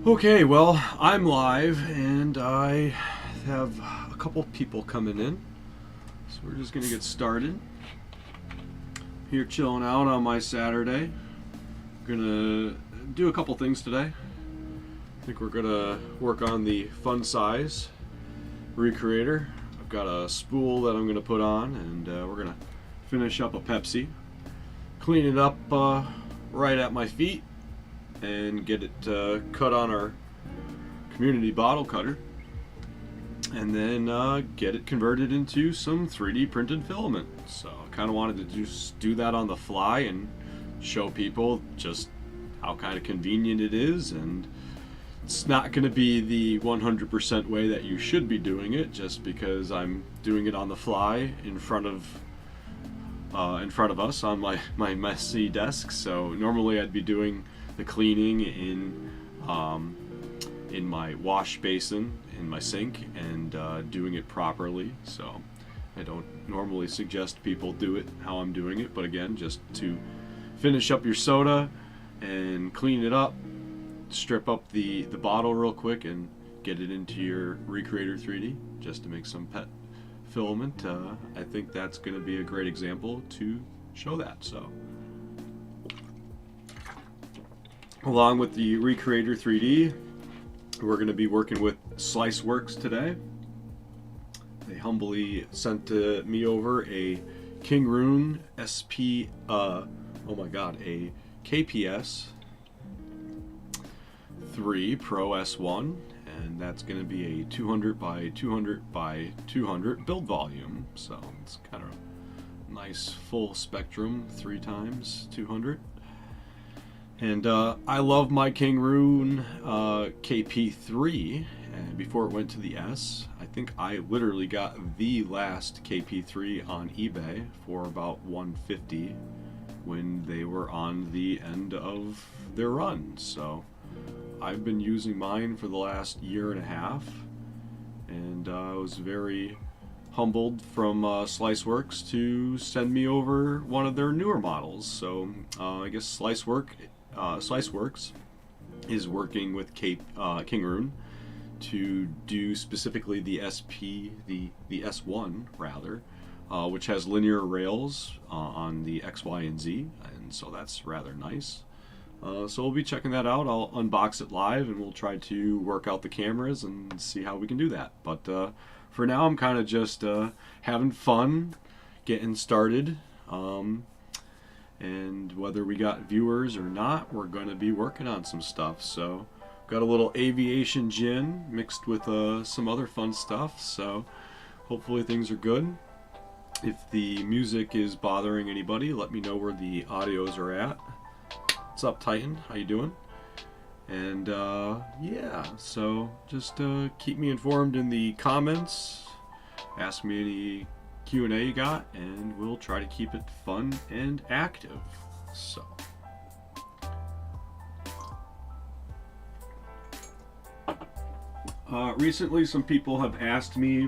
Okay, well, I'm live and I have a couple people coming in, so we're just gonna get started. Here chilling out on my Saturday. Gonna do a couple things today. I think we're gonna work on the fun size recreator. I've got a spool that I'm gonna put on, and we're gonna finish up a Pepsi, clean it up right at my feet, and get it cut on our community bottle cutter, and then get it converted into some 3D printed filament. So I kind of wanted to just do that on the fly and show people just how kind of convenient it is, and it's not going to be the 100% way that you should be doing it, just because I'm doing it on the fly in front of us on my messy desk. So normally I'd be doing the cleaning in my wash basin in my sink and doing it properly. So I don't normally suggest people do it how I'm doing it, but again, just to finish up your soda and clean it up, strip up the bottle real quick and get it into your Recreator 3D just to make some pet filament. I think that's going to be a great example to show that. So along with the Recreator 3D, we're going to be working with SliceWorx today. They humbly sent me over a Kingroon a KPS 3 Pro S1, and that's going to be a 200 by 200 by 200 build volume. So it's kind of nice full spectrum, 3 times 200. And I love my Kingroon KP3, and before it went to the S, I think I literally got the last KP3 on eBay for about $150 when they were on the end of their run. So I've been using mine for the last year and a half, and I was very humbled from SliceWorx to send me over one of their newer models. So I guess SliceWorx is working with Kingroon to do specifically the S1 rather, which has linear rails on the X, Y, and Z, and so that's rather nice. So we'll be checking that out. I'll unbox it live, and we'll try to work out the cameras and see how we can do that. But for now, I'm kind of just having fun, getting started. And whether we got viewers or not, we're going to be working on some stuff. So got a little aviation gin mixed with some other fun stuff. So hopefully things are good. If the music is bothering anybody, let me know where the audios are at. What's up, Titan? How you doing? And yeah, so just keep me informed in the comments. Ask me any Q&A you got, and we'll try to keep it fun and active. So recently some people have asked me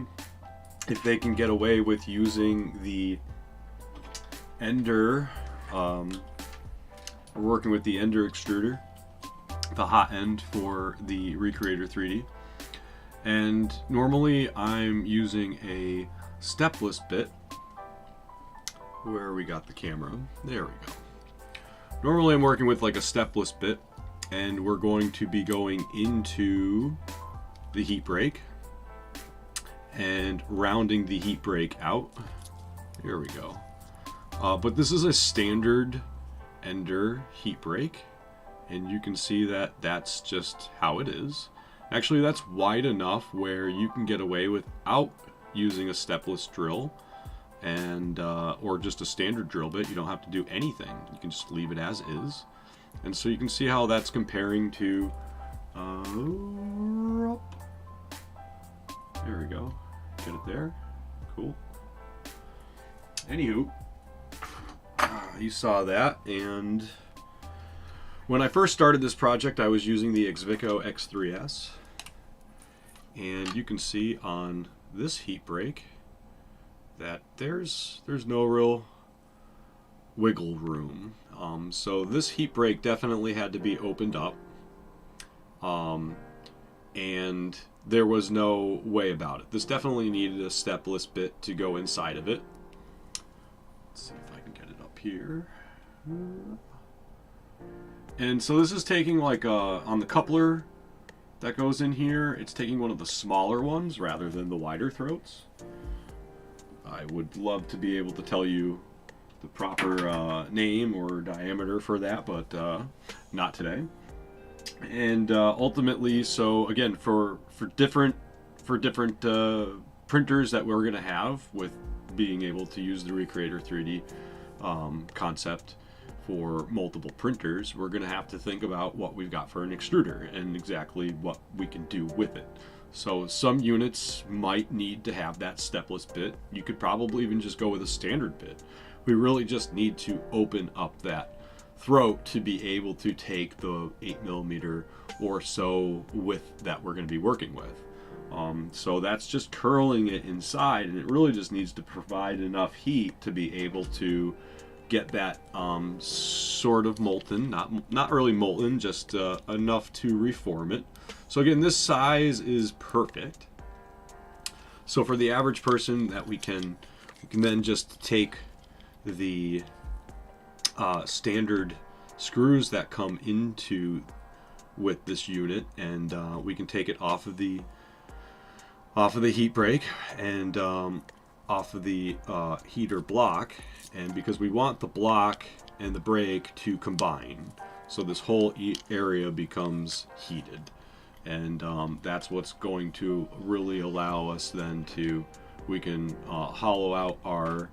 if they can get away with using the Ender, we're working with the Ender extruder, the hot end for the Recreator 3D, and normally I'm using a stepless bit. Where we got the camera, there we go. Normally I'm working with like a stepless bit, and we're going to be going into the heat break and rounding the heat break out. Here we go. But this is a standard Ender heat break, and you can see that that's just how it is. Actually, that's wide enough where you can get away without using a stepless drill, and or just a standard drill bit. You don't have to do anything. You can just leave it as is. And so you can see how that's comparing to there we go. Get it there. Cool. Anywho, you saw that, and when I first started this project, I was using the Xvico X3S, and you can see on this heat break that there's no real wiggle room. So this heat break definitely had to be opened up, and there was no way about it. This definitely needed a stepless bit to go inside of it. Let's see if I can get it up here. And so this is taking like on the coupler that goes in here, it's taking one of the smaller ones rather than the wider throats. I would love to be able to tell you the proper name or diameter for that, but not today. And ultimately, so again, for different printers that we're going to have, with being able to use the Recreator 3D concept for multiple printers, we're going to have to think about what we've got for an extruder and exactly what we can do with it. So some units might need to have that stepless bit. You could probably even just go with a standard bit. We really just need to open up that throat to be able to take the 8mm or so width that we're going to be working with. So that's just curling it inside, and it really just needs to provide enough heat to be able to get that sort of molten, not really molten, just enough to reform it. So again, this size is perfect. So for the average person, that we can then just take the standard screws that come into with this unit, and we can take it off of the heat break and off of the heater block. And because we want the block and the brake to combine, so this whole area becomes heated, and that's what's going to really allow us then to, we can hollow out our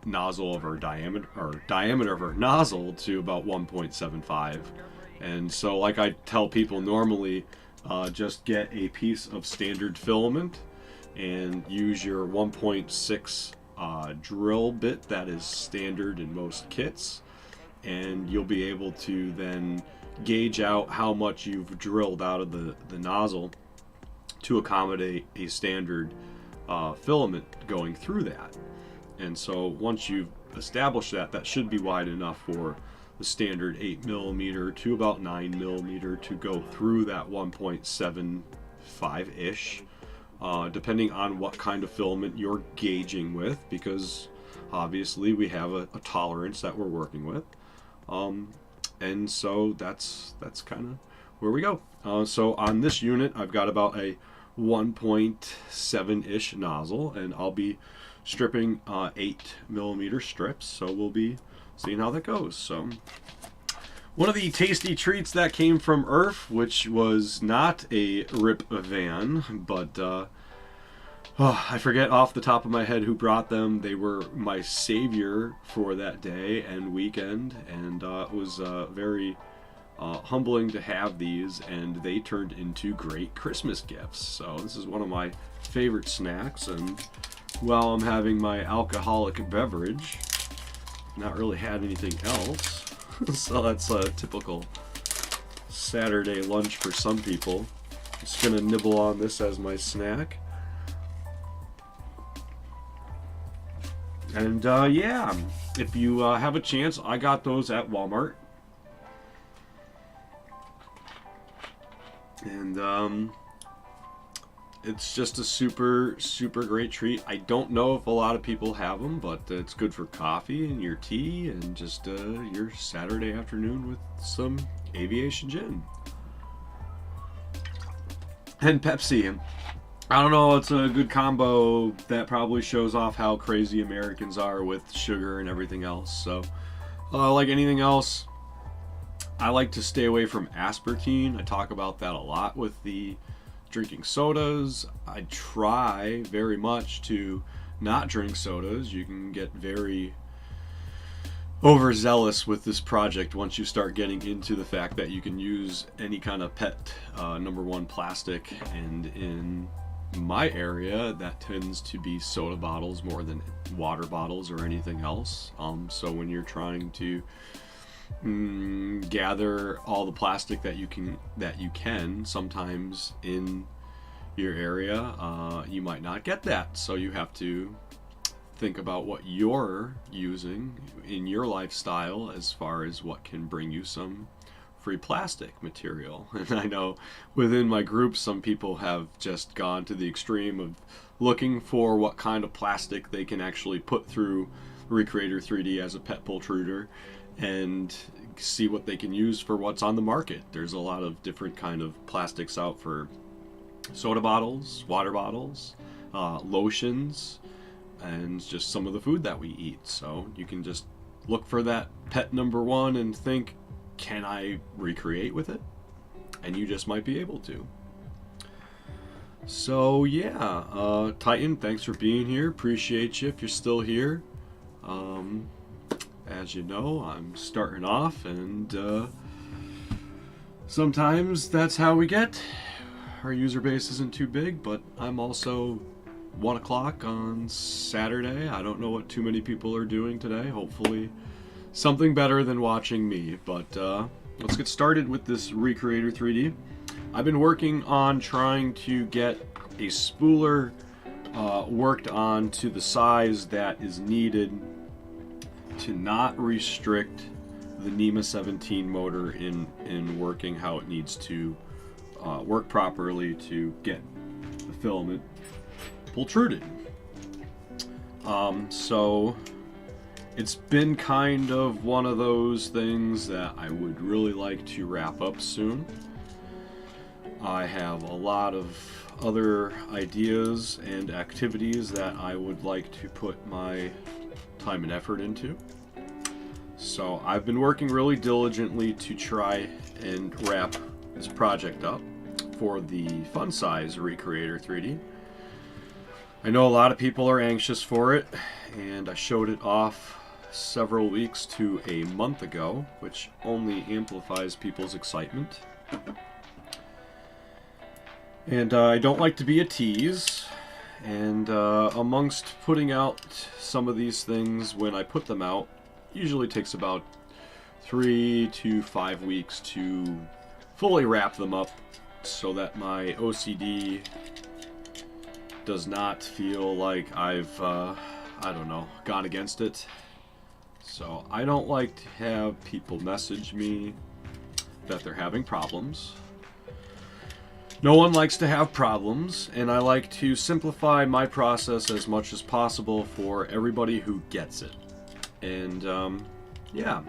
nozzle of our diameter of our nozzle to about 1.75. And so, like I tell people normally, just get a piece of standard filament and use your 1.6 drill bit that is standard in most kits, and you'll be able to then gauge out how much you've drilled out of the nozzle to accommodate a standard filament going through that. And so once you've established that, that should be wide enough for the standard 8mm to about 9mm to go through that 1.75-ish, depending on what kind of filament you're gauging with, because obviously we have a tolerance that we're working with. And so that's kind of where we go. So on this unit, I've got about a 1.7-ish nozzle, and I'll be stripping 8mm strips, so we'll be seeing how that goes. So one of the tasty treats that came from Earth, which was not a Rip Van, but I forget off the top of my head who brought them. They were my savior for that day and weekend, and it was very humbling to have these, and they turned into great Christmas gifts. So this is one of my favorite snacks, and while I'm having my alcoholic beverage, not really had anything else. So that's a typical Saturday lunch for some people. Just gonna nibble on this as my snack. And yeah, if you have a chance, I got those at Walmart. And it's just a super great treat. I don't know if a lot of people have them, but it's good for coffee and your tea and just your Saturday afternoon with some aviation gin. And Pepsi. I don't know, it's a good combo that probably shows off how crazy Americans are with sugar and everything else. So, like anything else, I like to stay away from aspartame. I talk about that a lot with the drinking sodas. I try very much to not drink sodas. You can get very overzealous with this project once you start getting into the fact that you can use any kind of PET #1 plastic, and in my area that tends to be soda bottles more than water bottles or anything else. So when you're trying to gather all the plastic that you can, sometimes in your area you might not get that, so you have to think about what you're using in your lifestyle as far as what can bring you some free plastic material. And I know within my group some people have just gone to the extreme of looking for what kind of plastic they can actually put through Recreator 3D as a pet pultruder and see what they can use for what's on the market. There's a lot of different kind of plastics out for soda bottles, water bottles, lotions, and just some of the food that we eat. So you can just look for that pet number one and think, can I recreate with it? And you just might be able to. So yeah, Titan, thanks for being here. Appreciate you if you're still here. As you know, I'm starting off, and sometimes that's how we get. Our user base isn't too big, but I'm also 1 o'clock on Saturday. I don't know what too many people are doing today. Hopefully something better than watching me. But let's get started with this Recreator 3D. I've been working on trying to get a spooler worked on to the size that is needed to not restrict the NEMA 17 motor in working how it needs to work properly to get the filament pultruded. So it's been kind of one of those things that I would really like to wrap up soon. I have a lot of other ideas and activities that I would like to put my time and effort into. So I've been working really diligently to try and wrap this project up for the fun size Recreator 3D. I know a lot of people are anxious for it, and I showed it off several weeks to a month ago, which only amplifies people's excitement. And I don't like to be a tease, and amongst putting out some of these things, when I put them out, usually takes about 3 to 5 weeks to fully wrap them up so that my OCD does not feel like I've, I don't know, gone against it. So I don't like to have people message me that they're having problems. No one likes to have problems, and I like to simplify my process as much as possible for everybody who gets it. And yeah,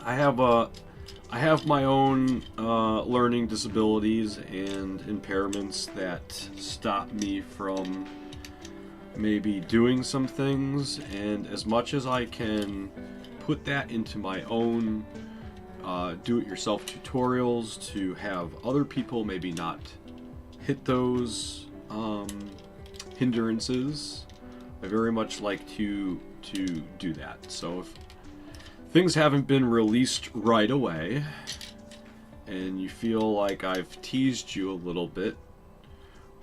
I have my own learning disabilities and impairments that stop me from maybe doing some things, and as much as I can put that into my own do-it-yourself tutorials to have other people maybe not hit those hindrances, I very much like to do that. So if things haven't been released right away and you feel like I've teased you a little bit,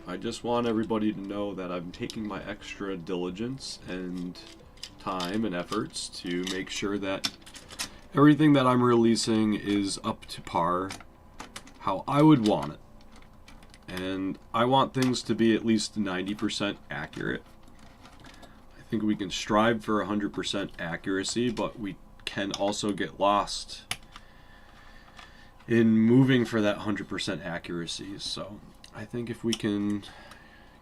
I just want everybody to know that I'm taking my extra diligence and time and efforts to make sure that everything that I'm releasing is up to par how I would want it. And I want things to be at least 90% accurate. I think we can strive for 100% accuracy, but we can also get lost in moving for that 100% accuracy. So I think if we can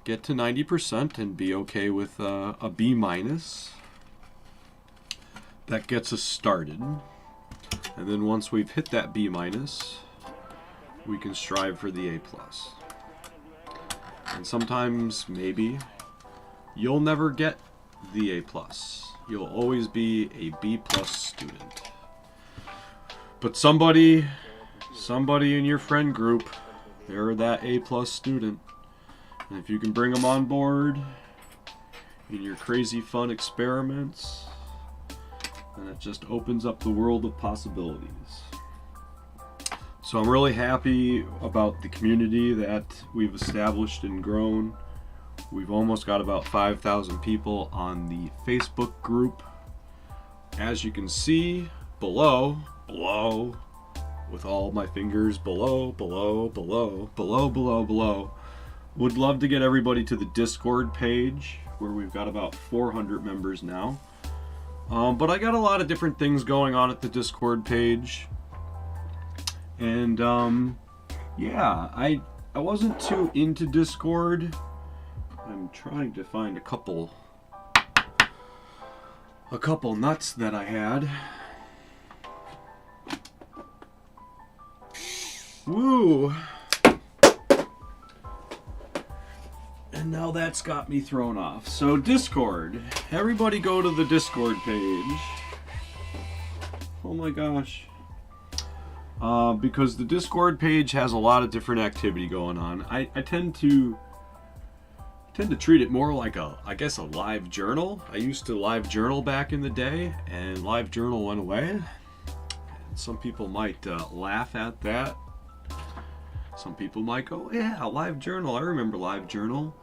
get to 90% and be okay with a B minus, that gets us started. And then once we've hit that B minus, we can strive for the A plus. And sometimes maybe you'll never get the A plus. You'll always be a B plus student. But somebody in your friend group, they're that A plus student. And if you can bring them on board in your crazy fun experiments, then it just opens up the world of possibilities. So I'm really happy about the community that we've established and grown. We've almost got about 5,000 people on the Facebook group. As you can see below, with all my fingers below. Would love to get everybody to the Discord page, where we've got about 400 members now. But I got a lot of different things going on at the Discord page. And yeah, I wasn't too into Discord. I'm trying to find a couple nuts that I had. Woo! And now that's got me thrown off. So Discord. Everybody go to the Discord page. Oh my gosh. Because the Discord page has a lot of different activity going on. I tend to treat it more like I guess a live journal. I used to live journal back in the day, and live journal went away. And some people might laugh at that. Some people might go, yeah, live journal. I remember live journal.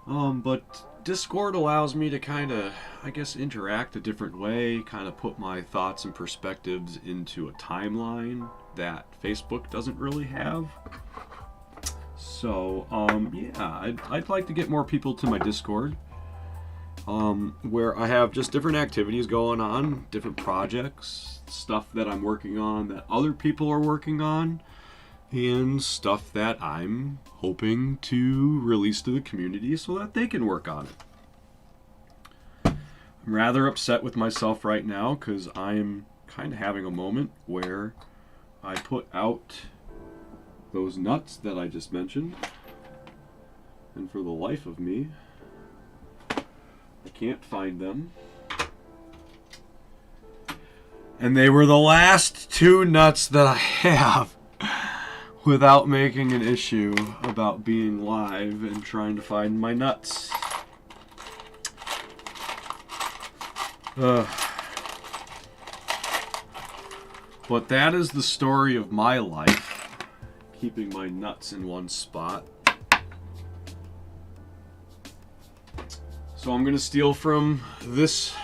But Discord allows me to kind of, I guess, interact a different way, kind of put my thoughts and perspectives into a timeline that Facebook doesn't really have. So, yeah, I'd like to get more people to my Discord, where I have just different activities going on, different projects, stuff that I'm working on that other people are working on, and stuff that I'm hoping to release to the community so that they can work on it. I'm rather upset with myself right now because I'm kind of having a moment where I put out those nuts that I just mentioned, and for the life of me, I can't find them. And they were the last two nuts that I have without making an issue about being live and trying to find my nuts. But that is the story of my life, keeping my nuts in one spot. So I'm going to steal from this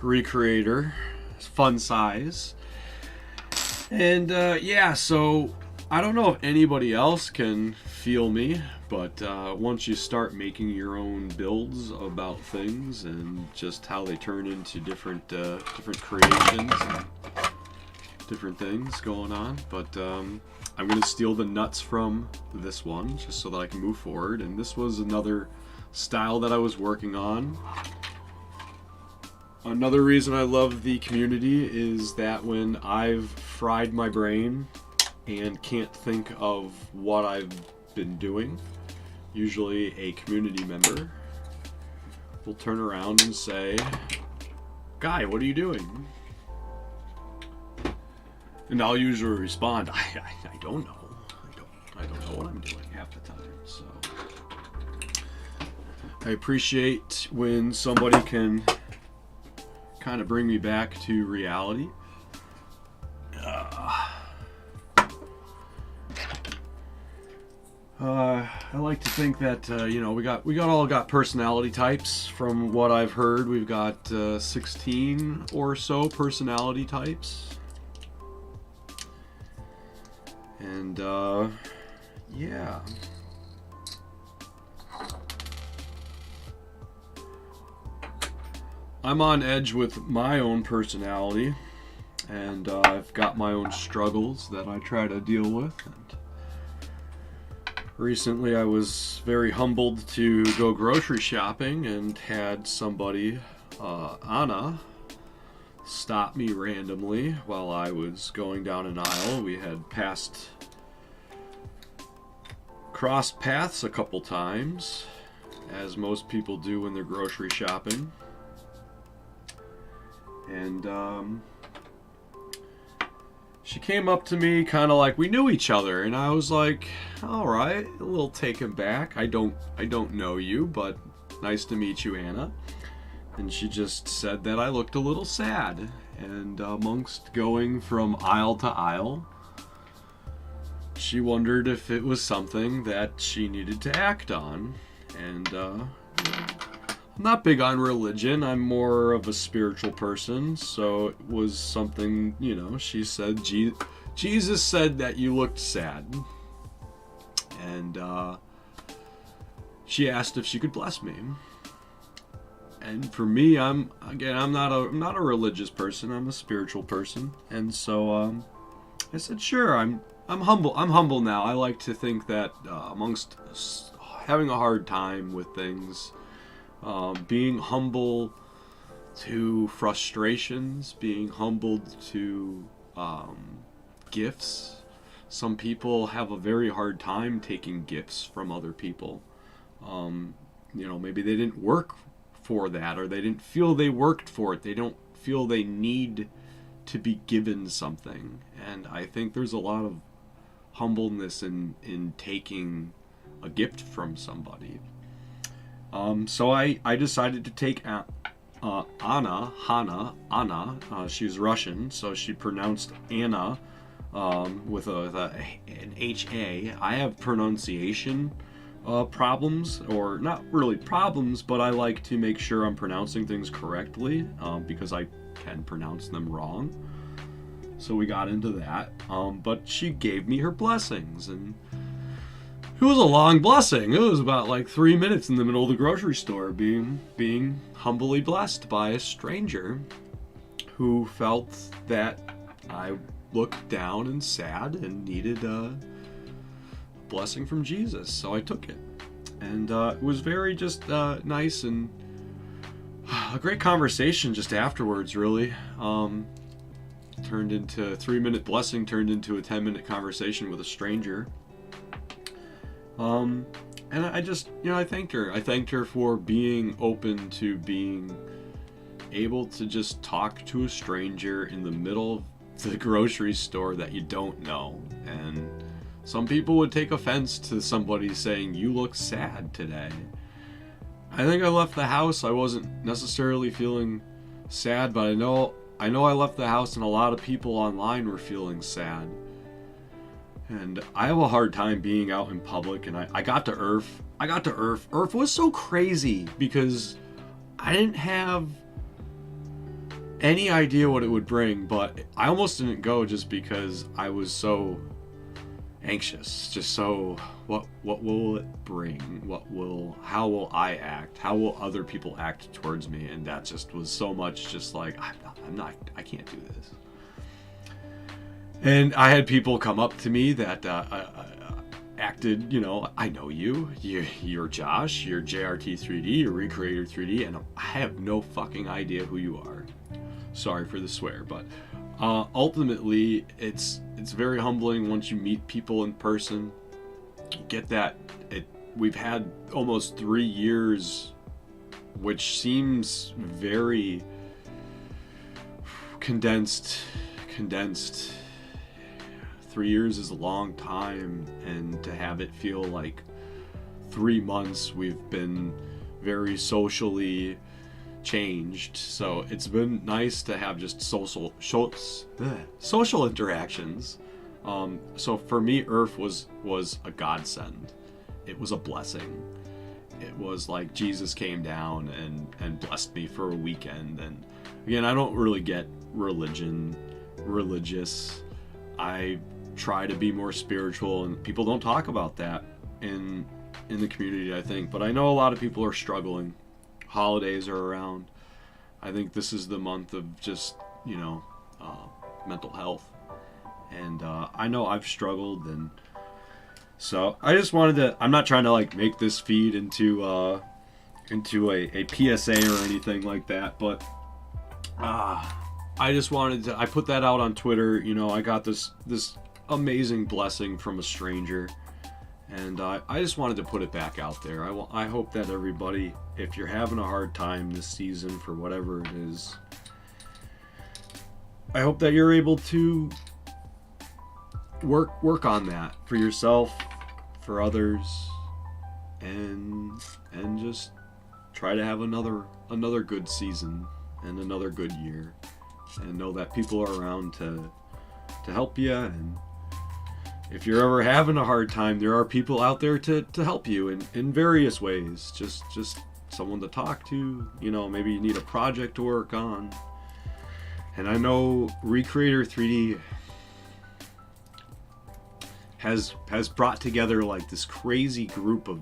recreator, Fun Size. And yeah, so I don't know if anybody else can feel me, but once you start making your own builds about things and just how they turn into different creations and different things going on, but I'm going to steal the nuts from this one just so that I can move forward. And this was another style that I was working on. Another reason I love the community is that when I've fried my brain and can't think of what I've been doing, usually a community member will turn around and say, "Guy, what are you doing?" And I'll usually respond, I don't know. I don't know what I'm doing half the time. So I appreciate when somebody can kind of bring me back to reality. I like to think that you know, we all got personality types. From what I've heard, we've got 16 or so personality types. And yeah. I'm on edge with my own personality, and I've got my own struggles that I try to deal with. And recently I was very humbled to go grocery shopping and had somebody, Anna, stop me randomly while I was going down an aisle. We had crossed paths a couple times, as most people do when they're grocery shopping. And she came up to me kind of like we knew each other, and I was like, all right, a little taken back. I don't know you, but nice to meet you, Anna. And she just said that I looked a little sad. And amongst going from aisle to aisle, she wondered if it was something that she needed to act on. And I'm not big on religion. I'm more of a spiritual person. So it was something, you know, she said, Jesus said that you looked sad. And she asked if she could bless me. And for me, I'm not a religious person. I'm a spiritual person. And so I said, sure, I'm humble. I'm humble now. I like to think that amongst having a hard time with things, being humble to frustrations, being humbled to gifts. Some people have a very hard time taking gifts from other people. Maybe they didn't work for that, or they didn't feel they worked for it. They don't feel they need to be given something. And I think there's a lot of humbleness in taking a gift from somebody. So I decided to take Anna. She's Russian, so she pronounced Anna with an H-A. I have pronunciation problems, or not really problems, but I like to make sure I'm pronouncing things correctly because I can pronounce them wrong. So we got into that, but she gave me her blessings, and it was a long blessing. It was about like 3 minutes in the middle of the grocery store being humbly blessed by a stranger who felt that I looked down and sad and needed a blessing from Jesus. So I took it, and it was very just nice, and a great conversation just afterwards, really. Turned into a 3-minute blessing, turned into a 10-minute conversation with a stranger. And I just, I thanked her. I thanked her for being open to being able to just talk to a stranger in the middle of the grocery store that you don't know. And some people would take offense to somebody saying, "You look sad today." I think I left the house. I wasn't necessarily feeling sad, but I know I left the house and a lot of people online were feeling sad. And I have a hard time being out in public, and I got to IRF. IRF was so crazy because I didn't have any idea what it would bring, but I almost didn't go just because I was so anxious. Just so, what will it bring? How will I act? How will other people act towards me? And that just was so much just like, I can't do this. And I had people come up to me that acted, I know you're Josh, you're JRT3D, you're Recreator 3D, and I have no fucking idea who you are. Sorry for the swear, but ultimately it's very humbling once you meet people in person. You get that. We've had almost 3 years, which seems very condensed. 3 years is a long time, and to have it feel like 3 months, we've been very socially changed. So it's been nice to have just social interactions. So for me, IRF was a godsend. It was a blessing. It was like Jesus came down and blessed me for a weekend. And again, I don't really get religious. I try to be more spiritual, and people don't talk about that in the community, I think. But I know a lot of people are struggling. Holidays are around. I think this is the month of just, mental health. And I know I've struggled, and so I just wanted to, I'm not trying to like make this feed into a PSA or anything like that, but I just wanted to, I put that out on Twitter. I got this amazing blessing from a stranger, and I just wanted to put it back out there. I hope that everybody, if you're having a hard time this season for whatever it is, I hope that you're able to work on that for yourself, for others, and just try to have another good season and another good year, and know that people are around to help you. And if you're ever having a hard time, there are people out there to help you in various ways. Just someone to talk to. Maybe you need a project to work on. And I know Recreator 3D has brought together like this crazy group of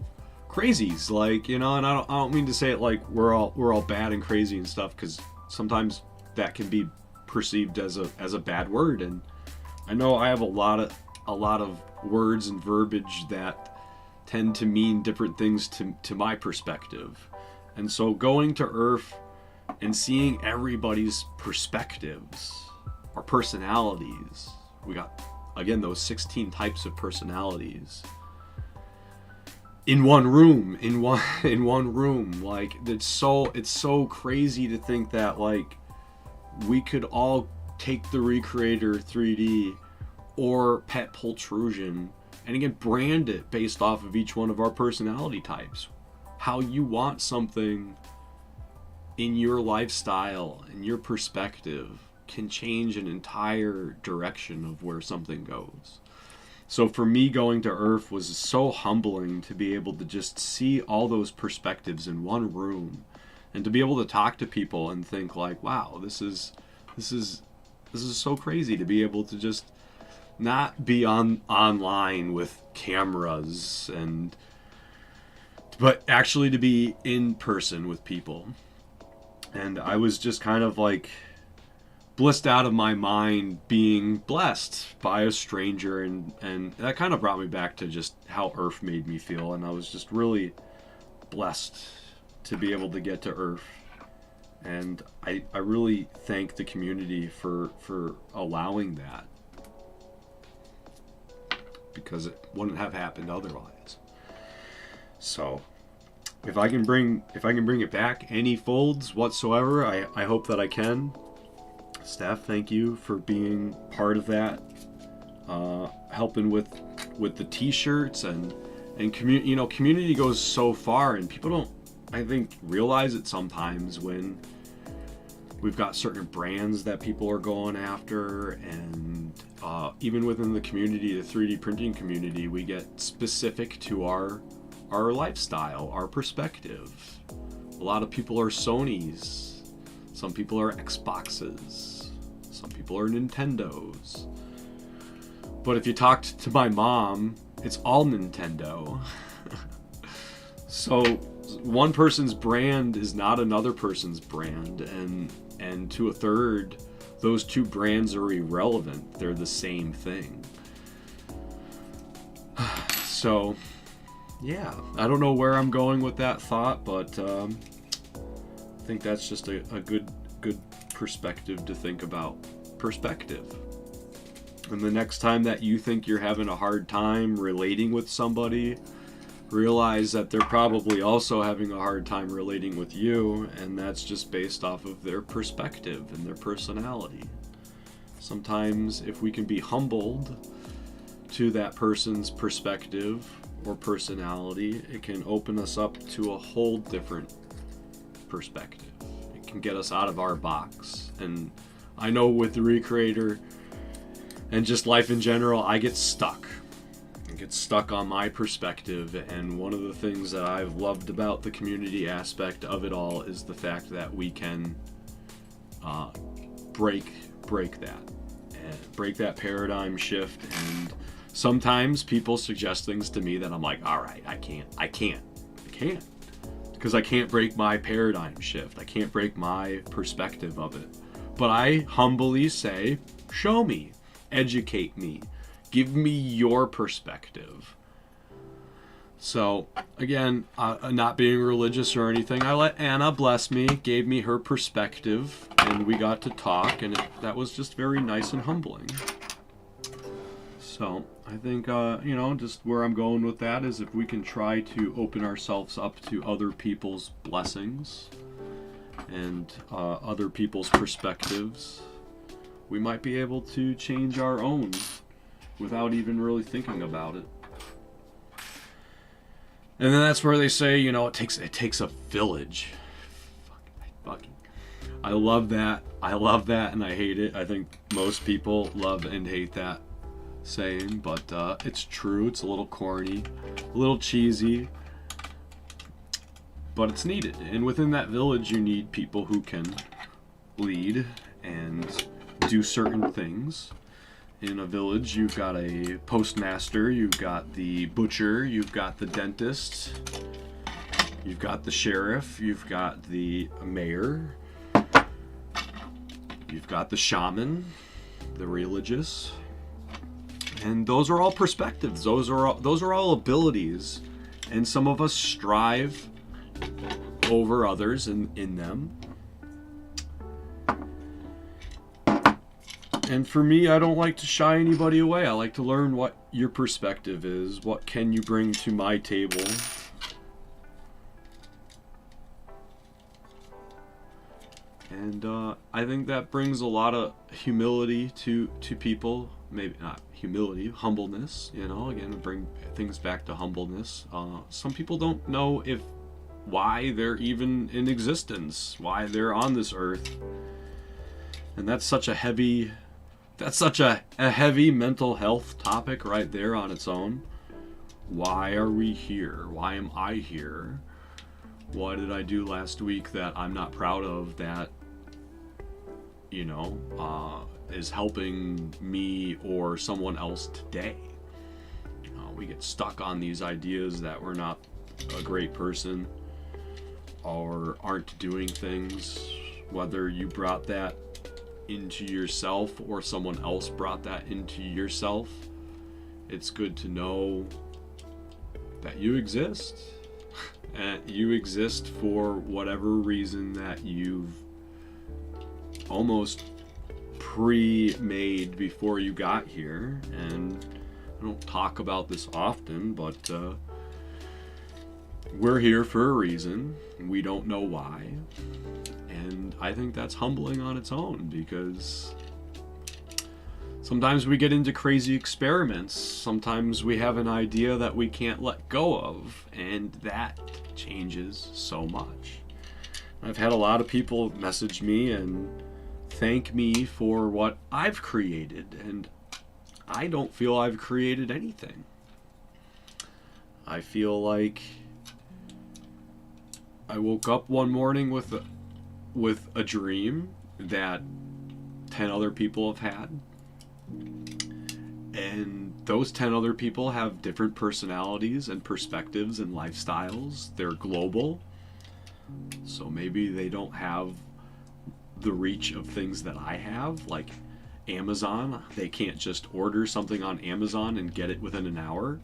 crazies, like, and I don't mean to say it like we're all bad and crazy and stuff, because sometimes that can be perceived as a bad word, and I know I have a lot of words and verbiage that tend to mean different things to my perspective. And so going to Earth and seeing everybody's perspectives or personalities, we got, again, those 16 types of personalities in one room, in one room. Like, it's so crazy to think that, like, we could all take the Recreator 3D or pet Pultrusion and again brand it based off of each one of our personality types. How you want something in your lifestyle and your perspective can change an entire direction of where something goes. So for me, going to Earth was so humbling to be able to just see all those perspectives in one room and to be able to talk to people and think like, wow, this is so crazy to be able to just not be online with cameras but actually to be in person with people. And I was just kind of like blissed out of my mind being blessed by a stranger, and that kind of brought me back to just how Earth made me feel. And I was just really blessed to be able to get to Earth. And I really thank the community for allowing that, because it wouldn't have happened otherwise. So if I can bring it back any folds whatsoever, I hope that I can. Staff, thank you for being part of that, helping with the t-shirts and community. You know, community goes so far, and people don't, I think, realize it sometimes when we've got certain brands that people are going after, and even within the community, the 3D printing community, we get specific to our lifestyle, our perspective. A lot of people are Sonys, some people are Xboxes, some people are Nintendos. But if you talked to my mom, it's all Nintendo. So one person's brand is not another person's brand, and to a third, those two brands are irrelevant. They're the same thing. So, yeah, I don't know where I'm going with that thought, but I think that's just a good perspective to think about. Perspective. And the next time that you think you're having a hard time relating with somebody, realize that they're probably also having a hard time relating with you, and that's just based off of their perspective and their personality. Sometimes if we can be humbled to that person's perspective or personality, it can open us up to a whole different perspective. It can get us out of our box. And I know with the Recreator and just life in general, I get stuck. Get stuck on my perspective, and one of the things that I've loved about the community aspect of it all is the fact that we can break that paradigm shift. And sometimes people suggest things to me that I'm like, all right, I can't because I can't break my paradigm shift. I can't break my perspective of it. But I humbly say, show me, educate me, give me your perspective. So again, not being religious or anything, I let Anna bless me, gave me her perspective, and we got to talk, and that was just very nice and humbling. So I think, just where I'm going with that is if we can try to open ourselves up to other people's blessings and other people's perspectives, we might be able to change our own without even really thinking about it. And then that's where they say, it takes a village. I love that, and I hate it. I think most people love and hate that saying, but it's true. It's a little corny, a little cheesy, but it's needed. And within that village, you need people who can lead and do certain things. In a village, you've got a postmaster, you've got the butcher, you've got the dentist, you've got the sheriff, you've got the mayor, you've got the shaman, the religious, And those are all perspectives. Those are all abilities, and some of us strive over others in them. And for me, I don't like to shy anybody away. I like to learn what your perspective is. What can you bring to my table? And I think that brings a lot of humility to people. Maybe not humility, humbleness. You know, again, bring things back to humbleness. Some people don't know why they're even in existence, why they're on this earth, and that's such a heavy mental health topic right there on its own. Why are we here? Why am I here? What did I do last week that I'm not proud of, that, you know, is helping me or someone else today? We get stuck on these ideas that we're not a great person or aren't doing things, whether you brought that into yourself or someone else brought that into yourself. It's good to know that you exist. And you exist for whatever reason that you've almost pre-made before you got here. And I don't talk about this often, but we're here for a reason. We don't know why. And I think that's humbling on its own, because sometimes we get into crazy experiments. Sometimes we have an idea that we can't let go of, and that changes so much. I've had a lot of people message me and thank me for what I've created, and I don't feel I've created anything. I feel like I woke up one morning with a dream that 10 other people have had, and those 10 other people have different personalities and perspectives and lifestyles. They're global, so maybe they don't have the reach of things that I have, like Amazon. They can't just order something on Amazon and get it within an hour.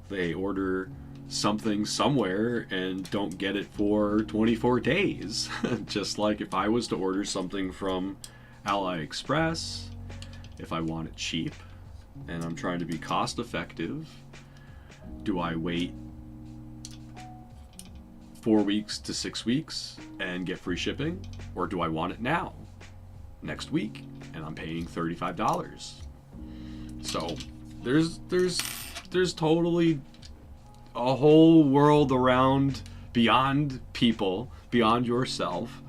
They order something somewhere and don't get it for 24 days. Just like if I was to order something from AliExpress, if I want it cheap and I'm trying to be cost effective, do I wait 4 weeks to 6 weeks and get free shipping, or do I want it now, next week, and I'm paying $35? So there's totally a whole world around, beyond people, beyond yourself.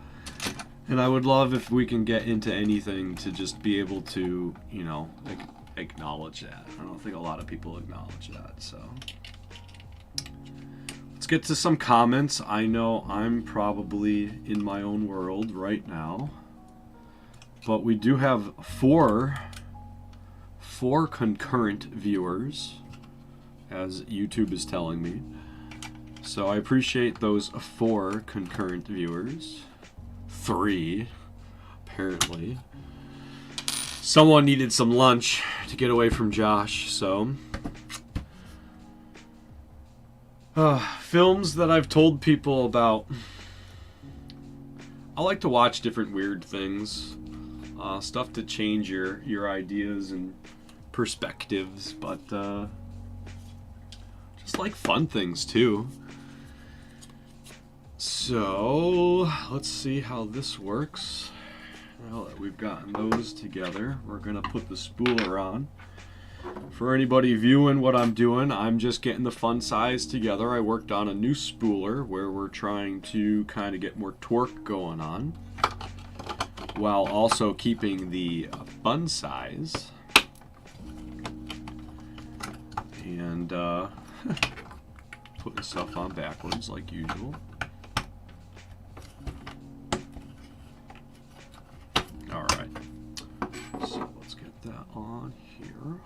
And I would love if we can get into anything to just be able to, you know, acknowledge that. I don't think a lot of people acknowledge that. So let's get to some comments. I know I'm probably in my own world right now, but we do have four concurrent viewers, as YouTube is telling me. So I appreciate those 4 concurrent viewers. 3, apparently. Someone needed some lunch to get away from Josh, so. Films that I've told people about. I like to watch different weird things. Stuff to change your ideas and perspectives, but just like fun things too. So let's see how this works. Now that we've gotten those together, we're gonna put the spooler on. For anybody viewing what I'm doing, I'm just getting the fun size together. I worked on a new spooler where we're trying to kind of get more torque going on, while also keeping the fun size. And putting stuff on backwards like usual. Alright, so let's get that on here.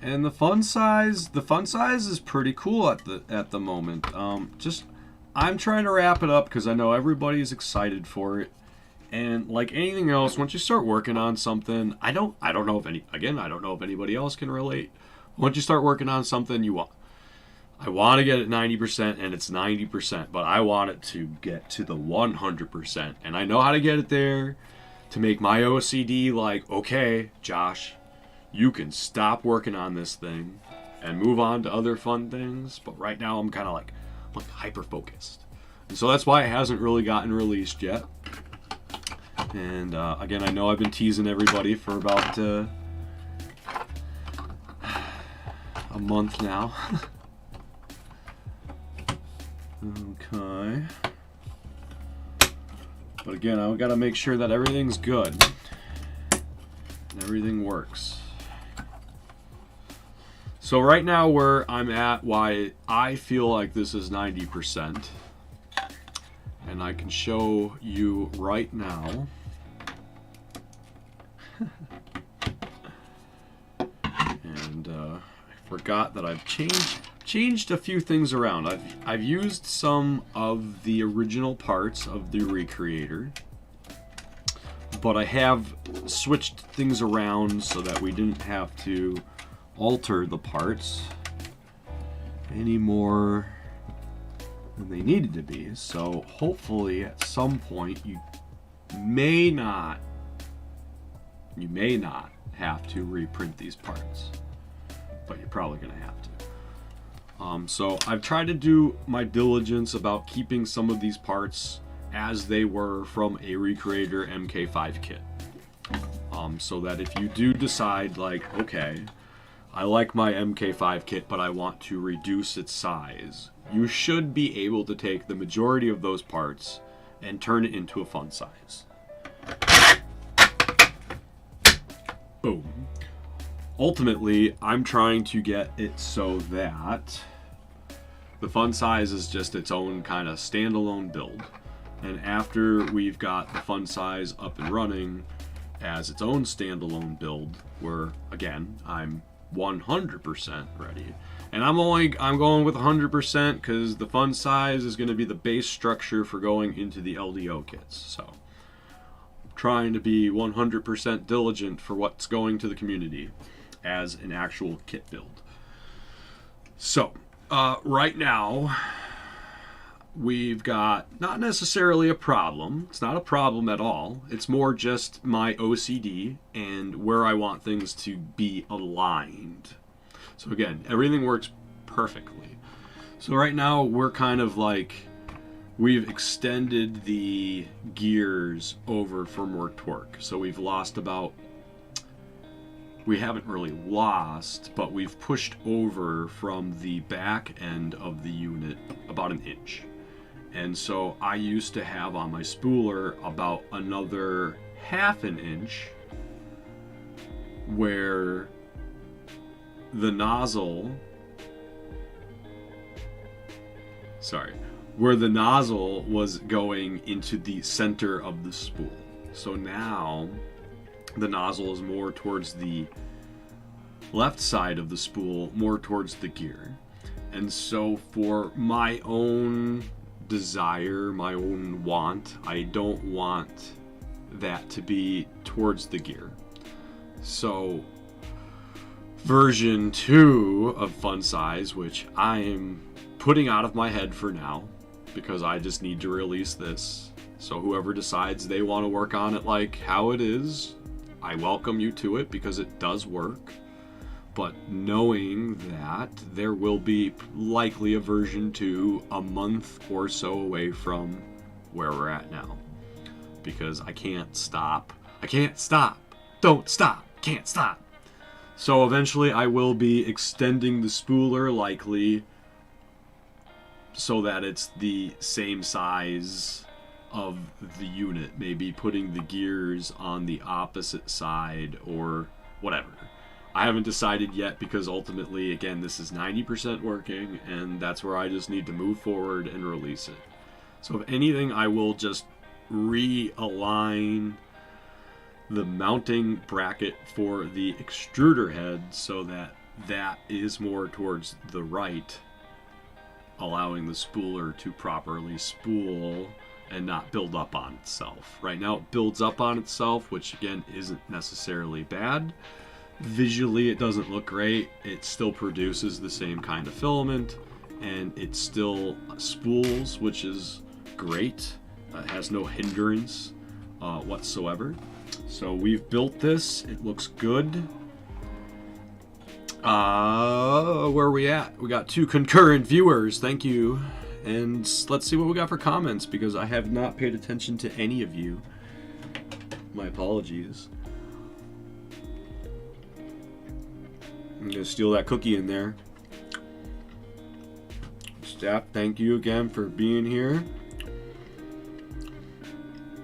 And the fun size is pretty cool at the moment. I'm trying to wrap it up because I know everybody's excited for it, And like anything else, once you start working on something, I don't know if anybody else can relate. Once you start working on something, I want to get it 90% and it's 90%, but I want it to get to the 100%. And I know how to get it there to make my OCD like, okay, Josh, you can stop working on this thing and move on to other fun things. But right now I'm kind of like hyper focused. And so that's why it hasn't really gotten released yet. And again, I know I've been teasing everybody for about a month now. Okay. But again, I've got to make sure that everything's good. Everything works. So right now where I'm at, why I feel like this is 90%, and I can show you right now. And I forgot that I've changed a few things around. I've used some of the original parts of the Recreator, but I have switched things around so that we didn't have to alter the parts any more than they needed to be. So hopefully at some point you may not have to reprint these parts, but you're probably gonna have to. So I've tried to do my diligence about keeping some of these parts as they were from a Recreator MK5 kit. So that if you do decide like, okay, I like my MK5 kit, but I want to reduce its size, you should be able to take the majority of those parts and turn it into a fun size. Boom. Ultimately, I'm trying to get it so that the fun size is just its own kind of standalone build. And after we've got the fun size up and running as its own standalone build, where again, I'm 100% ready. And I'm going with 100% because the fun size is going to be the base structure for going into the LDO kits. So I'm trying to be 100% diligent for what's going to the community as an actual kit build. So right now we've got not necessarily a problem. It's not a problem at all. It's more just my OCD and where I want things to be aligned. So again, everything works perfectly. So right now we're kind of like, we've extended the gears over for more torque. So we've lost about, we haven't really lost, but we've pushed over from the back end of the unit about 1 inch. And so I used to have on my spooler about another 1/2 inch where the nozzle, where the nozzle was going into the center of the spool. So now the nozzle is more towards the left side of the spool, more towards the gear. And so for my own desire, my own want, I don't want that to be towards the gear. So version 2 of Fun Size, which I'm putting out of my head for now because I just need to release this. So whoever decides they want to work on it like how it is, I welcome you to it because it does work. But knowing that there will be likely a version 2 a month or so away from where we're at now. Because I can't stop. Don't stop. Can't stop. So eventually I will be extending the spooler likely so that it's the same size of the unit. Maybe putting the gears on the opposite side or whatever. I haven't decided yet because ultimately, again, this is 90% working and that's where I just need to move forward and release it. So if anything, I will just realign the mounting bracket for the extruder head so that that is more towards the right, allowing the spooler to properly spool and not build up on itself. Right now it builds up on itself, which again isn't necessarily bad. Visually it doesn't look great. It still produces the same kind of filament, and it still spools, which is great. It has no hindrance whatsoever. So we've built this. It looks good. Where are we at? We got 2 concurrent viewers. Thank you. And let's see what we got for comments, because I have not paid attention to any of you. My apologies. I'm gonna steal that cookie in there. Staff, thank you again for being here.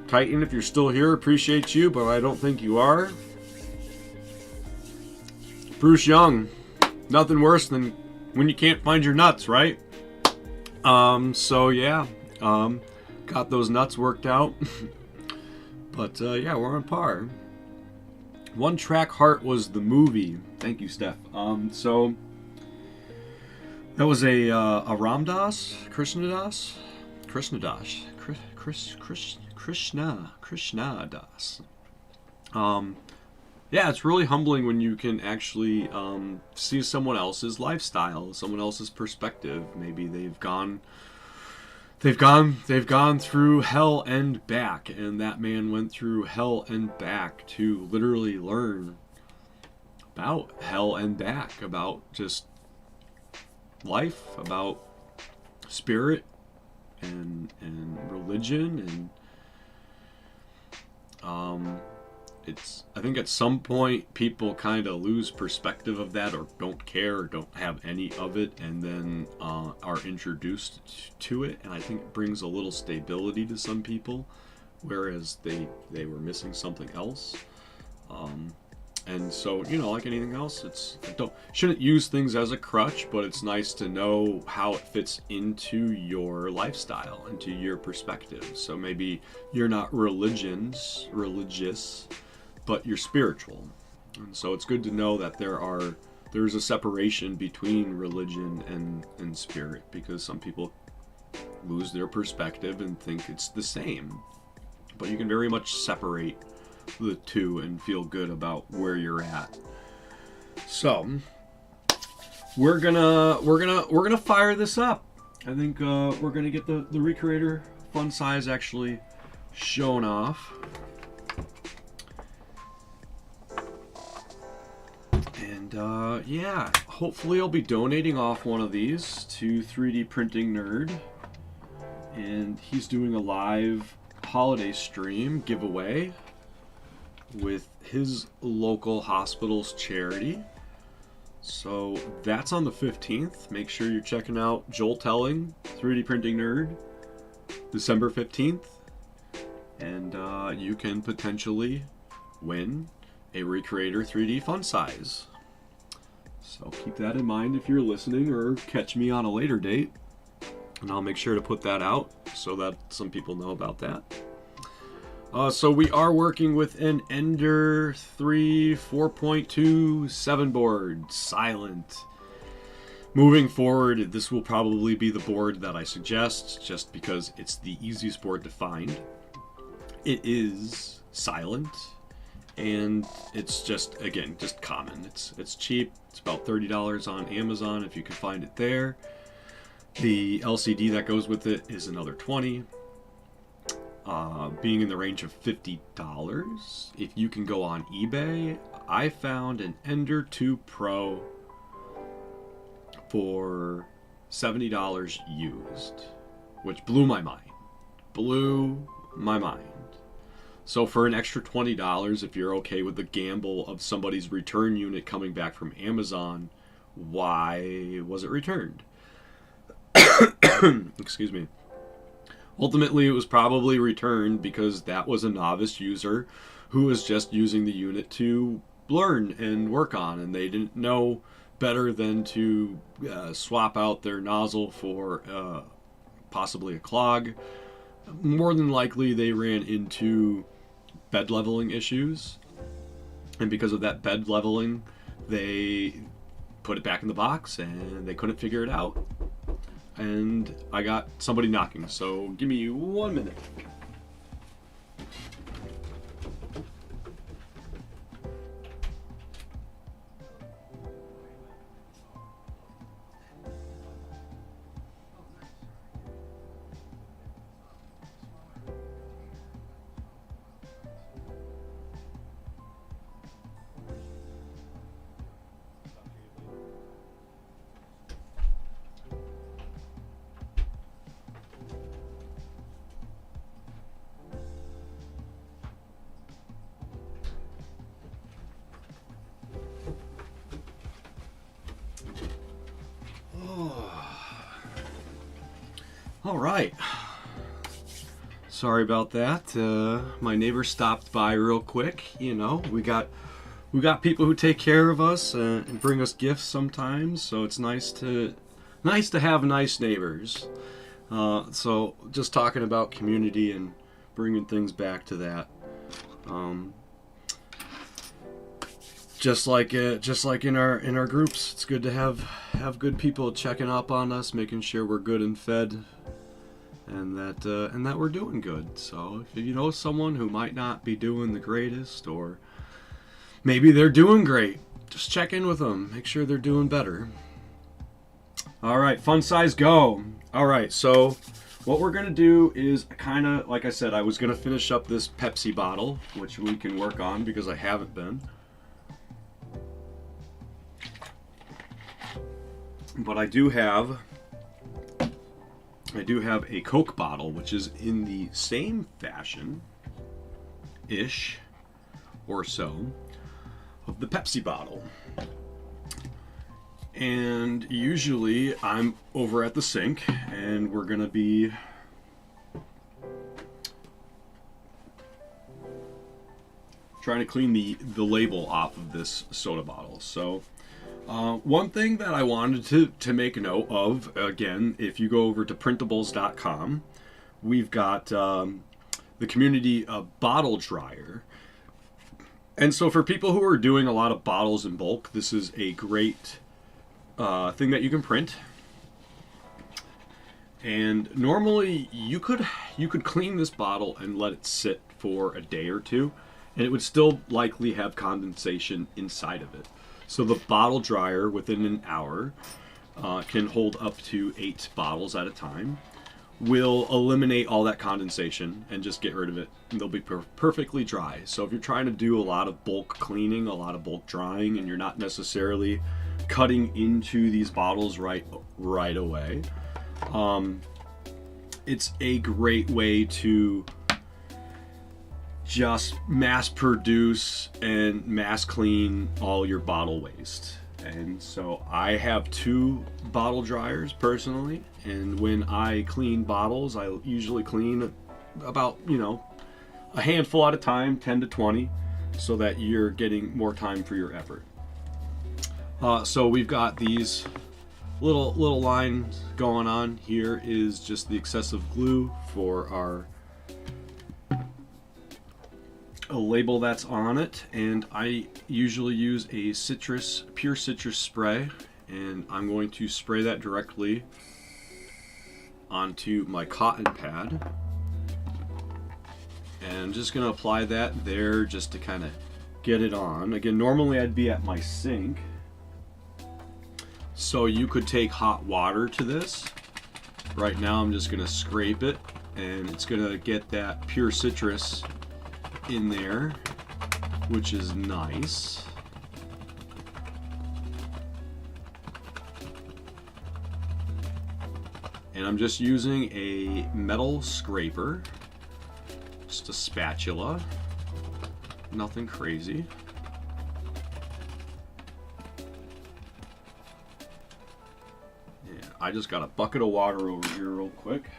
Titan, if you're still here, appreciate you, but I don't think you are. Bruce Young, nothing worse than when you can't find your nuts, right? So yeah, got those nuts worked out. But yeah, we're on par. One Track Heart was the movie. Thank you, Steph. So that was a Ramdas, Krishna Das. Yeah, it's really humbling when you can actually see someone else's lifestyle, someone else's perspective. Maybe they've gone through hell and back, and that man went through hell and back to literally learn about hell and back, about just life, about spirit and religion, and I think at some point people kind of lose perspective of that, or don't care, or don't have any of it, and then are introduced to it, and I think it brings a little stability to some people, whereas they were missing something else. And so, you know, like anything else, shouldn't use things as a crutch, but it's nice to know how it fits into your lifestyle, into your perspective. So maybe you're not religious, but you're spiritual. And so it's good to know that there's a separation between religion and spirit, because some people lose their perspective and think it's the same. But you can very much separate the two and feel good about where you're at. So we're gonna fire this up. I think we're gonna get the Recreator fun size actually shown off. And yeah, hopefully I'll be donating off one of these to 3D Printing Nerd, and he's doing a live holiday stream giveaway with his local hospital's charity. So that's on the 15th. Make sure you're checking out Joel Telling, 3D Printing Nerd, December 15th, and you can potentially win a Recreator 3D fun size. So keep that in mind if you're listening, or catch me on a later date, and I'll make sure to put that out so that some people know about that. So we are working with an Ender 3 4.2 7 board, silent. Moving forward, this will probably be the board that I suggest, just because it's the easiest board to find. It is silent, and it's just, again, just common. It's cheap. It's about $30 on Amazon if you can find it there. The LCD that goes with it is another $20. Being in the range of $50. If you can go on eBay, I found an Ender 2 Pro for $70 used, which blew my mind. So for an extra $20, if you're okay with the gamble of somebody's return unit coming back from Amazon, why was it returned? Excuse me. Ultimately, it was probably returned because that was a novice user who was just using the unit to learn and work on, and they didn't know better than to swap out their nozzle for possibly a clog. More than likely, they ran into bed leveling issues, and because of that bed leveling, they put it back in the box and they couldn't figure it out. and I got somebody knocking, so give me 1 minute. All right. Sorry about that. My neighbor stopped by real quick. You know, we got people who take care of us and bring us gifts sometimes. So it's nice to have nice neighbors. So just talking about community and bringing things back to that. Just like in our groups, it's good to have good people checking up on us, making sure we're good and fed, and that we're doing good. So if you know someone who might not be doing the greatest, or maybe they're doing great, just check in with them, make sure they're doing better. All right, fun size go. All right, so what we're gonna do is kind of, like I said, I was gonna finish up this Pepsi bottle, which we can work on because I haven't been. But I do have a Coke bottle, which is in the same fashion-ish or so of the Pepsi bottle. And usually I'm over at the sink and we're gonna be trying to clean the label off of this soda bottle. So one thing that I wanted to make a note of, again, if you go over to Printables.com, we've got the community bottle dryer. And so for people who are doing a lot of bottles in bulk, this is a great thing that you can print. And normally you could clean this bottle and let it sit for a day or two, and it would still likely have condensation inside of it. So the bottle dryer, within an hour, can hold up to 8 bottles at a time. Will eliminate all that condensation and just get rid of it, and they'll be perfectly dry. So if you're trying to do a lot of bulk cleaning, a lot of bulk drying, and you're not necessarily cutting into these bottles right away, it's a great way to just mass produce and mass clean all your bottle waste. And so I have 2 bottle dryers personally, and when I clean bottles, I usually clean about, a handful at a time, 10 to 20, so that you're getting more time for your effort. So we've got these little lines going on. Here is just the excessive glue for our a label that's on it, and I usually use a pure citrus spray, and I'm going to spray that directly onto my cotton pad, and I'm just going to apply that there just to kind of get it on. Again, normally I'd be at my sink, so you could take hot water to this. Right now I'm just going to scrape it, and it's going to get that pure citrus in there, which is nice. And I'm just using a metal scraper, just a spatula, nothing crazy. Yeah, I just got a bucket of water over here real quick.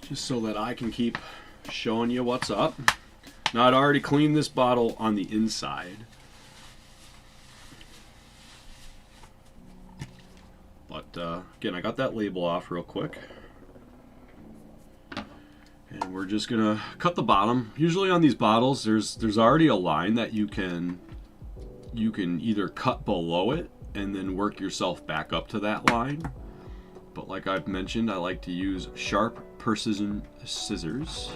Just so that I can keep showing you what's up. Now, I'd already cleaned this bottle on the inside, but again, I got that label off real quick, And we're just gonna cut the bottom. Usually on these bottles, there's already a line that you can either cut below it and then work yourself back up to that line. But like I've mentioned, I like to use sharp precision scissors.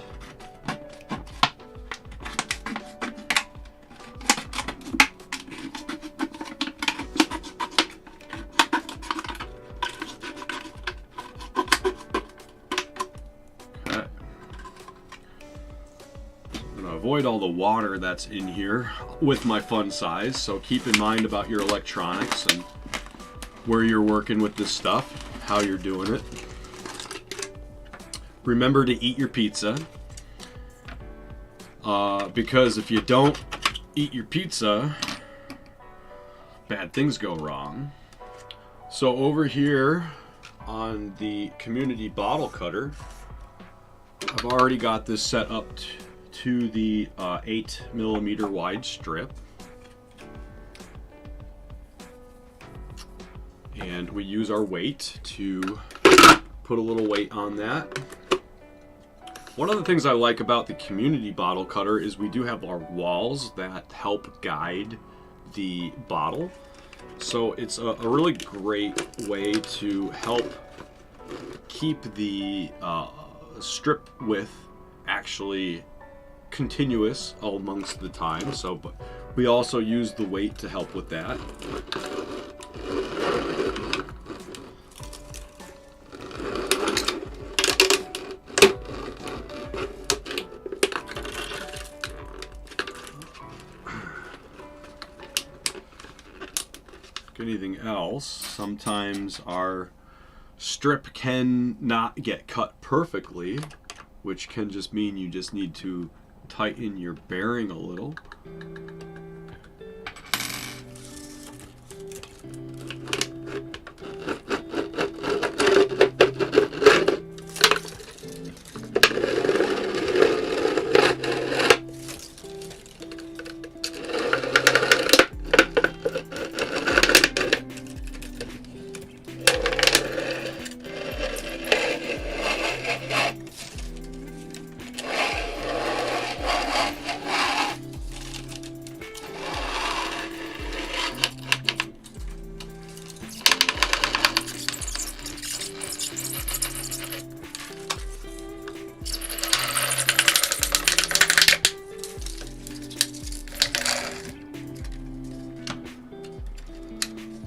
Avoid all the water that's in here with my fun size, so keep in mind about your electronics and where you're working with this stuff, how you're doing it. Remember to eat your pizza, because if you don't eat your pizza, bad things go wrong. So over here on the community bottle cutter, I've already got this set up to the 8mm wide strip, and we use our weight to put a little weight on that. One of the things I like about the community bottle cutter is we do have our walls that help guide the bottle, so it's a really great way to help keep the strip width actually continuous amongst the time. So, but we also use the weight to help with that. Like anything else, sometimes our strip can not get cut perfectly, which can just mean you just need to tighten your bearing a little.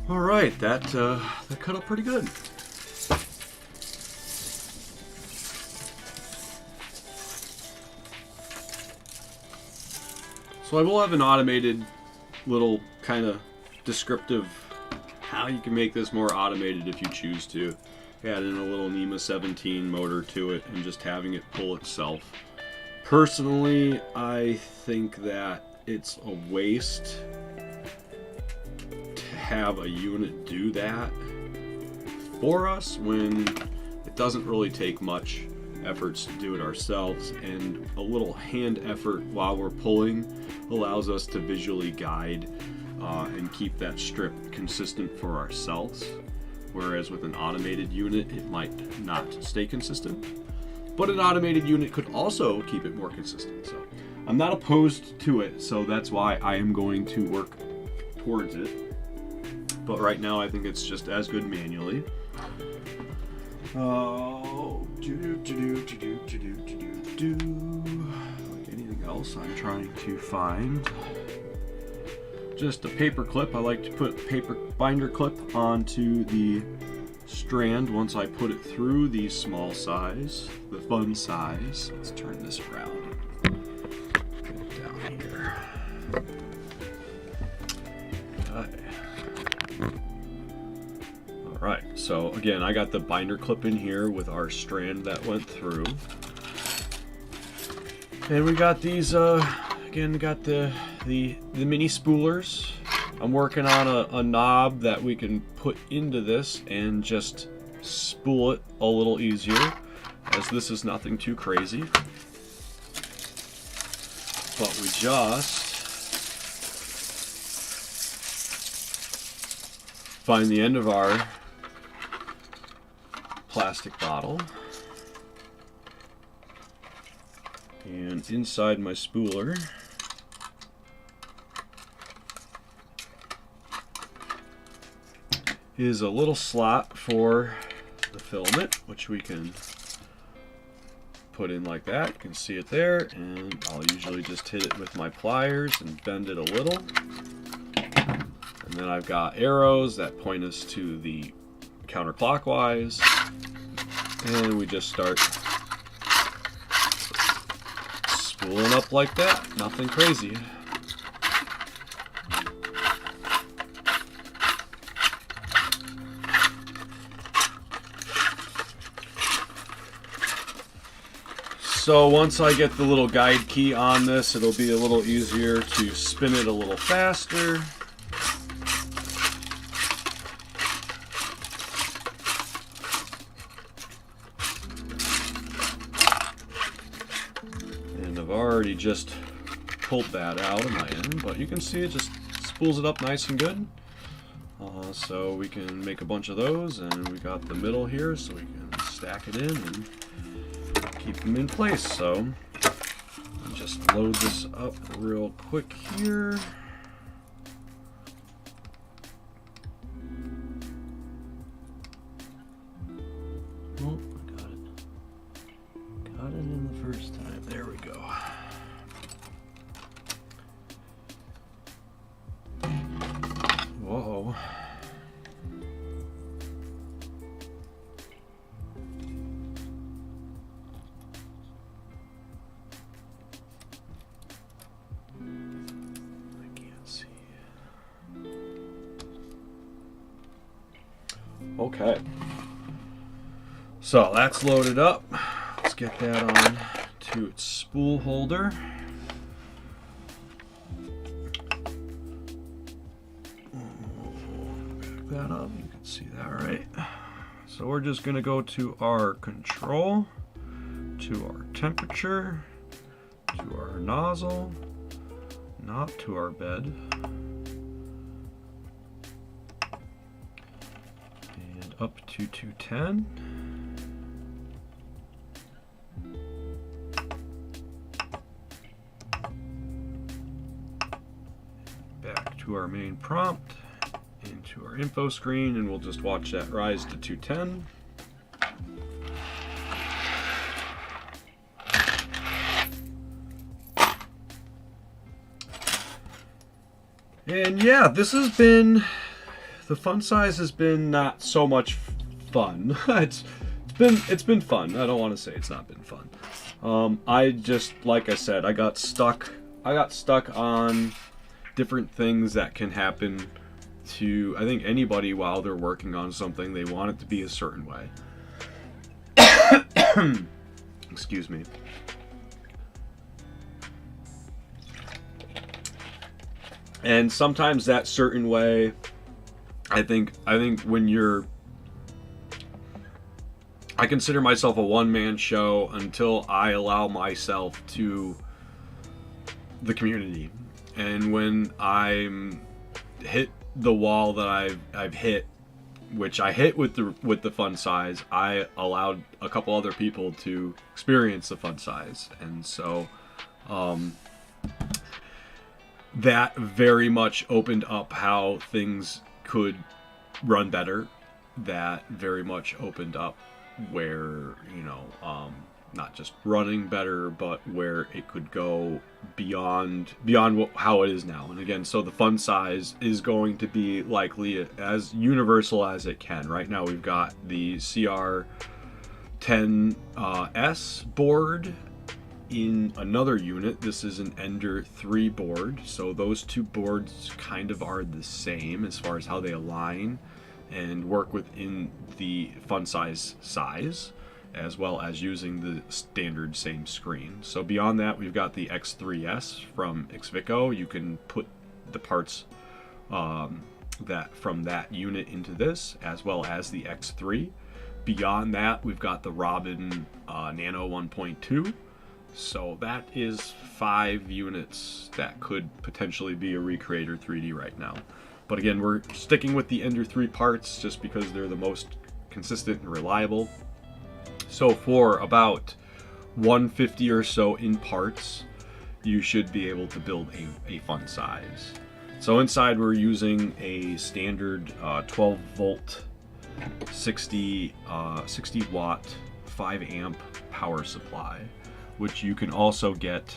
All right, that cut up pretty good. So I will have an automated little kind of descriptive how you can make this more automated if you choose to. Add in a little NEMA 17 motor to it and just having it pull itself. Personally, I think that it's a waste to have a unit do that for us when it doesn't really take much efforts to do it ourselves, and a little hand effort while we're pulling allows us to visually guide and keep that strip consistent for ourselves, whereas with an automated unit it might not stay consistent, but an automated unit could also keep it more consistent. So I'm not opposed to it, so that's why I am going to work towards it, but right now I think it's just as good manually. Like anything else, I'm trying to find just a paper clip. I like to put paper binder clip onto the strand once I put it through the small size, the fun size. Let's turn this around. Get it down here. Alright, so again, I got the binder clip in here with our strand that went through. And we got these, again, got the mini spoolers. I'm working on a knob that we can put into this and just spool it a little easier, as this is nothing too crazy. But we just find the end of our plastic bottle, And inside my spooler is a little slot for the filament, which we can put in like that. You can see it there, and I'll usually just hit it with my pliers and bend it a little. And then I've got arrows that point us to the counterclockwise, and we just start spooling up like that. Nothing crazy. So once I get the little guide key on this, it'll be a little easier to spin it a little faster. And I've already just pulled that out of my end, but you can see it just spools it up nice and good. So we can make a bunch of those, and we got the middle here, so we can stack it in and keep them in place. So I'll just load this up real quick here. Oh, I got it. Got it in the first time. There we go. Whoa. Okay, so that's loaded up. Let's get that on to its spool holder. Back that up, you can see that right. So we're just going to go to our control, to our temperature, to our nozzle, not to our bed. Up to 210. Back to our main prompt, into our info screen, and we'll just watch that rise to 210. And yeah, this has been, the fun size has been not so much fun. it's been fun. I don't want to say it's not been fun. I just, like I said, I got stuck on different things that can happen to, I think, anybody while they're working on something. They want it to be a certain way. Excuse me. And sometimes that certain way, I think when you're, I consider myself a one-man show until I allow myself to the community. And when I'm hit the wall that I've hit, which I hit with the fun size, I allowed a couple other people to experience the fun size. And so that very much opened up how things could run better. That very much opened up where, you know, not just running better, but where it could go beyond how it is now. And again, so the fun size is going to be likely as universal as it can. Right now we've got the CR10S board in another unit. This is an Ender 3 board, so those two boards kind of are the same as far as how they align and work within the fun size, as well as using the standard same screen. So beyond that, we've got the X3S from Xvico. You can put the parts that from that unit into this, as well as the X3. Beyond that, we've got the Robin Nano 1.2. So that is 5 units that could potentially be a Recreator 3D right now. But again, we're sticking with the Ender 3 parts just because they're the most consistent and reliable. So for about 150 or so in parts, you should be able to build a fun size. So inside we're using a standard 12 volt 60 watt 5 amp power supply, which you can also get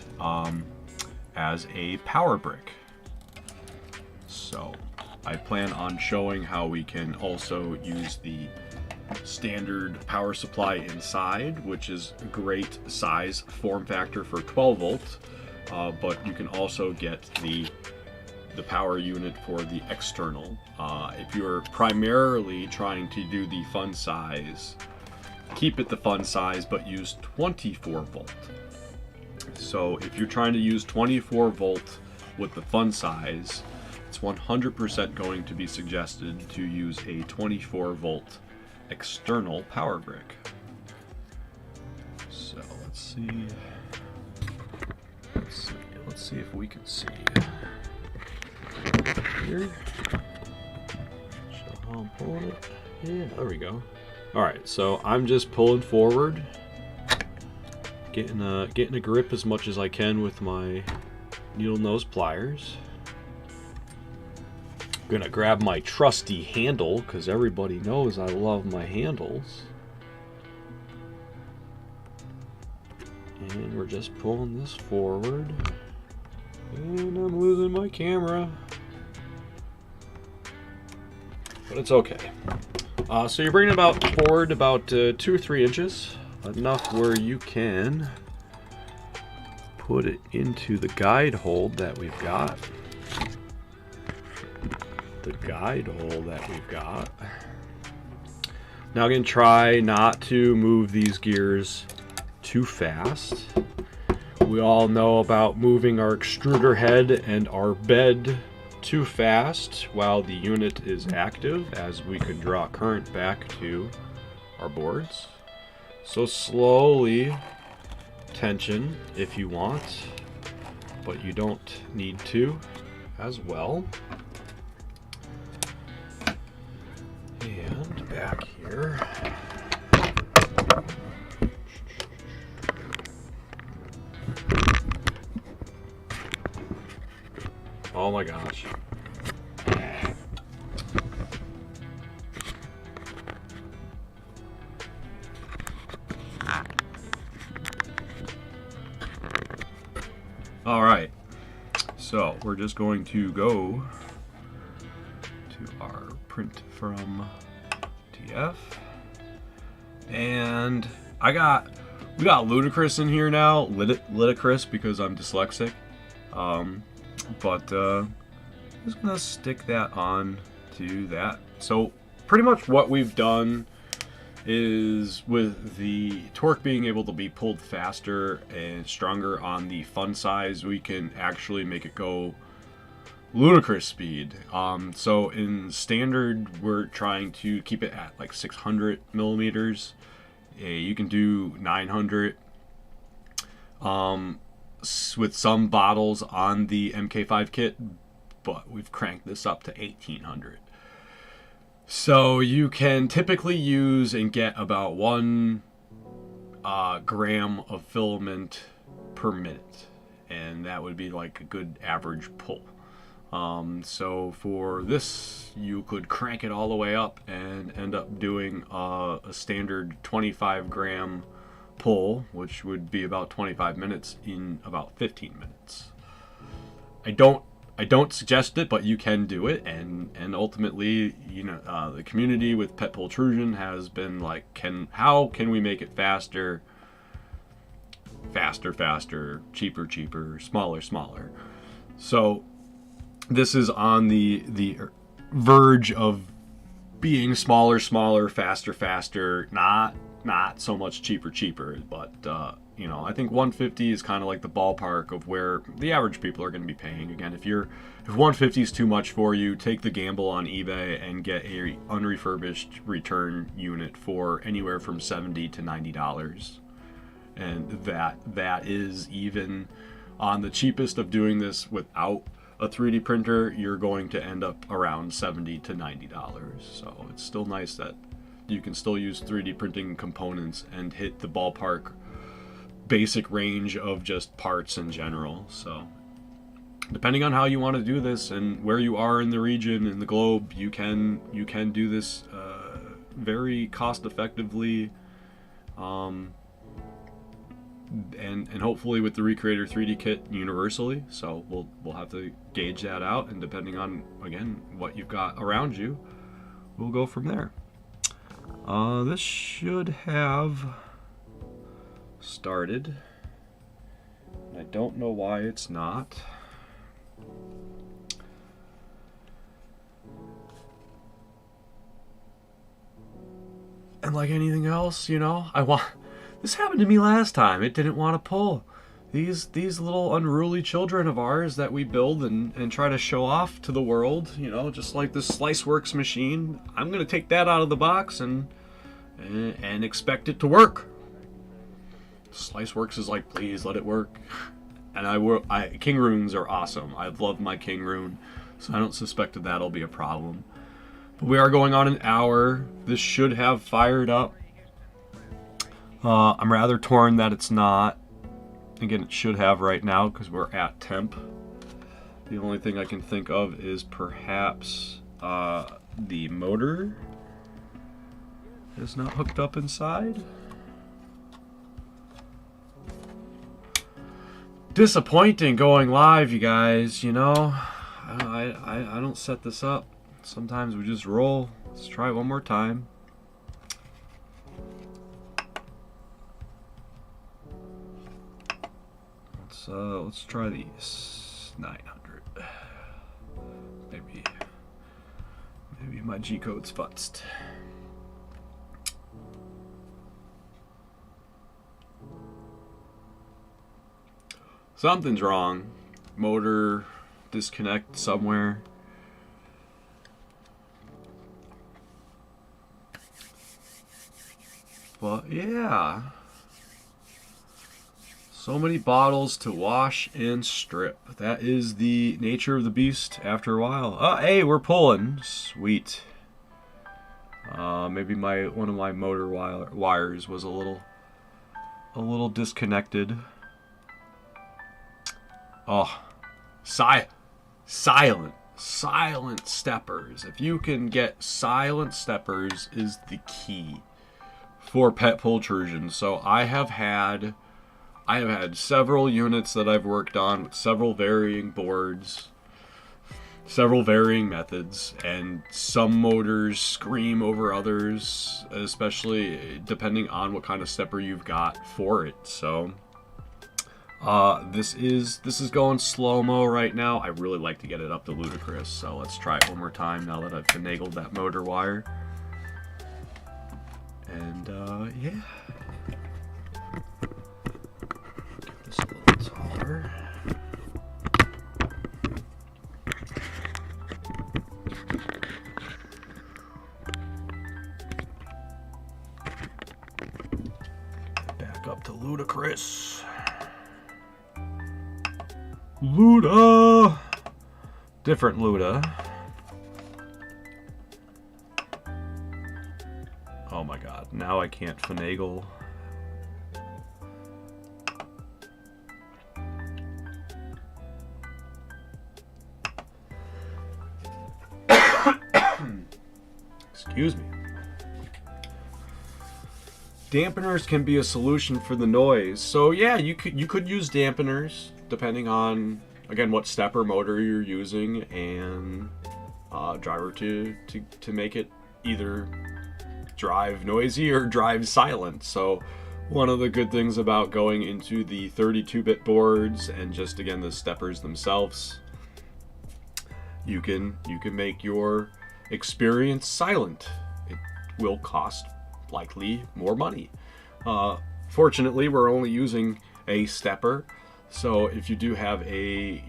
as a power brick. So I plan on showing how we can also use the standard power supply inside, which is a great size form factor for 12 volt, but you can also get the power unit for the external. If you're primarily trying to do the fun size, keep it the fun size, but use 24 volt. So if you're trying to use 24 volt with the fun size, it's 100% going to be suggested to use a 24 volt external power brick. So let's see if we can see here. So I'm pulling it. Yeah, there we go. All right, so I'm just pulling forward, getting a grip as much as I can with my needle nose pliers. I'm gonna grab my trusty handle because everybody knows I love my handles. And we're just pulling this forward. And I'm losing my camera. But it's okay. So you're bringing forward about 2 or 3 inches. Enough where you can put it into the guide hold that we've got. Now I'm going to try not to move these gears too fast. We all know about moving our extruder head and our bed too fast while the unit is active, as we could draw current back to our boards. So slowly tension if you want, but you don't need to as well. And back here. Oh my gosh. All right, so we're just going to go to our print from TF, and we got ludicrous in here now, ludicrous because I'm dyslexic, but I'm just gonna stick that on to that. So pretty much what we've done is, with the torque being able to be pulled faster and stronger on the fun size, we can actually make it go ludicrous speed. So in standard, we're trying to keep it at like 600 millimeters. You can do 900 with some bottles on the MK5 kit, but we've cranked this up to 1800. So you can typically use and get about 1 gram of filament per minute, and that would be like a good average pull. So for this, you could crank it all the way up and end up doing a standard 25 gram pull, which would be about 25 minutes in about 15 minutes. I don't suggest it, but you can do it, and ultimately, you know, the community with Pet Pultrusion has been like, how can we make it faster, cheaper, smaller. So this is on the verge of being smaller, faster, not so much cheaper, but you know, I think 150 is kind of like the ballpark of where the average people are going to be paying. Again, if 150 is too much for you, take the gamble on eBay and get a unrefurbished return unit for anywhere from $70 to $90, and that is even on the cheapest of doing this without a 3D printer. You're going to end up around $70 to $90. So it's still nice that you can still use 3D printing components and hit the ballpark basic range of just parts in general. So depending on how you want to do this and where you are in the region, in the globe, you can do this very cost effectively, and hopefully with the Recreator 3D kit universally. So we'll have to gauge that out, and depending on, again, what you've got around you, we'll go from there. This should have started. I don't know why it's not. And like anything else, you know, this happened to me last time. It didn't want to pull. These little unruly children of ours that we build and try to show off to the world, you know, just like this SliceWorks machine. I'm gonna take that out of the box and expect it to work. SliceWorks is like, please let it work. And Kingroons are awesome. I've loved my Kingroon, so I don't suspect that that'll be a problem. But we are going on an hour. This should have fired up. I'm rather torn that it's not. Again, it should have right now because we're at temp. The only thing I can think of is perhaps the motor is not hooked up inside. Disappointing going live, you guys, you know. I don't set this up. Sometimes we just roll. Let's try it one more time. Let's try these 900. Maybe my G code's futzed. Something's wrong. Motor disconnect somewhere. But yeah. So many bottles to wash and strip. That is the nature of the beast after a while. Oh, hey, we're pulling. Sweet. Maybe one of my motor wires was a little disconnected. Oh, silent steppers. If you can get silent steppers is the key for pet pultrusion. So I have had several units that I've worked on with several varying boards, several varying methods, and some motors scream over others, especially depending on what kind of stepper you've got for it. So this is going slow-mo right now. I really like to get it up to ludicrous, so let's try it one more time now that I've finagled that motor wire. And yeah. Get this a little taller. Back up to ludicrous. Luda! Different Luda. Oh my god, now I can't finagle. Excuse me. Dampeners can be a solution for the noise. So yeah, you could use dampeners depending on, again, what stepper motor you're using and driver to make it either drive noisy or drive silent. So one of the good things about going into the 32-bit boards and just, again, the steppers themselves, you can make your experience silent. It will cost likely more money. Fortunately, we're only using a stepper, so if you do have a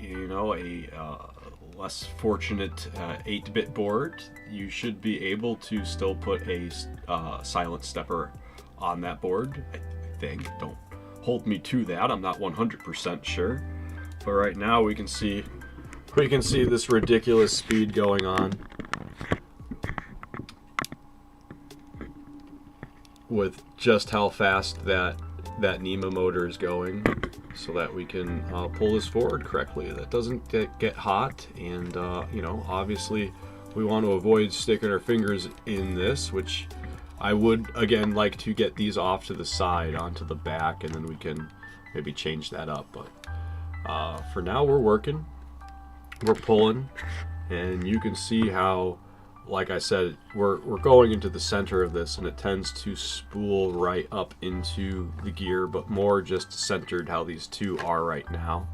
less fortunate 8-bit board, you should be able to still put a silent stepper on that board. I think. Don't hold me to that. I'm not 100% sure, but right now we can see this ridiculous speed going on with just how fast that that NEMA motor is going so that we can pull this forward correctly. That doesn't get hot, and you know, obviously we want to avoid sticking our fingers in this, which I would again like to get these off to the side onto the back, and then we can maybe change that up. But for now we're working, we're pulling, and you can see how, like I said, we're going into the center of this, and it tends to spool right up into the gear, but more just centered how these two are right now.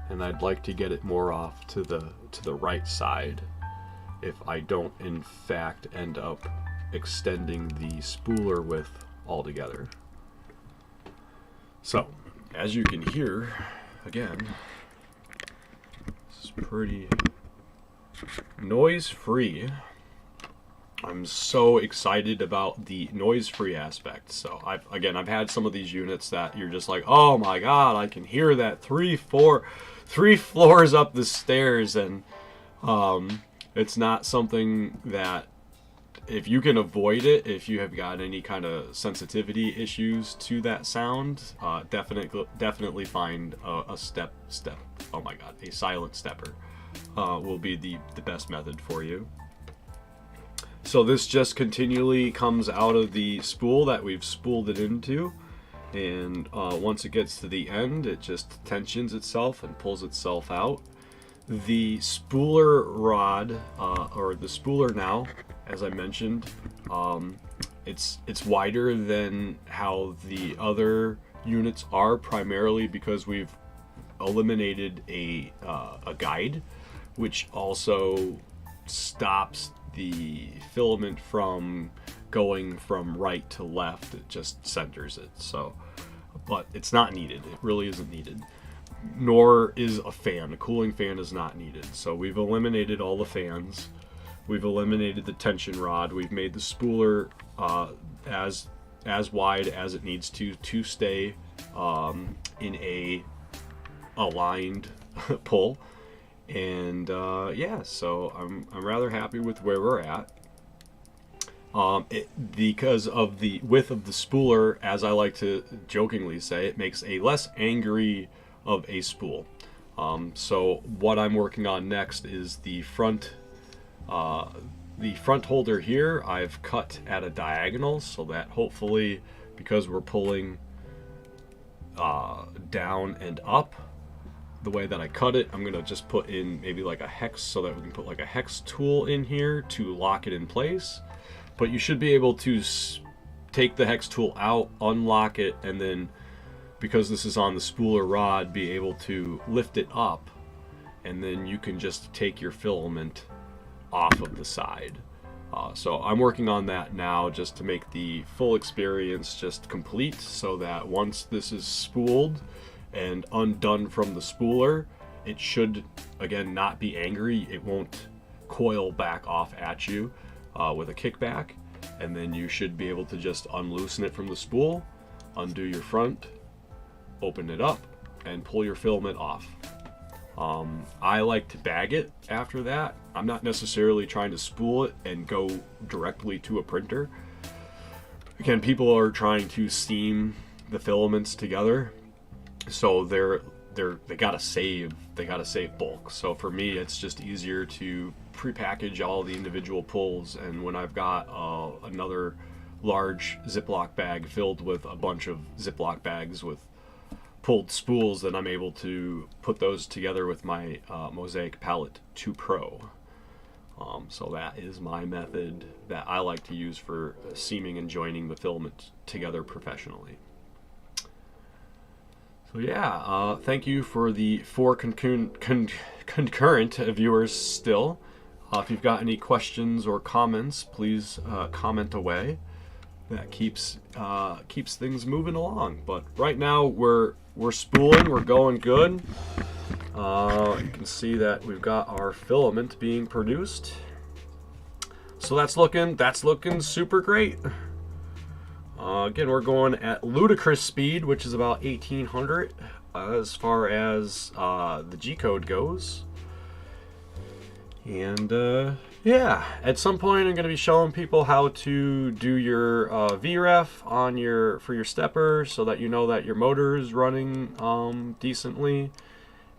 And I'd like to get it more off to the right side if I don't in fact end up extending the spooler width altogether. So as you can hear, again, this is pretty noise free. I'm so excited about the noise-free aspect. So I've had some of these units that you're just like, oh my god, I can hear that three floors up the stairs, and it's not something that, if you can avoid it, if you have got any kind of sensitivity issues to that sound, definitely find a silent stepper will be the best method for you. So this just continually comes out of the spool that we've spooled it into, and once it gets to the end, it just tensions itself and pulls itself out. The spooler rod, or the spooler now, as I mentioned, it's wider than how the other units are, primarily because we've eliminated a guide, which also stops the filament from going from right to left. It just centers it. So, but it's not needed. It really isn't needed. Nor is a fan. A cooling fan is not needed. So we've eliminated all the fans. We've eliminated the tension rod. We've made the spooler as wide as it needs to stay in a aligned pull. And yeah, so I'm rather happy with where we're at. Because of the width of the spooler, as I like to jokingly say, it makes a less angry of a spool. So what I'm working on next is the front holder here. I've cut at a diagonal so that hopefully, because we're pulling down and up, the way that I cut it, I'm gonna just put in maybe like a hex, so that we can put like a hex tool in here to lock it in place. But you should be able to take the hex tool out, unlock it, and then, because this is on the spooler rod, be able to lift it up, and then you can just take your filament off of the side. So I'm working on that now, just to make the full experience just complete, so that once this is spooled and undone from the spooler, it should again not be angry. It won't coil back off at you with a kickback, and then you should be able to just unloosen it from the spool, undo your front, open it up, and pull your filament off. I like to bag it after that. I'm not necessarily trying to spool it and go directly to a printer. Again, people are trying to steam the filaments together, so they gotta save bulk. So for me, it's just easier to pre-package all the individual pulls, and when I've got another large Ziploc bag filled with a bunch of Ziploc bags with pulled spools, then I'm able to put those together with my Mosaic Palette 2 Pro. So that is my method that I like to use for seaming and joining the filament together professionally. So yeah, thank you for the 4 concurrent viewers still. If you've got any questions or comments, please comment away. That keeps things moving along. But right now we're spooling, we're going good. You can see that we've got our filament being produced. So that's looking super great. Again, we're going at ludicrous speed, which is about 1800 as far as the G code goes. And yeah, at some point I'm going to be showing people how to do your VREF on for your stepper, so that you know that your motor is running decently,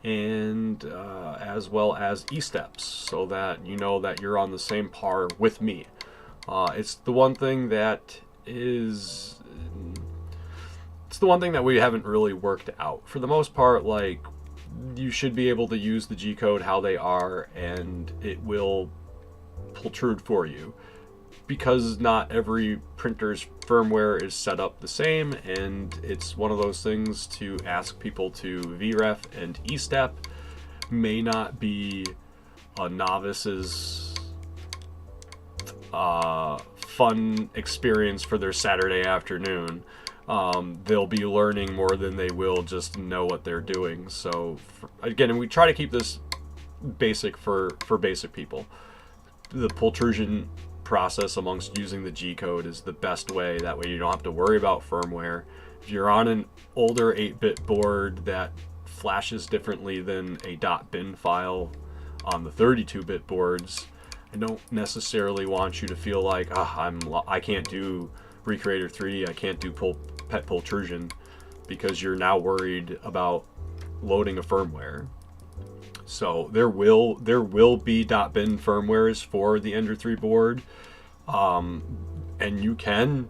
and as well as E-steps, so that you know that you're on the same par with me. It's the one thing that we haven't really worked out. For the most part, like, you should be able to use the G-code how they are, and it will pultrude for you, because not every printer's firmware is set up the same, and it's one of those things to ask people to VREF and E-step may not be a novice's fun experience for their Saturday afternoon. They'll be learning more than they will just know what they're doing. So again, we try to keep this basic for basic people. The Pultrusion process amongst using the G-code is the best way. That way you don't have to worry about firmware. If you're on an older 8-bit board that flashes differently than a .bin file on the 32-bit boards, I don't necessarily want you to feel like, I can't do Recreator 3D, I can't do Pet Pultrusion, because you're now worried about loading a firmware. So there will be .bin firmwares for the Ender 3 board, and you can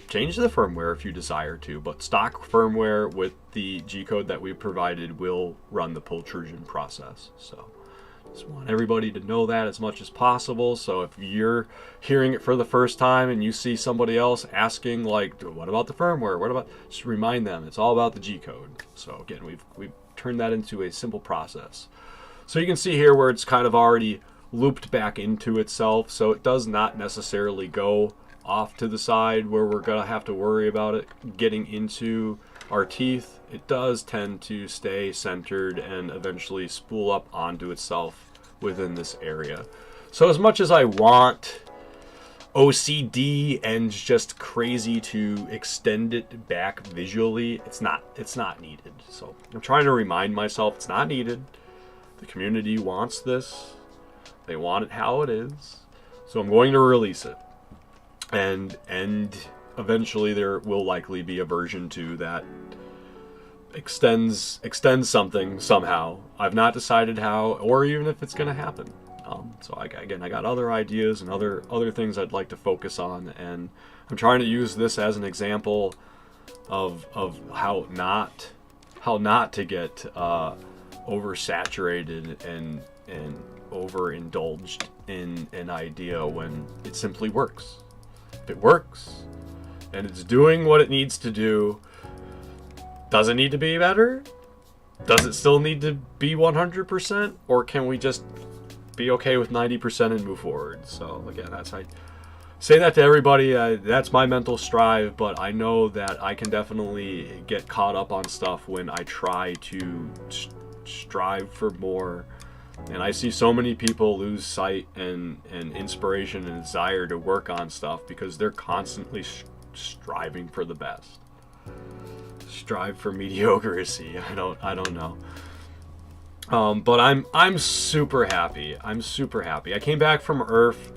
change the firmware if you desire to, but stock firmware with the G-code that we provided will run the Pultrusion process. So just want everybody to know that as much as possible. So if you're hearing it for the first time and you see somebody else asking, like, what about the firmware? What about, just remind them it's all about the G-code. So again, we've turned that into a simple process. So you can see here where it's kind of already looped back into itself. So it does not necessarily go off to the side where we're gonna have to worry about it getting into our teeth. It does tend to stay centered and eventually spool up onto itself within this area. So as much as I want OCD and just crazy to extend it back visually, it's not needed. So I'm trying to remind myself it's not needed. The community wants this. They want it how it is. So I'm going to release it. And eventually there will likely be a version 2 that extends something somehow. I've not decided how, or even if it's going to happen. So I got other ideas and other things I'd like to focus on, and I'm trying to use this as an example of how not to get oversaturated and overindulged in an idea when it simply works. If it works and it's doing what it needs to do, does it need to be better? Does it still need to be 100%? Or can we just be okay with 90% and move forward? So again, I say that to everybody. That's my mental strive, but I know that I can definitely get caught up on stuff when I try to strive for more. And I see so many people lose sight and inspiration and desire to work on stuff because they're constantly striving for the best. Strive for mediocrity. I don't know. But I'm super happy. I came back from Earth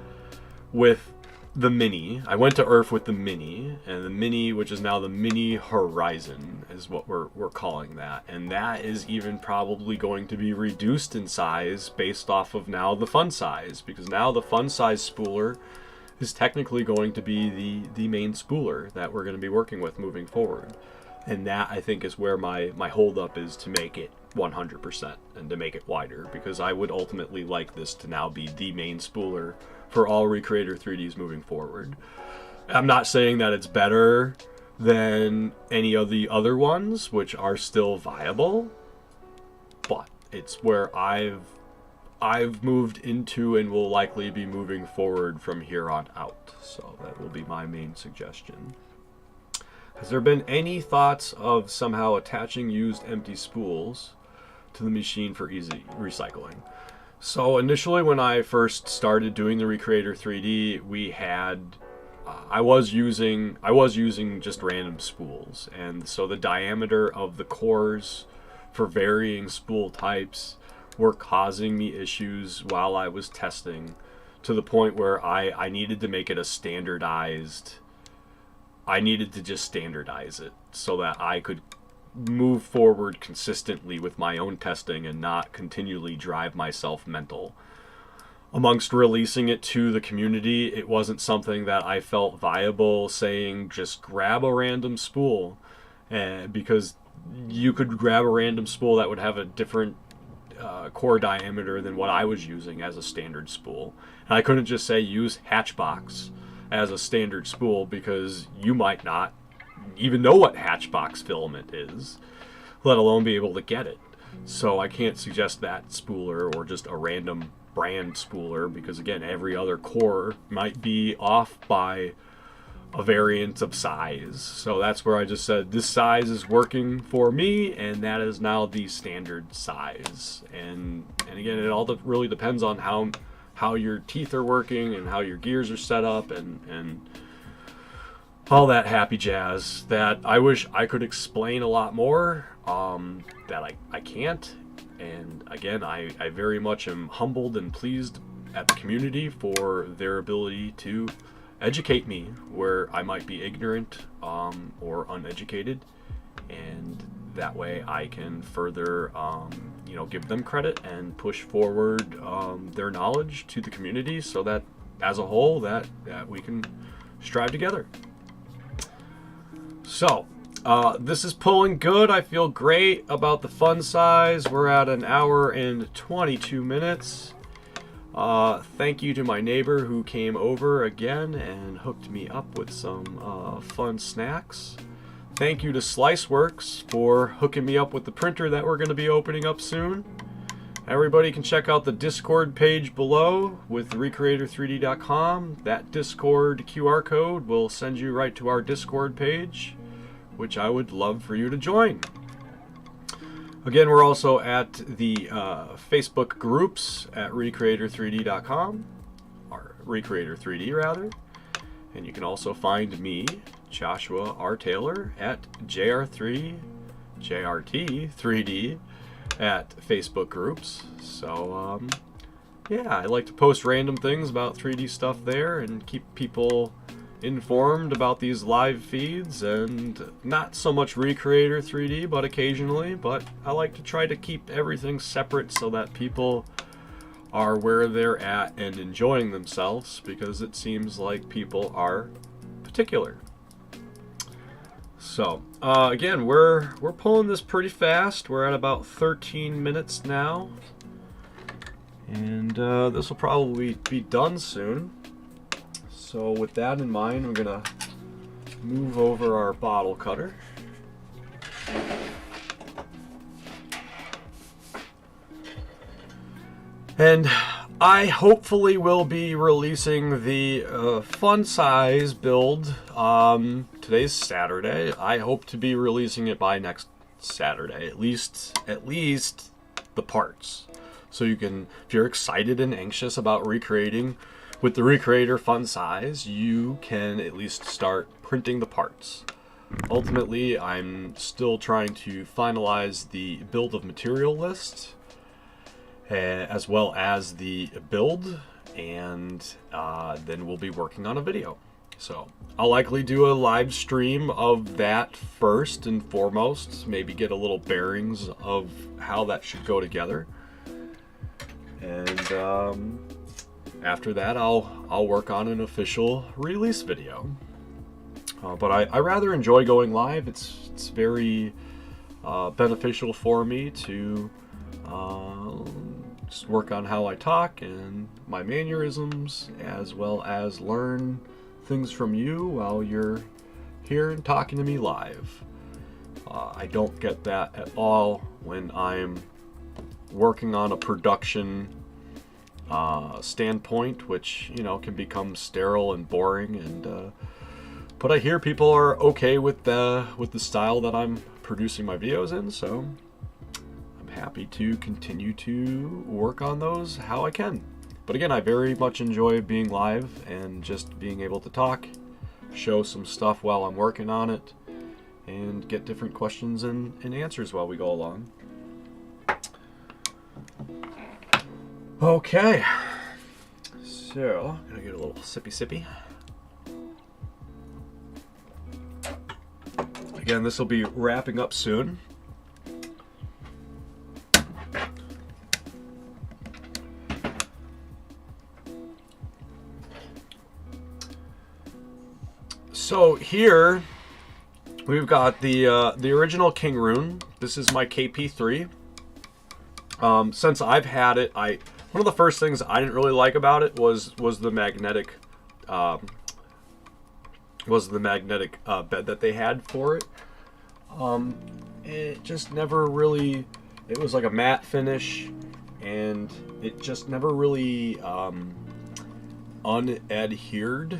with the Mini. I went to Earth with the Mini, and the Mini, which is now the Mini Horizon, is what we're calling that. And that is even probably going to be reduced in size based off of now the Fun Size, because now the Fun Size spooler is technically going to be the main spooler that we're going to be working with moving forward. And that, I think, is where my holdup is, to make it 100% and to make it wider, because I would ultimately like this to now be the main spooler for all Recreator 3Ds moving forward. I'm not saying that it's better than any of the other ones, which are still viable, but it's where I've moved into and will likely be moving forward from here on out. So that will be my main suggestion. Has there been any thoughts of somehow attaching used empty spools to the machine for easy recycling? So initially, when I first started doing the Recreator 3D, we had I was using just random spools, and so the diameter of the cores for varying spool types were causing me issues while I was testing, to the point where I needed to make it a standardized, I needed to just standardize it so that I could move forward consistently with my own testing and not continually drive myself mental. Amongst releasing it to the community, it wasn't something that I felt viable saying just grab a random spool, because you could grab a random spool that would have a different core diameter than what I was using as a standard spool. And I couldn't just say use Hatchbox as a standard spool, because you might not even know what Hatchbox filament is, let alone be able to get it. So I can't suggest that spooler or just a random brand spooler, because again, every other core might be off by a variant of size. So that's where I just said this size is working for me, and that is now the standard size. And again, it all really depends on how your teeth are working and how your gears are set up, and all that happy jazz that I wish I could explain a lot more, that I can't. And again, I very much am humbled and pleased at the community for their ability to educate me where I might be ignorant or uneducated, and that way I can further give them credit and push forward their knowledge to the community, so that as a whole that we can strive together. So this is pulling good. I feel great about the fun size. We're at 1 hour and 22 minutes. Thank you to my neighbor who came over again and hooked me up with some fun snacks. Thank you to SliceWorx for hooking me up with the printer that we're going to be opening up soon. Everybody can check out the Discord page below with Recreator3D.com. That Discord QR code will send you right to our Discord page, which I would love for you to join. Again, we're also at the Facebook groups at Recreator3D.com, or Recreator3D rather. And you can also find me, Joshua R. Taylor, at JRT3D at Facebook groups. So, yeah, I like to post random things about 3D stuff there and keep people informed about these live feeds, and not so much Recreator 3D, but occasionally. But I like to try to keep everything separate so that people are where they're at and enjoying themselves, because it seems like people are particular. So again, we're pulling this pretty fast. We're at about 13 minutes now, and this will probably be done soon. So with that in mind, I'm gonna move over our bottle cutter. And I hopefully will be releasing the fun size build. Today's Saturday. I hope to be releasing it by next Saturday, at least the parts. So you can, if you're excited and anxious about recreating with the Recreator fun size, you can at least start printing the parts. Ultimately, I'm still trying to finalize the build of material list, as well as the build, and then we'll be working on a video. So I'll likely do a live stream of that first and foremost, maybe get a little bearings of how that should go together. And after that, I'll work on an official release video. But I rather enjoy going live. It's very beneficial for me to just work on how I talk and my mannerisms, as well as learn things from you while you're here and talking to me live. I don't get that at all when I'm working on a production standpoint, which can become sterile and boring. And but I hear people are okay with the style that I'm producing my videos in, so I'm happy to continue to work on those how I can. But again, I very much enjoy being live and just being able to talk, show some stuff while I'm working on it, and get different questions and answers while we go along. Okay, so I'm gonna get a little sippy. Again, this will be wrapping up soon. So here we've got the original Kingroon. This is my KP3. Since I've had it, one of the first things I didn't really like about it was the magnetic bed that they had for it. It just never really. It was like a matte finish, and it just never really unadhered.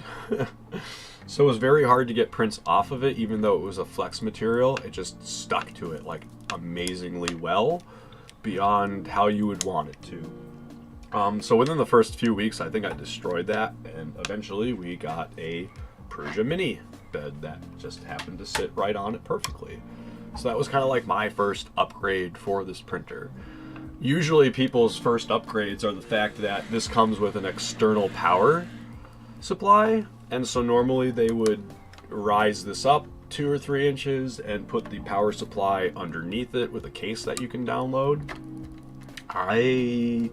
So it was very hard to get prints off of it, even though it was a flex material. It just stuck to it like amazingly well, beyond how you would want it to. So within the first few weeks, I think I destroyed that, and eventually we got a Prusa mini bed that just happened to sit right on it perfectly. So that was kind of like my first upgrade for this printer. Usually people's first upgrades are the fact that this comes with an external power supply, and so normally they would rise this up 2 or 3 inches and put the power supply underneath it with a case that you can download. I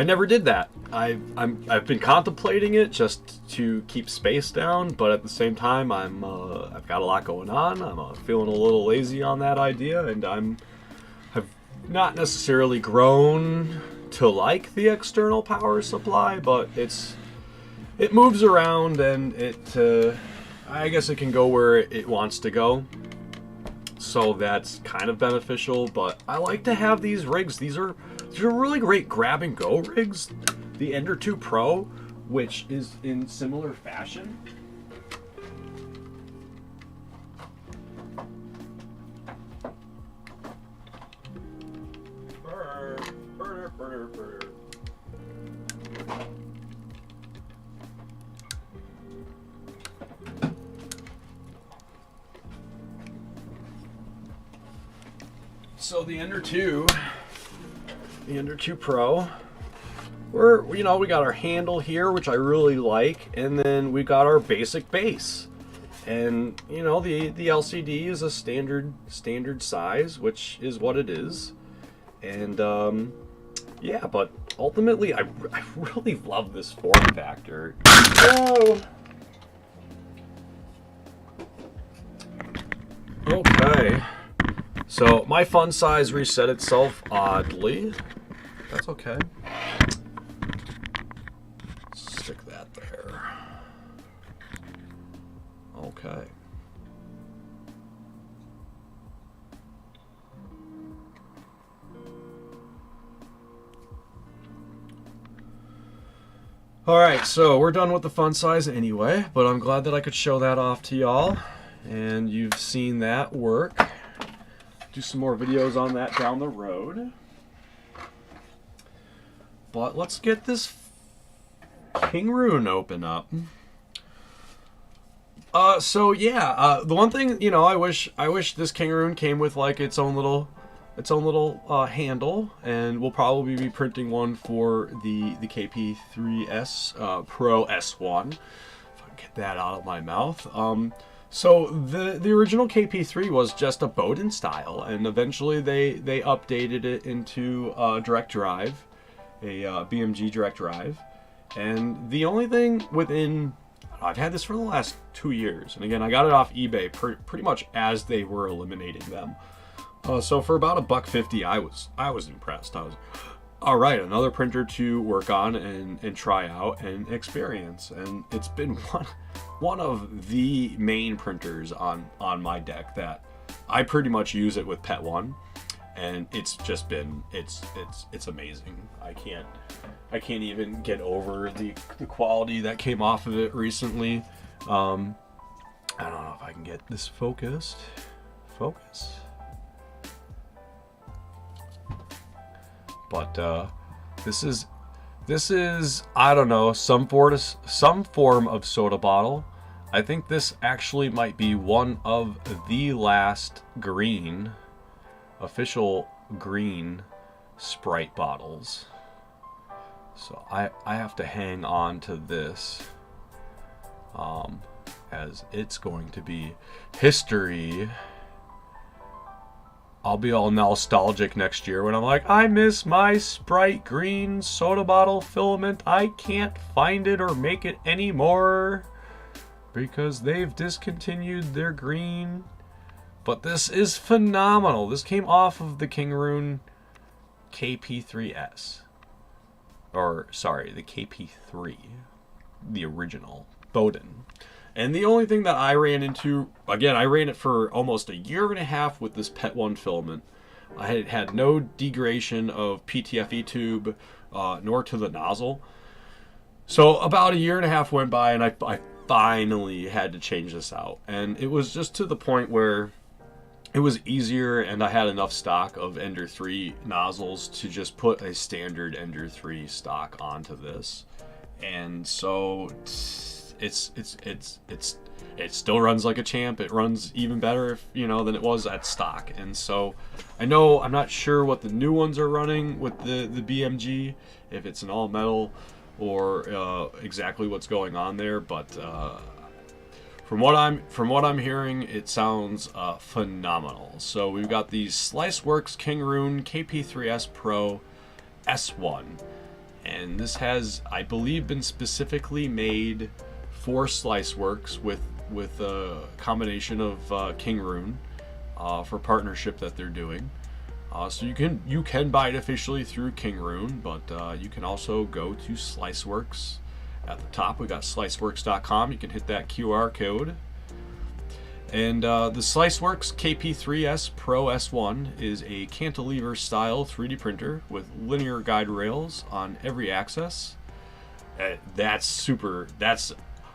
never did that. I've been contemplating it just to keep space down, but at the same time I've got a lot going on. I'm feeling a little lazy on that idea, and I've not necessarily grown to like the external power supply, but it moves around, and I guess it can go where it wants to go. So that's kind of beneficial, but I like to have these rigs. These are really great grab and go rigs. The Ender 2 Pro, which is in similar fashion. Burner. So the Ender 2 Pro, we got our handle here, which I really like, and then we got our basic base. And the LCD is a standard size, which is what it is. And yeah, but ultimately I really love this form factor. Whoa. Okay. So my font size reset itself oddly. That's okay. Stick that there. Okay. Alright, so we're done with the font size anyway, but I'm glad that I could show that off to y'all, and you've seen that work. Do some more videos on that down the road. But let's get this Kingroon open up. So yeah, the one thing, I wish this Kingroon came with like its own little handle, and we'll probably be printing one for the KP3S Pro S1. If I can get that out of my mouth. So the original KP3 was just a Bowden style, and eventually they updated it into direct drive, a BMG direct drive. And the only thing I've had this for the last 2 years, and again I got it off eBay pretty much as they were eliminating them. So for about $1.50, I was impressed. I was, all right, another printer to work on and try out and experience, and it's been one of the main printers on my deck that I pretty much use it with Pet 1, and it's just been it's amazing. I can't even get over the quality that came off of it recently. I don't know if I can get this focused. Focus. But this is I don't know, some form of soda bottle. I think this actually might be one of the last official green Sprite bottles. So I have to hang on to this, as it's going to be history. I'll be all nostalgic next year when I'm like, I miss my Sprite green soda bottle filament. I can't find it or make it anymore because they've discontinued their green. But this is phenomenal. This came off of the Kingroon KP3S. Or, sorry, the KP3. The original. Bowden. And the only thing that I ran into, again, I ran it for almost a year and a half with this PET 1 filament. I had no degradation of PTFE tube, nor to the nozzle. So about a year and a half went by, and I finally had to change this out. And it was just to the point where it was easier, and I had enough stock of Ender 3 nozzles to just put a standard Ender 3 stock onto this. And so it still runs like a champ. It runs even better, than it was at stock. And so I'm not sure what the new ones are running with the BMG, if it's an all metal or exactly what's going on there, but from what I'm hearing, it sounds phenomenal. So we've got the SliceWorks Kingroon KP3S Pro S1, and this has, I believe, been specifically made for SliceWorks with a combination of Kingroon for partnership that they're doing. So you can buy it officially through Kingroon, but you can also go to SliceWorks. At the top, we got SliceWorks.com. You can hit that QR code. And the SliceWorks KP3S Pro S1 is a cantilever style 3D printer with linear guide rails on every axis. That's super.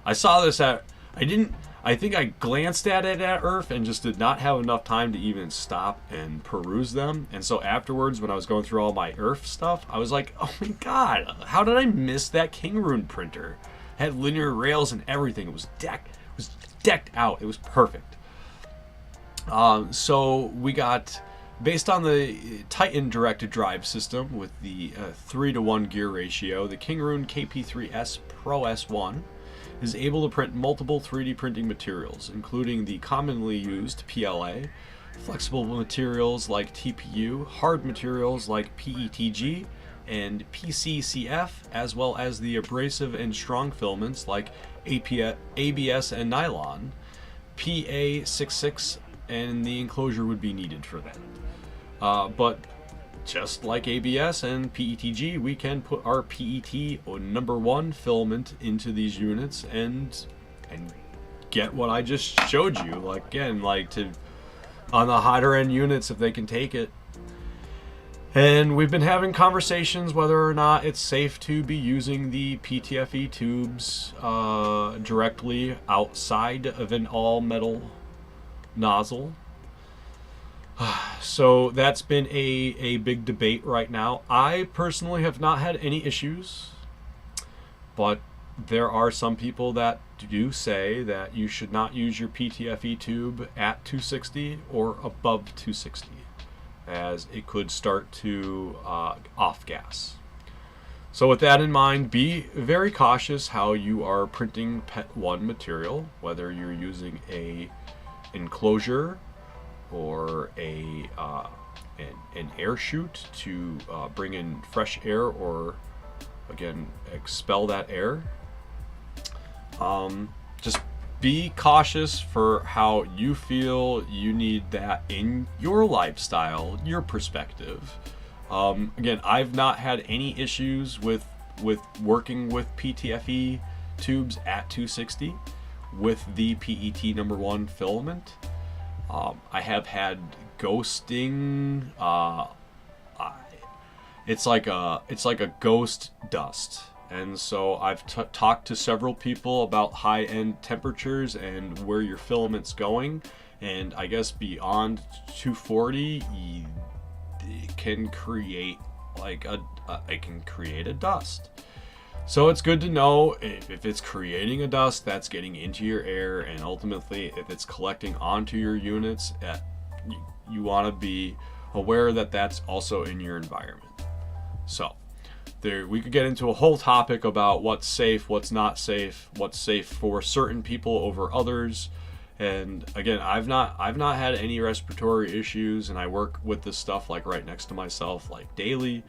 I saw this I think I glanced at it at IRF and just did not have enough time to even stop and peruse them. And so afterwards, when I was going through all my IRF stuff, I was like, oh my god, how did I miss that Kingroon printer? It had linear rails and everything. It was decked out. It was perfect. So we got, based on the Titan directed drive system with the 3:1 gear ratio, the Kingroon KP3S Pro S1 is able to print multiple 3D printing materials, including the commonly used PLA, flexible materials like TPU, hard materials like PETG and PCCF, as well as the abrasive and strong filaments like ABS and nylon. PA66 and the enclosure would be needed for that. But just like ABS and PETG, we can put our PET #1 filament into these units and get what I just showed you. Like, again, on the higher end units, if they can take it. And we've been having conversations whether or not it's safe to be using the PTFE tubes directly outside of an all metal nozzle. So that's been a big debate right now. I personally have not had any issues, but there are some people that do say that you should not use your PTFE tube at 260 or above 260, as it could start to off gas. So with that in mind, be very cautious how you are printing PET 1 material, whether you're using a enclosure or an air chute to bring in fresh air or, again, expel that air. Just be cautious for how you feel you need that in your lifestyle, your perspective. Again, I've not had any issues with working with PTFE tubes at 260 with the PET #1 filament. I have had ghosting. It's like a ghost dust, and so I've talked to several people about high-end temperatures and where your filament's going, and I guess beyond 240, it can create a dust. So it's good to know if it's creating a dust that's getting into your air, and ultimately if it's collecting onto your units, you want to be aware that that's also in your environment. So there, we could get into a whole topic about what's safe, what's not safe, what's safe for certain people over others. And again, I've not had any respiratory issues, and I work with this stuff like right next to myself, like daily.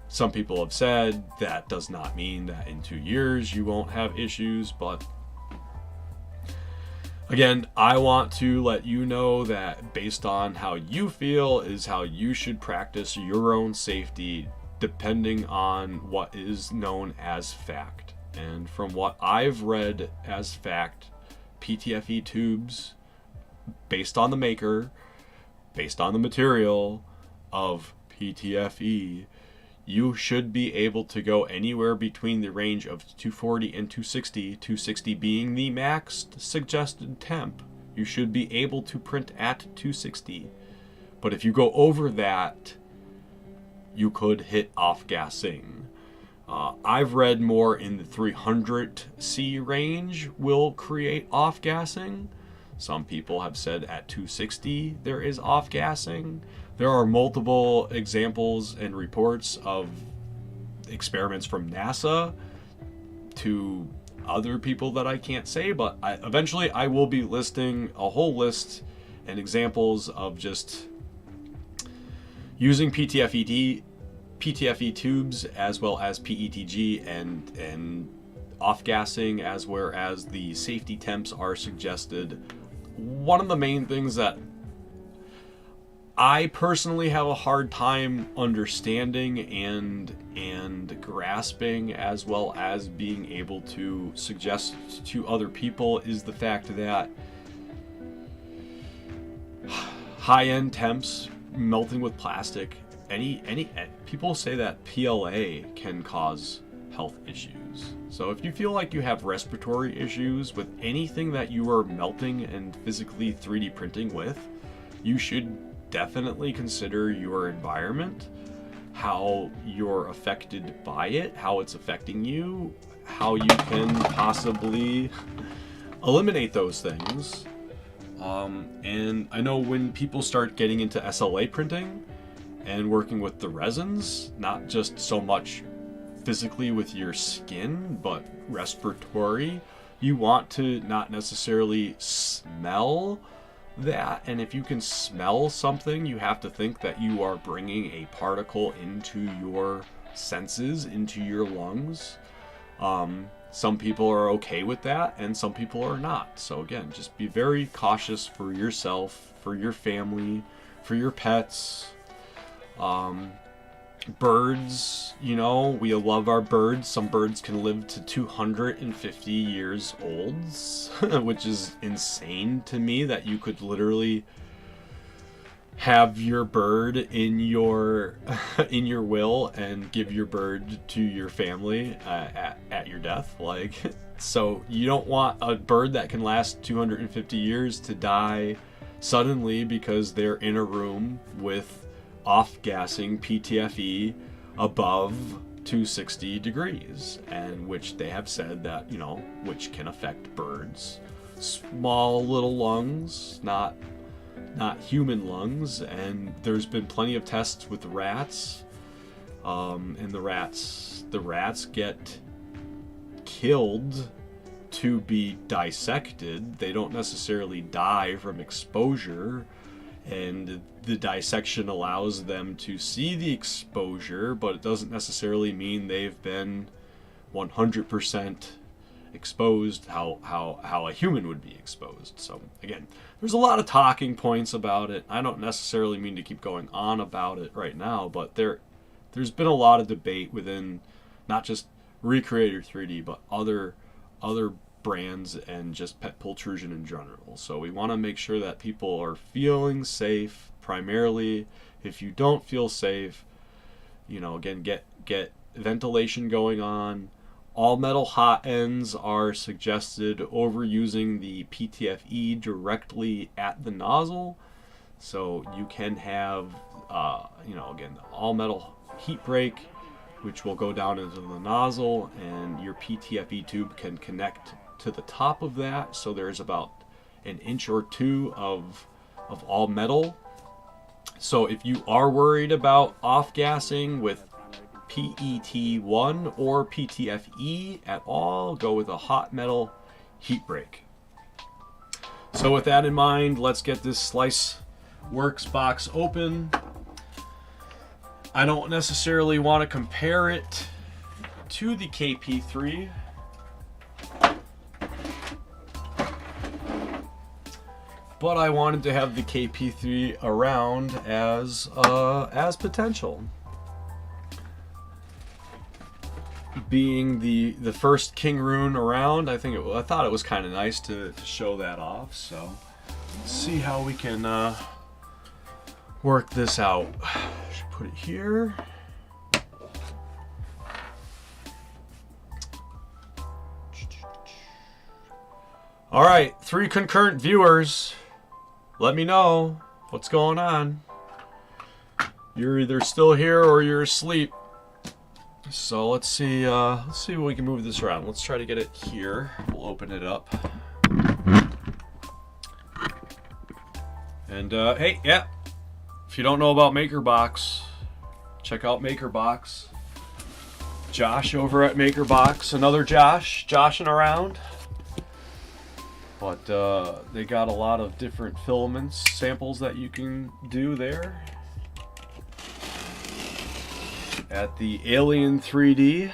Some people have said that does not mean that in 2 years you won't have issues, but again, I want to let you know that based on how you feel is how you should practice your own safety, depending on what is known as fact. And from what I've read as fact, PTFE tubes, based on the maker, based on the material of PTFE, you should be able to go anywhere between the range of 240 and 260, 260 being the max suggested temp. You should be able to print at 260. But if you go over that, you could hit off-gassing. I've read more in the 300C range will create off-gassing. Some people have said at 260 there is off-gassing. There are multiple examples and reports of experiments from NASA to other people that I can't say, but eventually I will be listing a whole list and examples of just using PTFE tubes as well as PETG and off-gassing, as well as the safety temps are suggested. One of the main things that I personally have a hard time understanding and grasping, as well as being able to suggest to other people, is the fact that high-end temps melting with plastic, any people say that PLA can cause health issues. So if you feel like you have respiratory issues with anything that you are melting and physically 3D printing with, you should definitely consider your environment, how you're affected by it, how it's affecting you, how you can possibly eliminate those things. And I know when people start getting into SLA printing and working with the resins, not just so much physically with your skin, but respiratory, you want to not necessarily smell that. And if you can smell something, you have to think that you are bringing a particle into your senses, into your lungs. Some people are okay with that, and some people are not. So again, just be very cautious for yourself, for your family, for your pets. Birds, you know, we love our birds. Some birds can live to 250 years old, which is insane to me that you could literally have your bird in your will and give your bird to your family at your death. Like, so you don't want a bird that can last 250 years to die suddenly because they're in a room with off-gassing PTFE above 260 degrees, and which they have said that, you know, which can affect birds. Small little lungs, not human lungs, and there's been plenty of tests with rats, and the rats get killed to be dissected. They don't necessarily die from exposure, and the dissection allows them to see the exposure, but it doesn't necessarily mean they've been 100% exposed how a human would be exposed. So again, there's a lot of talking points about it. I don't necessarily mean to keep going on about it right now, but there's been a lot of debate within not just Recreator 3D, but other brands and just pet pultrusion in general. So we want to make sure that people are feeling safe. Primarily, if you don't feel safe, you know, again, get ventilation going on. All metal hot ends are suggested over using the PTFE directly at the nozzle. So you can have, you know, again, all metal heat break, which will go down into the nozzle, and your PTFE tube can connect to the top of that. So there's about an inch or two of all metal. So if you are worried about off-gassing with PET1 or PTFE at all. Go with a hot metal heat break. So with that in mind, let's get this SliceWorks box open. I don't necessarily want to compare it to the KP3. But I wanted to have the KP3 around as potential. Being the first Kingroon around, I thought it was kind of nice to show that off. So let's see how we can work this out. Should put it here. All right, 3 concurrent viewers. Let me know what's going on. You're either still here or you're asleep. So let's see if we can move this around. Let's try to get it here. We'll open it up. And hey, yeah. If you don't know about MakerBox, check out MakerBox. Josh over at MakerBox, another Josh, joshing around. But they got a lot of different filaments, samples that you can do there. At the Alien 3D.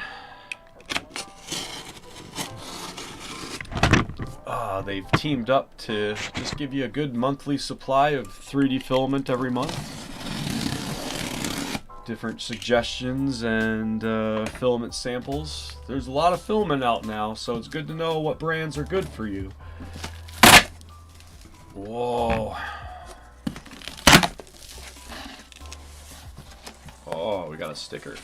They've teamed up to just give you a good monthly supply of 3D filament every month. Different suggestions and filament samples. There's a lot of filament out now, so it's good to know what brands are good for you. Whoa. Oh, we got a sticker.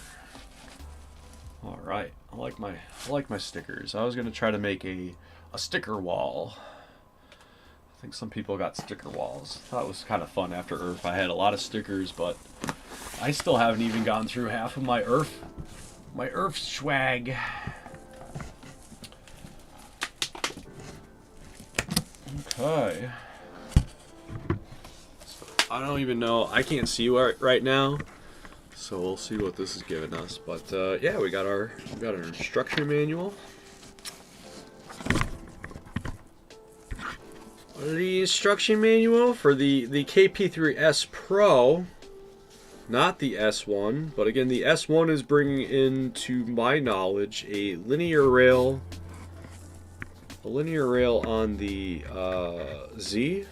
All right, I like my stickers. I was gonna try to make a sticker wall. I think some people got sticker walls. Thought it was kind of fun after Earth. I had a lot of stickers, but I still haven't even gone through half of my Earth swag. Okay. I don't even know. I can't see right now, so we'll see what this is giving us. But yeah, we got our instruction manual. The instruction manual for the KP3S Pro, not the S1, but again the S1 is bringing in, to my knowledge, a linear rail on the Z,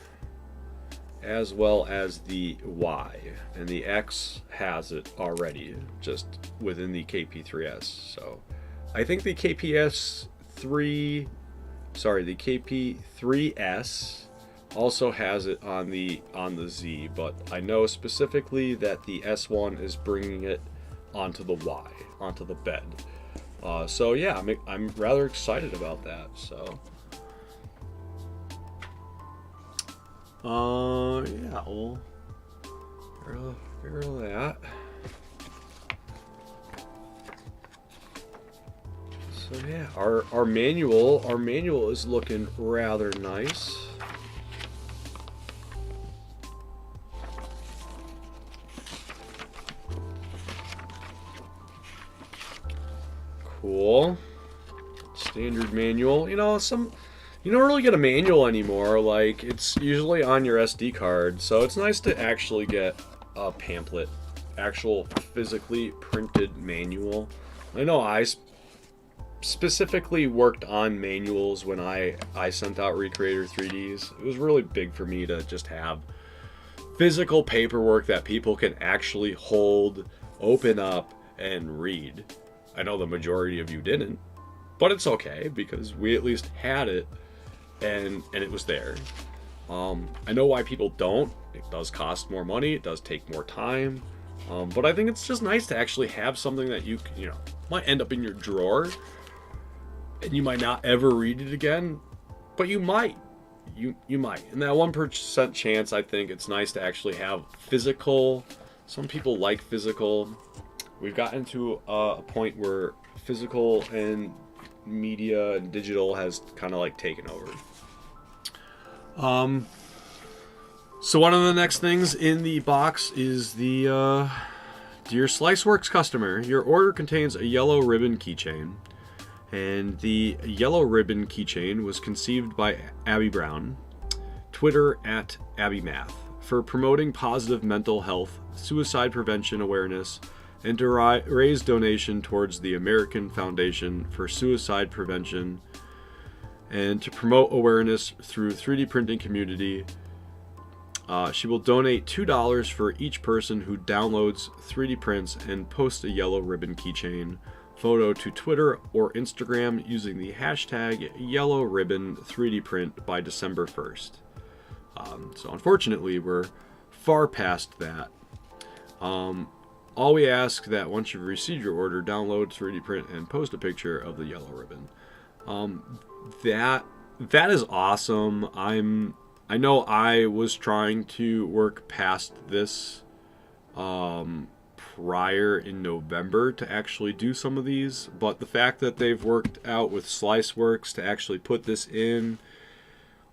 as well as the Y, and the X has it already, just within the KP3S. So I think the KP3S also has it on the Z, but I know specifically that the S1 is bringing it onto the Y, onto the bed. So yeah, I'm rather excited about that. So yeah, we'll figure that. So yeah, our manual is looking rather nice. Cool. Standard manual. You know, you don't really get a manual anymore. Like, it's usually on your SD card, so it's nice to actually get a pamphlet, actual physically printed manual. I know I specifically worked on manuals when I sent out Recreator 3Ds. It was really big for me to just have physical paperwork that people can actually hold, open up, and read. I know the majority of you didn't, but it's okay because we at least had it, and it was there. I know why people don't. It does cost more money. It does take more time. But I think it's just nice to actually have something that you know, might end up in your drawer, and you might not ever read it again, but you might. You might. And that 1% chance, I think it's nice to actually have physical. Some people like physical. We've gotten to a point where physical and media and digital has kind of like taken over. So one of the next things in the box is the Dear SliceWorks customer, your order contains a yellow ribbon keychain, and the yellow ribbon keychain was conceived by Abby Brown, Twitter @AbbyMath, for promoting positive mental health, suicide prevention awareness, and to raise donation towards the American Foundation for Suicide Prevention, and to promote awareness through 3D printing community. She will donate $2 for each person who downloads 3D prints and posts a yellow ribbon keychain photo to Twitter or Instagram using the hashtag yellow ribbon 3D print by December 1st. So unfortunately, we're far past that. All we ask that once you've received your order, download 3D print and post a picture of the yellow ribbon. That is awesome. I know I was trying to work past this prior in November to actually do some of these, but the fact that they've worked out with SliceWorks to actually put this in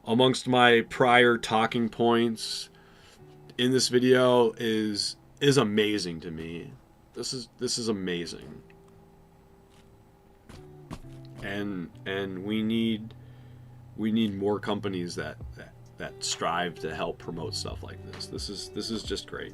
amongst my prior talking points in this video is amazing to me. This is amazing. And we need more companies that strive to help promote stuff like this. This is just great.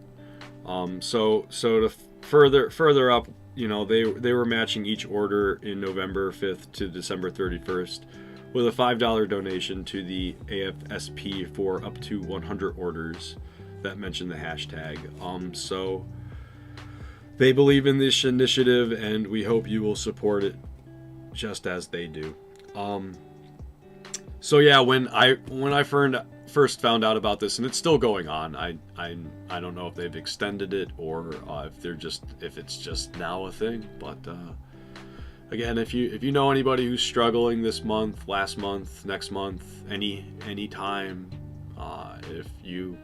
So to further up, you know, they were matching each order in November 5th to December 31st with a $5 donation to the AFSP for up to 100 orders that mention the hashtag. So they believe in this initiative, and we hope you will support it just as they do. So yeah, when I first found out about this, and it's still going on, I don't know if they've extended it or if it's just now a thing. But again, if you know anybody who's struggling this month, last month, next month, any time, if you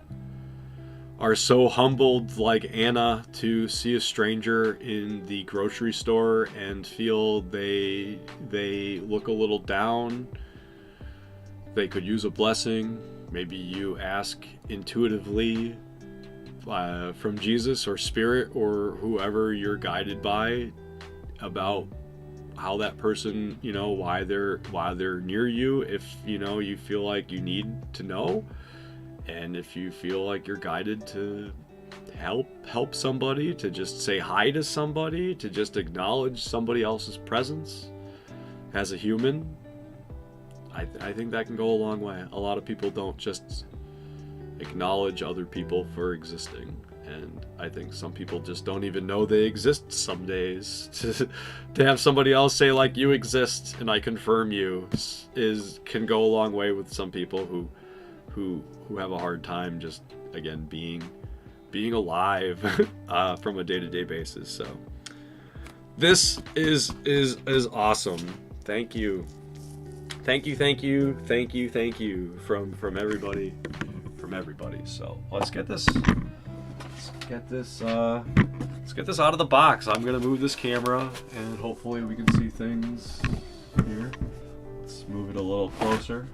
are so humbled like Anna to see a stranger in the grocery store and feel they look a little down, they could use a blessing. Maybe you ask intuitively from Jesus or Spirit or whoever you're guided by about how that person, you know, why they're near you, if you know you feel like you need to know, and if you feel like you're guided to help somebody, to just say hi to somebody, to just acknowledge somebody else's presence as a human. I think that can go a long way. A lot of people don't just acknowledge other people for existing, and I think some people just don't even know they exist some days. To have somebody else say, like, you exist and I confirm you can go a long way with some people who have a hard time just, again, being alive from a day-to-day basis. So this is awesome. Thank you from everybody. So let's get this out of the box. I'm gonna move this camera and hopefully we can see things here. Let's move it a little closer.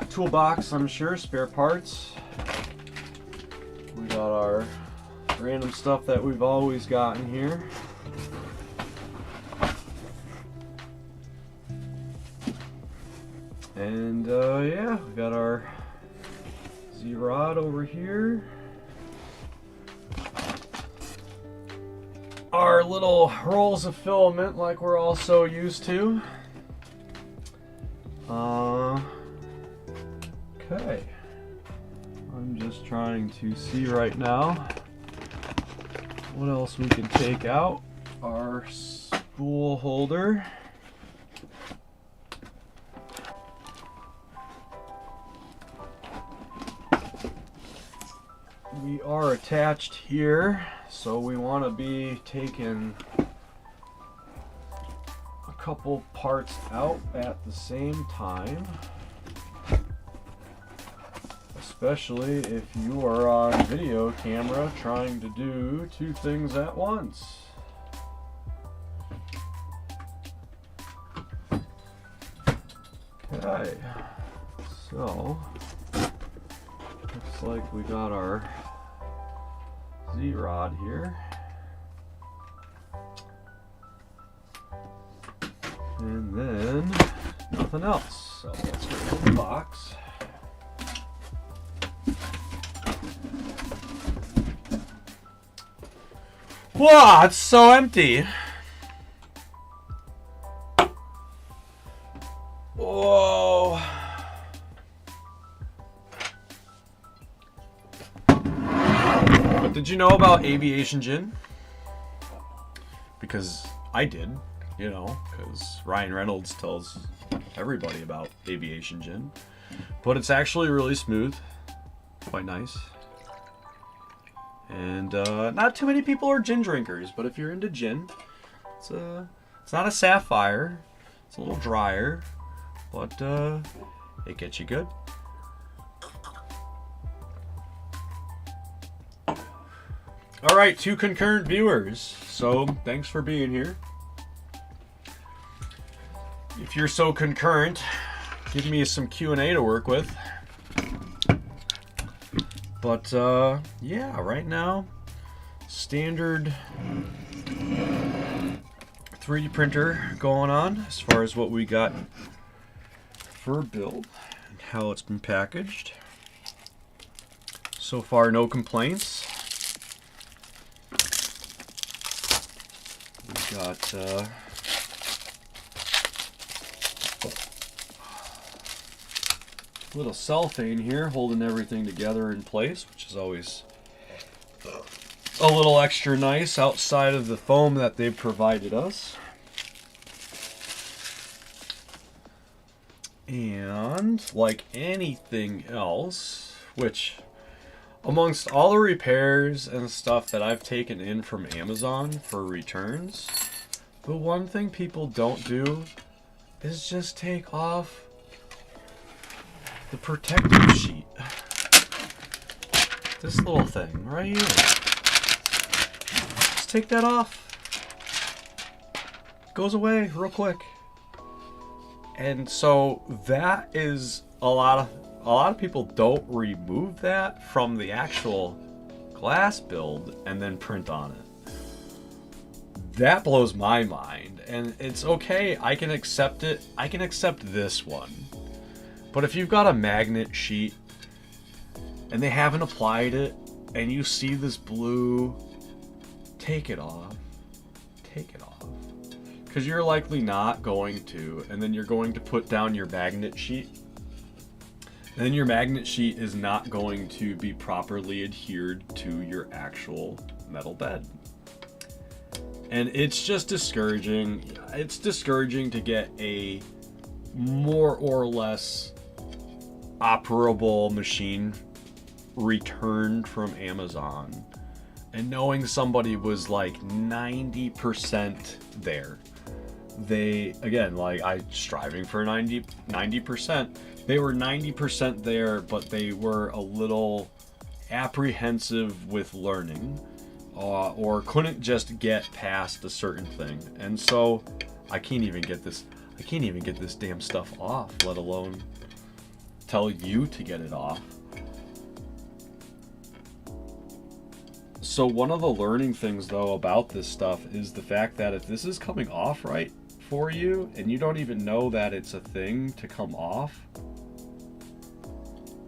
Toolbox, I'm sure, spare parts. We got our random stuff that we've always got in here. And yeah, we got our Z-rod over here. Our little rolls of filament like we're all so used to. Okay. I'm just trying to see right now what else we can take out. Our spool holder. We are attached here, so we want to be taking a couple parts out at the same time, especially if you are on video camera trying to do two things at once. Okay, so looks like we got our Z-rod here. And then nothing else. So let's get rid of the box. Wow, it's so empty. Whoa. But did you know about aviation gin? Because I did, you know, because Ryan Reynolds tells everybody about aviation gin. But it's actually really smooth, quite nice. And not too many people are gin drinkers, but if you're into gin, it's not a sapphire. It's a little drier, but it gets you good. All right, 2 concurrent viewers. So thanks for being here. If you're so concurrent, give me some Q&A to work with. But yeah, right now, standard 3D printer going on as far as what we got for build and how it's been packaged. So far, no complaints. We got little cellophane here holding everything together in place, which is always a little extra nice outside of the foam that they've provided us. And like anything else, which amongst all the repairs and stuff that I've taken in from Amazon for returns, the one thing people don't do is just take off the protective sheet. This little thing right here. Just take that off. It goes away real quick. And so that is a lot of people don't remove that from the actual glass build and then print on it. That blows my mind, and it's okay. I can accept it. I can accept this one. But if you've got a magnet sheet and they haven't applied it and you see this blue, take it off. Take it off. Because you're likely not going to, and then you're going to put down your magnet sheet. And then your magnet sheet is not going to be properly adhered to your actual metal bed. And it's just discouraging. It's discouraging to get a more or less operable machine returned from Amazon and knowing somebody was like 90% there. They, again, like I striving for 90%. They were 90% there, but they were a little apprehensive with learning or couldn't just get past a certain thing. And so I can't even get this damn stuff off, let alone tell you to get it off. So one of the learning things though about this stuff is the fact that if this is coming off right for you and you don't even know that it's a thing to come off,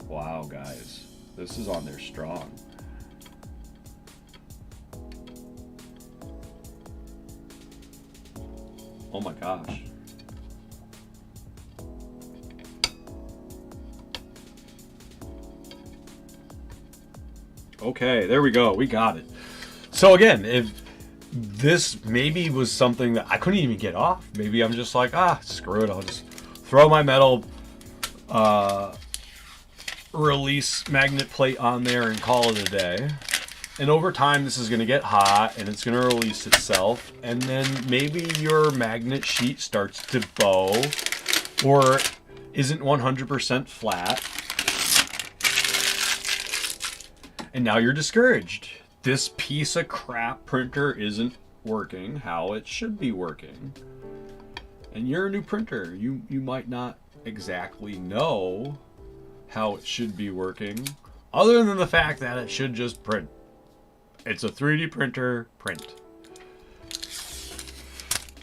wow guys, this is on there strong. Oh my gosh. Okay, there we go. We got it. So again, if this maybe was something that I couldn't even get off, maybe I'm just like, screw it. I'll just throw my metal release magnet plate on there and call it a day. And over time, this is going to get hot and it's going to release itself. And then maybe your magnet sheet starts to bow or isn't 100% flat. And now you're discouraged. This piece of crap printer isn't working how it should be working. And you're a new printer. You might not exactly know how it should be working Other than the fact that it should just print. It's a 3D printer, print.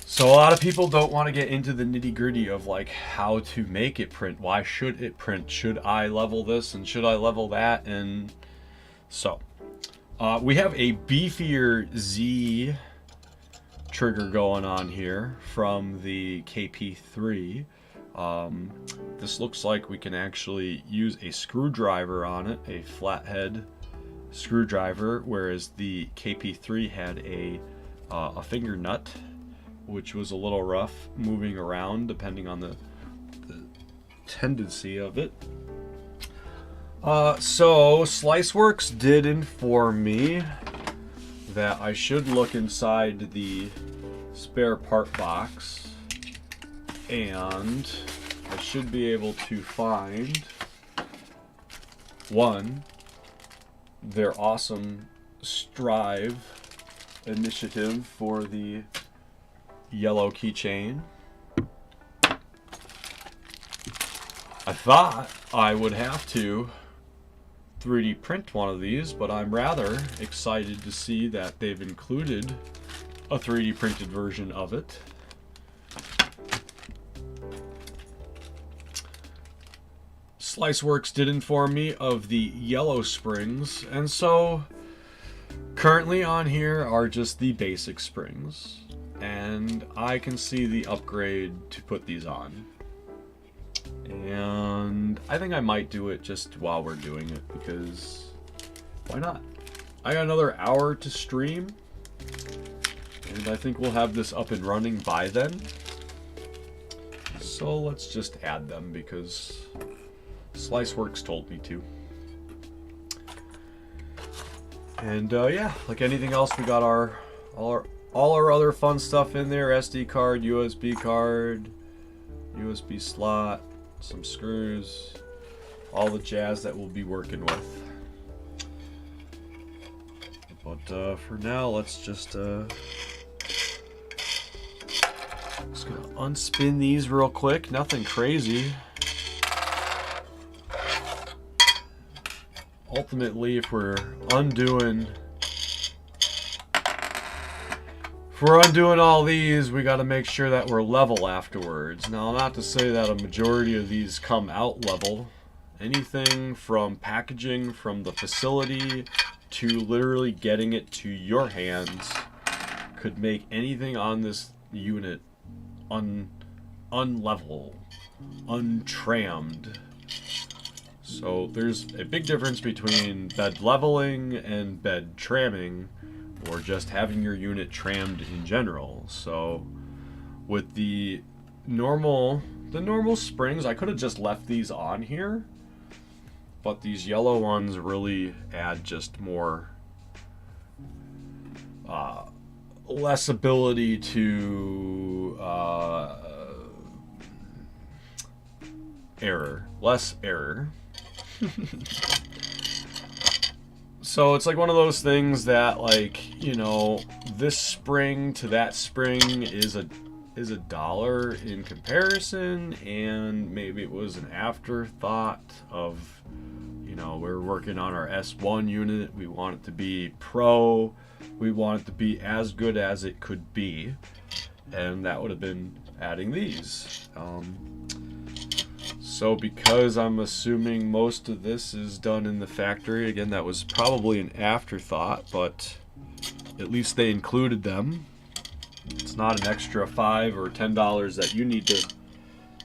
So a lot of people don't want to get into the nitty-gritty of like how to make it print. Why should it print? Should I level this and should I level that? And so we have a beefier Z trigger going on here from the KP3. This looks like we can actually use a screwdriver on it, a flathead screwdriver, whereas the KP3 had a finger nut, which was a little rough moving around depending on the tendency of it. So SliceWorks did inform me that I should look inside the spare part box and I should be able to find one, their awesome Strive initiative for the yellow keychain. I thought I would have to 3D print one of these, but I'm rather excited to see that they've included a 3D printed version of it. SliceWorks did inform me of the yellow springs, and so currently on here are just the basic springs, and I can see the upgrade to put these on. And I think I might do it just while we're doing it, because why not? I got another hour to stream, and I think we'll have this up and running by then. So let's just add them because SliceWorks told me to. And yeah, like anything else, we got all our other fun stuff in there: SD card, USB card, USB slot, some screws, all the jazz that we'll be working with. But for now, let's just gonna unspin these real quick. Nothing crazy. Ultimately, if we're undoing all these, we got to make sure that we're level afterwards. Now, not to say that a majority of these come out level. Anything from packaging from the facility to literally getting it to your hands could make anything on this unit unlevel, untrammed. So there's a big difference between bed leveling and bed tramming, or just having your unit trammed in general. So with the normal springs, I could have just left these on here, but these yellow ones really add just more less ability to less error. So it's like one of those things that, like, you know, this spring to that spring is a dollar in comparison, and maybe it was an afterthought of, you know, we're working on our S1 unit, we want it to be pro, we want it to be as good as it could be, and that would have been adding these. So because I'm assuming most of this is done in the factory, again, that was probably an afterthought, but at least they included them. It's not an extra $5 or $10 that you need to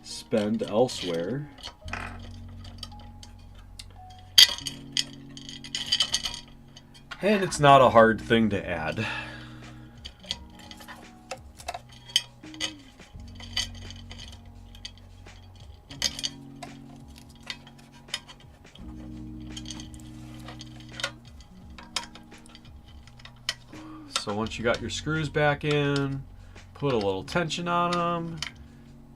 spend elsewhere. And it's not a hard thing to add. So once you got your screws back in, put a little tension on them,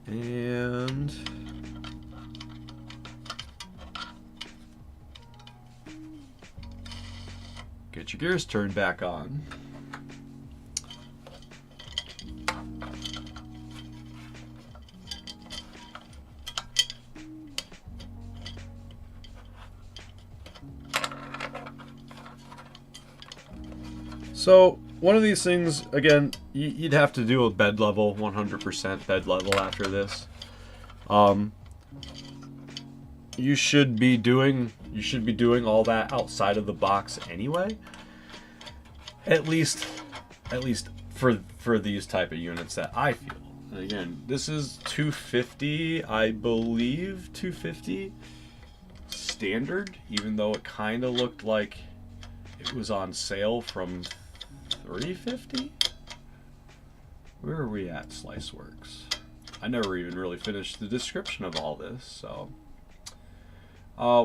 and get your gears turned back on. So one of these things, again, you'd have to do a bed level, 100% bed level after this. You should be doing all that outside of the box anyway. At least for these type of units that I feel. And again, this is 250, I believe 250 standard, even though it kind of looked like it was on sale from 350. Where are we at, SliceWorks? I never even really finished the description of all this, so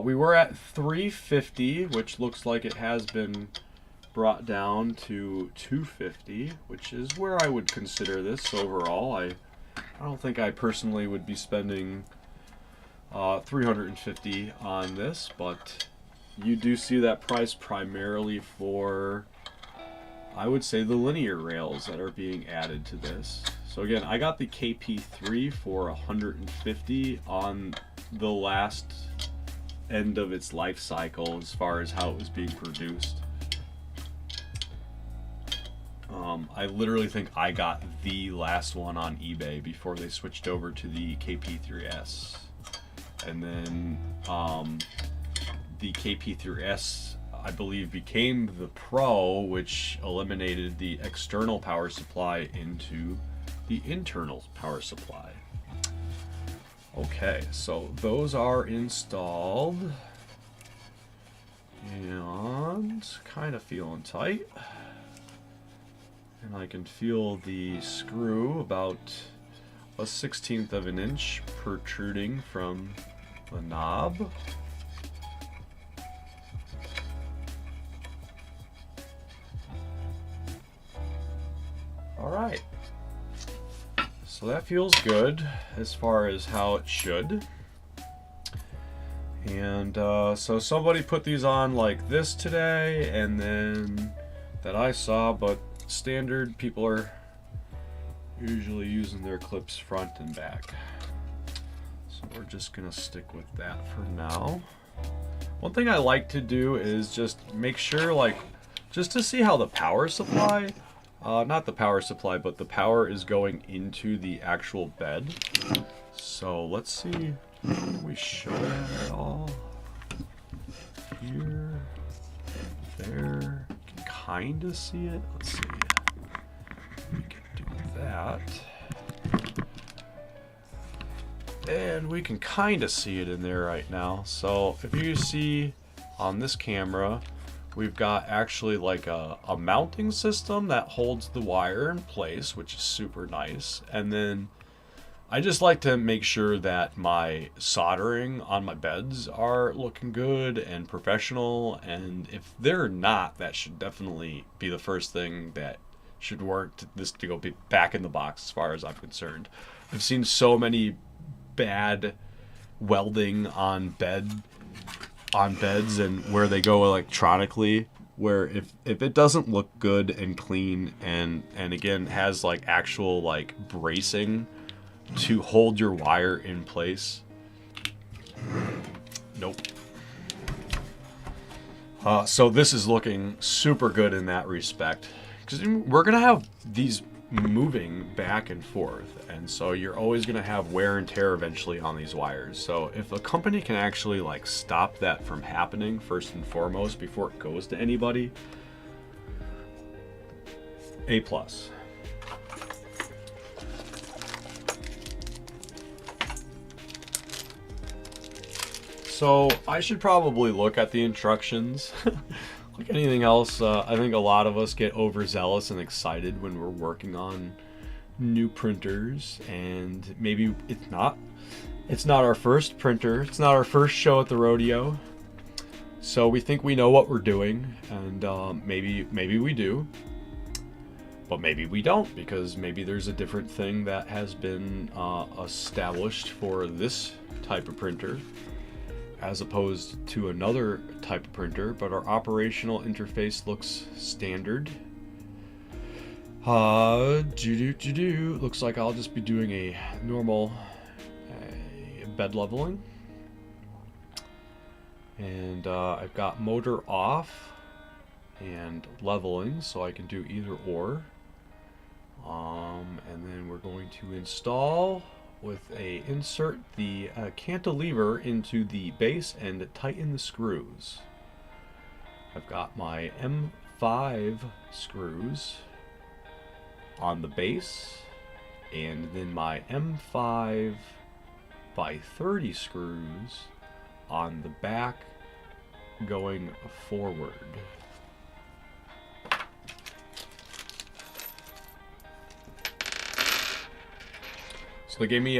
we were at 350, which looks like it has been brought down to 250, which is where I would consider this overall. I don't think I personally would be spending 350 on this, but you do see that price primarily for, I would say, the linear rails that are being added to this. So again, I got the KP3 for 150 on the last end of its life cycle as far as how it was being produced. I literally think I got the last one on eBay before they switched over to the KP3S. And then the KP3S, I believe, became the Pro, which eliminated the external power supply into the internal power supply. Okay, so those are installed and kind of feeling tight. And I can feel the screw about a 1/16 of an inch protruding from the knob. All right. So that feels good as far as how it should. And so somebody put these on like this today, and then that I saw, but standard people are usually using their clips front and back. So we're just gonna stick with that for now. One thing I like to do is just make sure, like, just to see how the power supply, not the power supply, but the power is going into the actual bed. So let's see, can we show that at all? Here, there, you can kind of see it. Let's see, we can do that. And we can kind of see it in there right now. So if you see on this camera, we've got actually like a mounting system that holds the wire in place, which is super nice. And then I just like to make sure that my soldering on my beds are looking good and professional. And if they're not, that should definitely be the first thing that should work to go back in the box as far as I'm concerned. I've seen so many bad welding on beds and where they go electronically, where if it doesn't look good and clean and again has like actual like bracing to hold your wire in place, nope. So this is looking super good in that respect, because we're gonna have these moving back and forth, and so you're always going to have wear and tear eventually on these wires. So if a company can actually like stop that from happening first and foremost before it goes to anybody, A+. So I should probably look at the instructions. Like anything else, I think a lot of us get overzealous and excited when we're working on new printers, and maybe it's not our first printer, it's not our first show at the rodeo, so we think we know what we're doing, and maybe we do, but maybe we don't, because maybe there's a different thing that has been established for this type of printer as opposed to another type of printer, but our operational interface looks standard. Looks like I'll just be doing a normal bed leveling. And I've got motor off, and leveling, so I can do either or. And then we're going to install with a insert the cantilever into the base and tighten the screws. I've got my M5 screws on the base, and then my M5 by 30 screws on the back going forward. So they gave me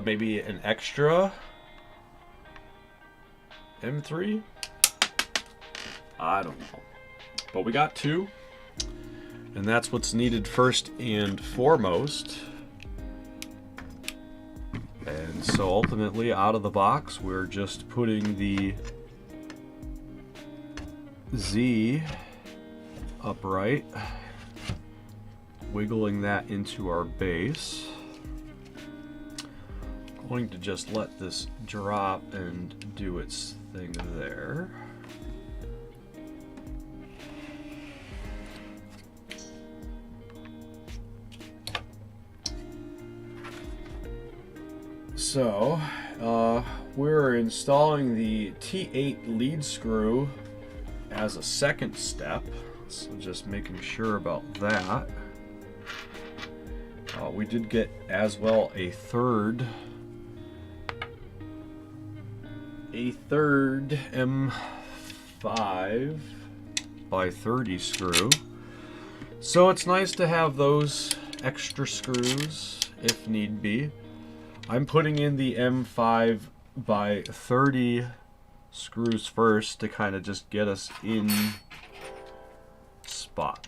maybe an extra M3? I don't know. But we got two, and that's what's needed first and foremost. And so ultimately, out of the box, we're just putting the Z upright, wiggling that into our base. Going to just let this drop and do its thing there. So, we're installing the T8 lead screw as a second step, so just making sure about that. We did get as well a third M5 by 30 screw. So it's nice to have those extra screws if need be. I'm putting in the M5 by 30 screws first to kind of just get us in spot.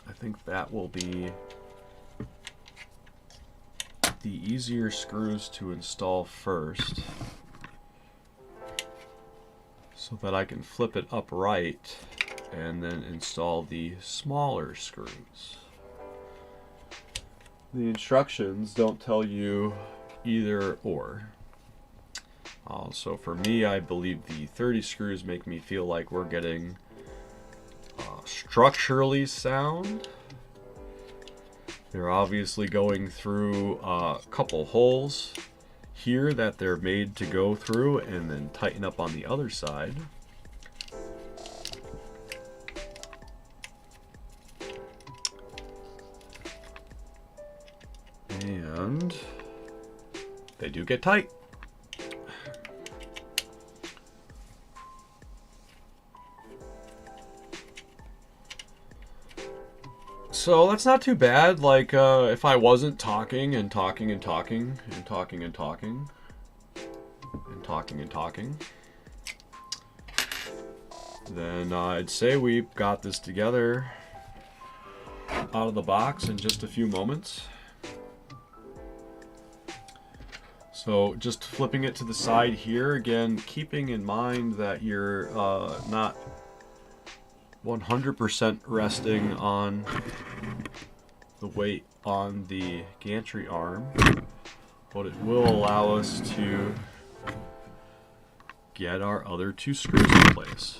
I think that will be the easier screws to install first, so that I can flip it upright and then install the smaller screws. The instructions don't tell you either or. So for me, I believe the 30 screws make me feel like we're getting structurally sound. They're obviously going through a couple holes here that they're made to go through and then tighten up on the other side. And they do get tight. So that's not too bad. Like if I wasn't talking and talking and talking and talking and talking and talking and talking, then I'd say we've got this together out of the box in just a few moments. So just flipping it to the side here, again, keeping in mind that you're not 100% resting on the weight on the gantry arm, but it will allow us to get our other two screws in place.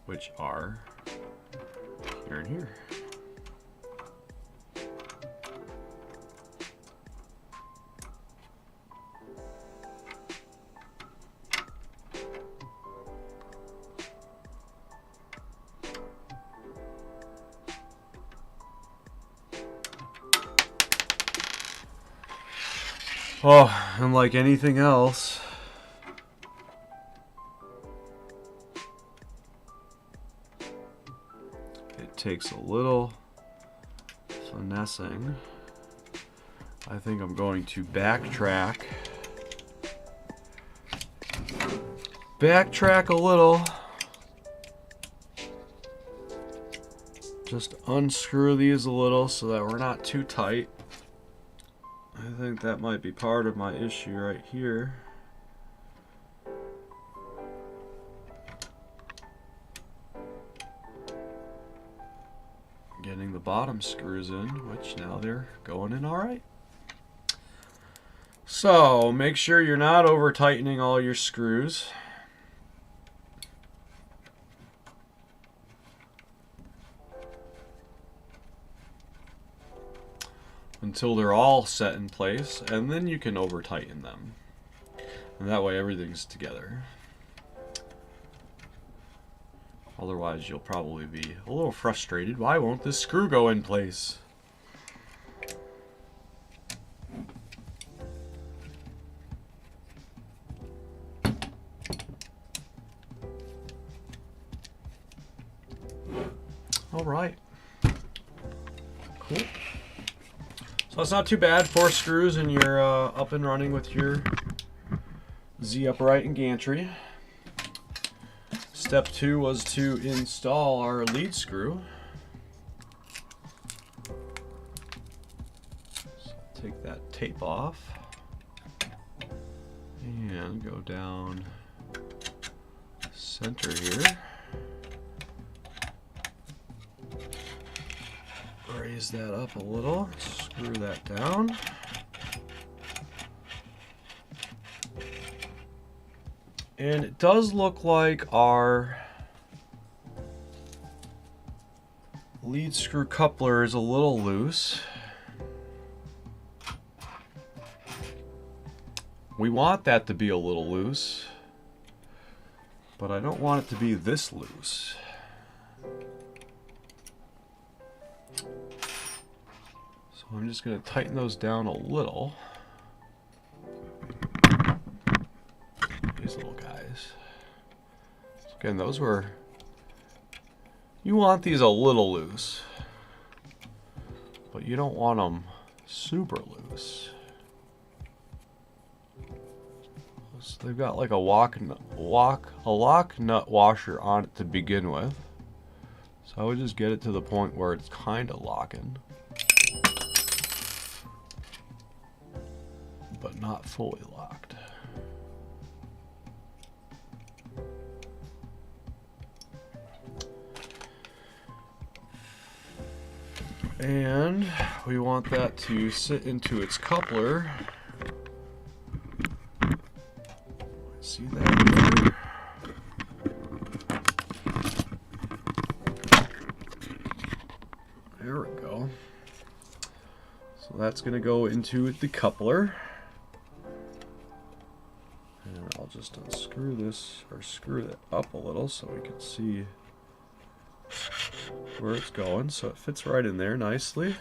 Which are here and here. Oh, and like anything else, it takes a little finessing. I think I'm going to backtrack a little. Just unscrew these a little so that we're not too tight. I think that might be part of my issue right here. Getting the bottom screws in, which now they're going in all right. So make sure you're not over tightening all your screws. Until they're all set in place, and then you can over tighten them. And that way everything's together. Otherwise you'll probably be a little frustrated. Why won't this screw go in place? All right. Cool. So that's not too bad. 4 screws and you're up and running with your Z upright and gantry. Step 2 was to install our lead screw. So take that tape off and go down center here. Raise that up a little, screw that down. And it does look like our lead screw coupler is a little loose. We want that to be a little loose, but I don't want it to be this loose. So I'm just going to tighten those down a little. These little guys. So again, those were... You want these a little loose, but you don't want them super loose. So they've got like a lock nut washer on it to begin with. So I would just get it to the point where it's kind of locking, but not fully locked. And we want that to sit into its coupler. See that there? There we go. So that's going to go into the coupler. And I'll just unscrew this, or screw it up a little so we can see where it's going. So it fits right in there nicely.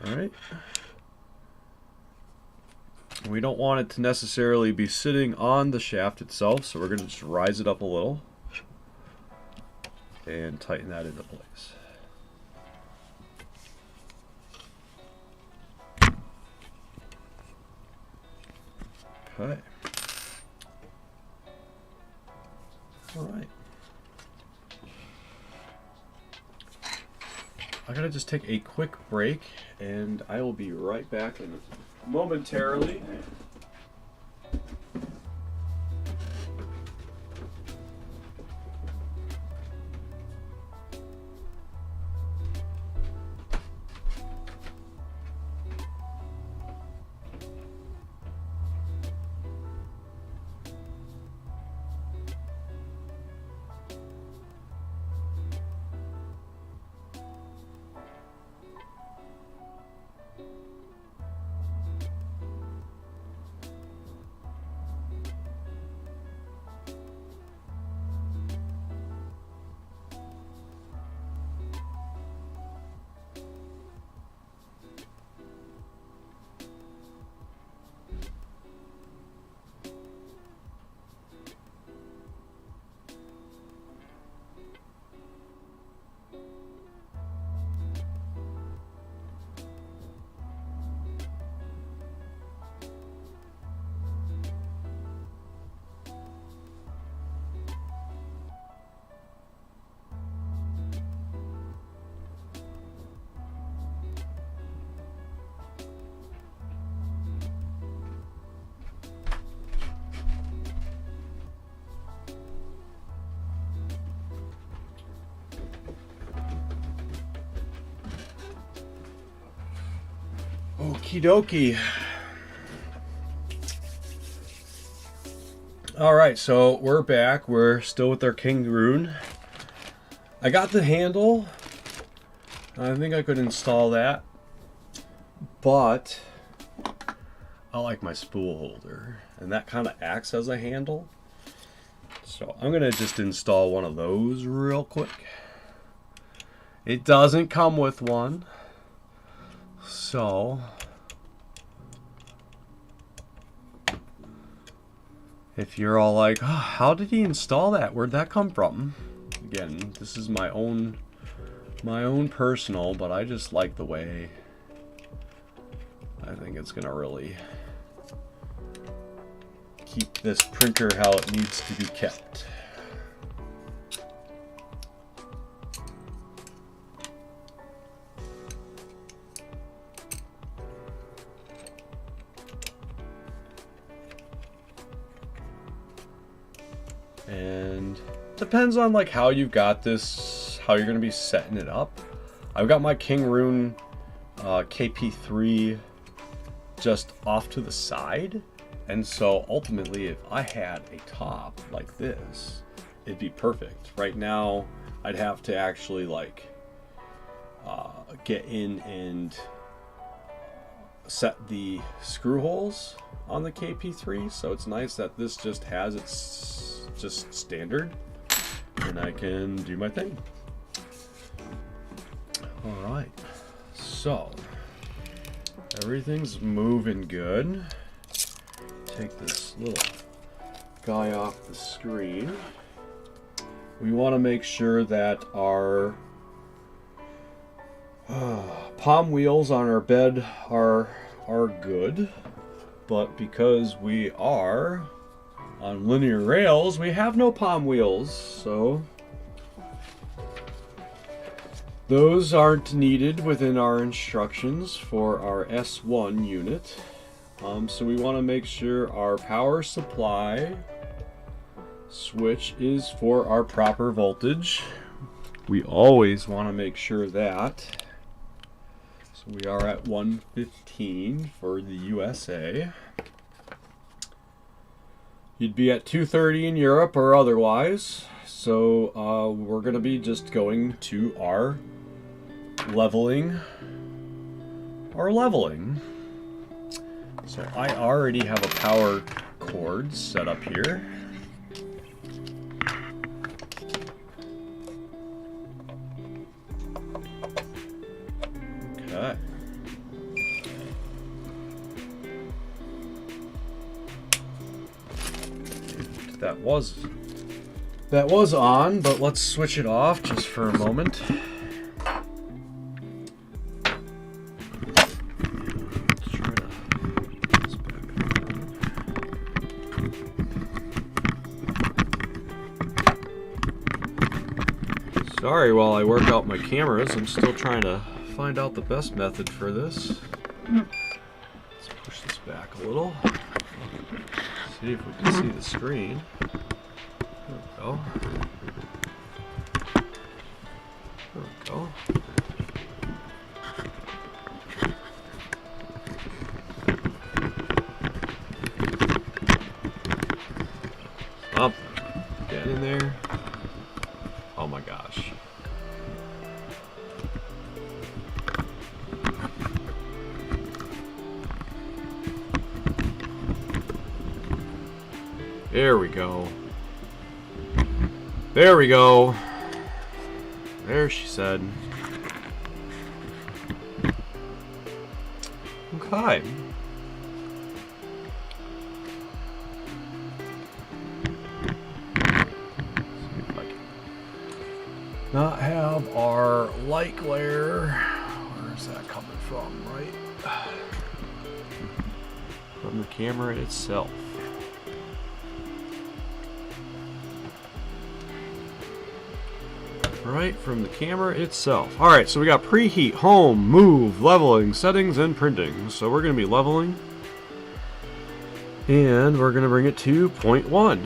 Alright. We don't want it to necessarily be sitting on the shaft itself, so we're going to just rise it up a little and tighten that into place. Okay. Alright. I'm going to just take a quick break, and I will be right back in momentarily. Okie dokie. All right, so we're back. We're still with our Kingroon. I got the handle. I think I could install that, but I like my spool holder, and that kind of acts as a handle. So I'm gonna just install one of those real quick. It doesn't come with one, so if you're all like, oh, how did he install that? Where'd that come from? Again, this is my own personal, but I just like the way I think it's gonna really keep this printer how it needs to be kept. And depends on like how you've got this, how you're going to be setting it up. I've got my Kingroon KP3 just off to the side, and so ultimately if I had a top like this, it'd be perfect. Right now I'd have to actually like get in and set the screw holes on the KP3, so it's nice that this just has its just standard, and I can do my thing. All right, so everything's moving good. Take this little guy off the screen. We want to make sure that our palm wheels on our bed are good, but because we are on linear rails, we have no palm wheels, so those aren't needed within our instructions for our S1 unit. So we want to make sure our power supply switch is for our proper voltage. We always want to make sure that. So we are at 115 for the USA. You'd be at 230 in Europe or otherwise. So we're going to be just going to our leveling. So I already have a power cord set up here. Okay. That was on, but let's switch it off just for a moment. Let's try to put this back on. Sorry, while I work out my cameras, I'm still trying to find out the best method for this. Let's push this back a little. See if we can see the screen. There we go. There we go. Up. Get in there. Oh my gosh. There we go. There we go. There she said. Okay. See if I can not have our light glare. Where's that coming from, right? From the camera itself. Right from the camera itself. Alright, so we got preheat, home, move, leveling, settings, and printing. So we're going to be leveling. And we're going to bring it to 0.1.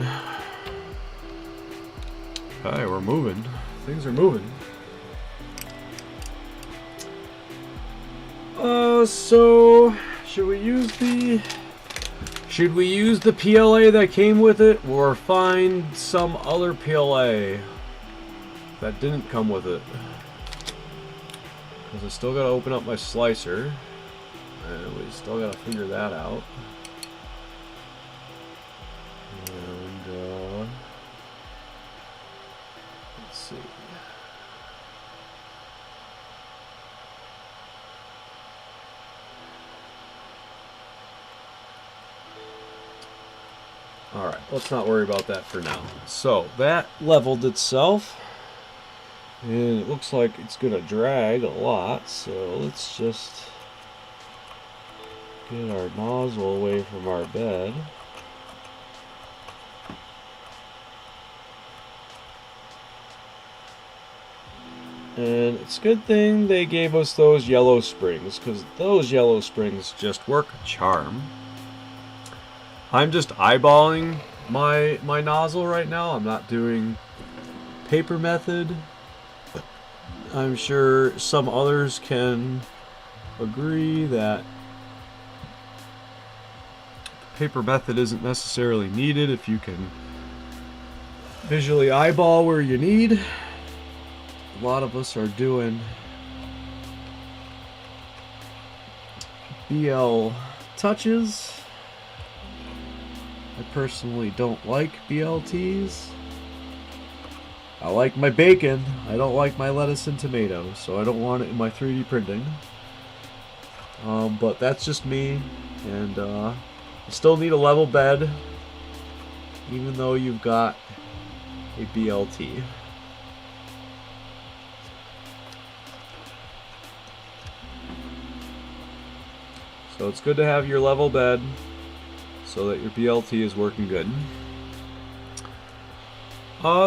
Okay, we're moving. Things are moving. So should we use Should we use the PLA that came with it, or find some other PLA that didn't come with it? Because I still gotta open up my slicer, and we still gotta figure that out. And let's see. Alright, let's not worry about that for now. So, that leveled itself. And it looks like it's going to drag a lot. So, let's just get our nozzle away from our bed. And it's a good thing they gave us those yellow springs, because those yellow springs just work a charm. I'm just eyeballing my nozzle right now. I'm not doing paper method. I'm sure some others can agree that paper method isn't necessarily needed if you can visually eyeball where you need. A lot of us are doing BL touches. I personally don't like BLTs. I like my bacon. I don't like my lettuce and tomatoes, so I don't want it in my 3D printing. But that's just me, and you still need a level bed, even though you've got a BLT. So it's good to have your level bed so that your BLT is working good.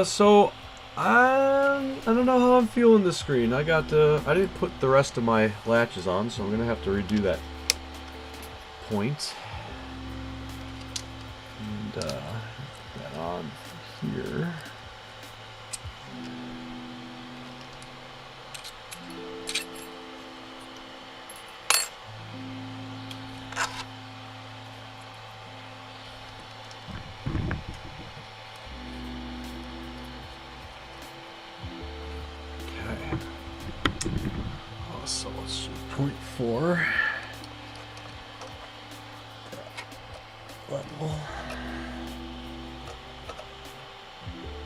So I don't know how I'm feeling this screen. I didn't put the rest of my latches on, so I'm gonna have to redo that point. And put that on here. So let's do 0.4 level.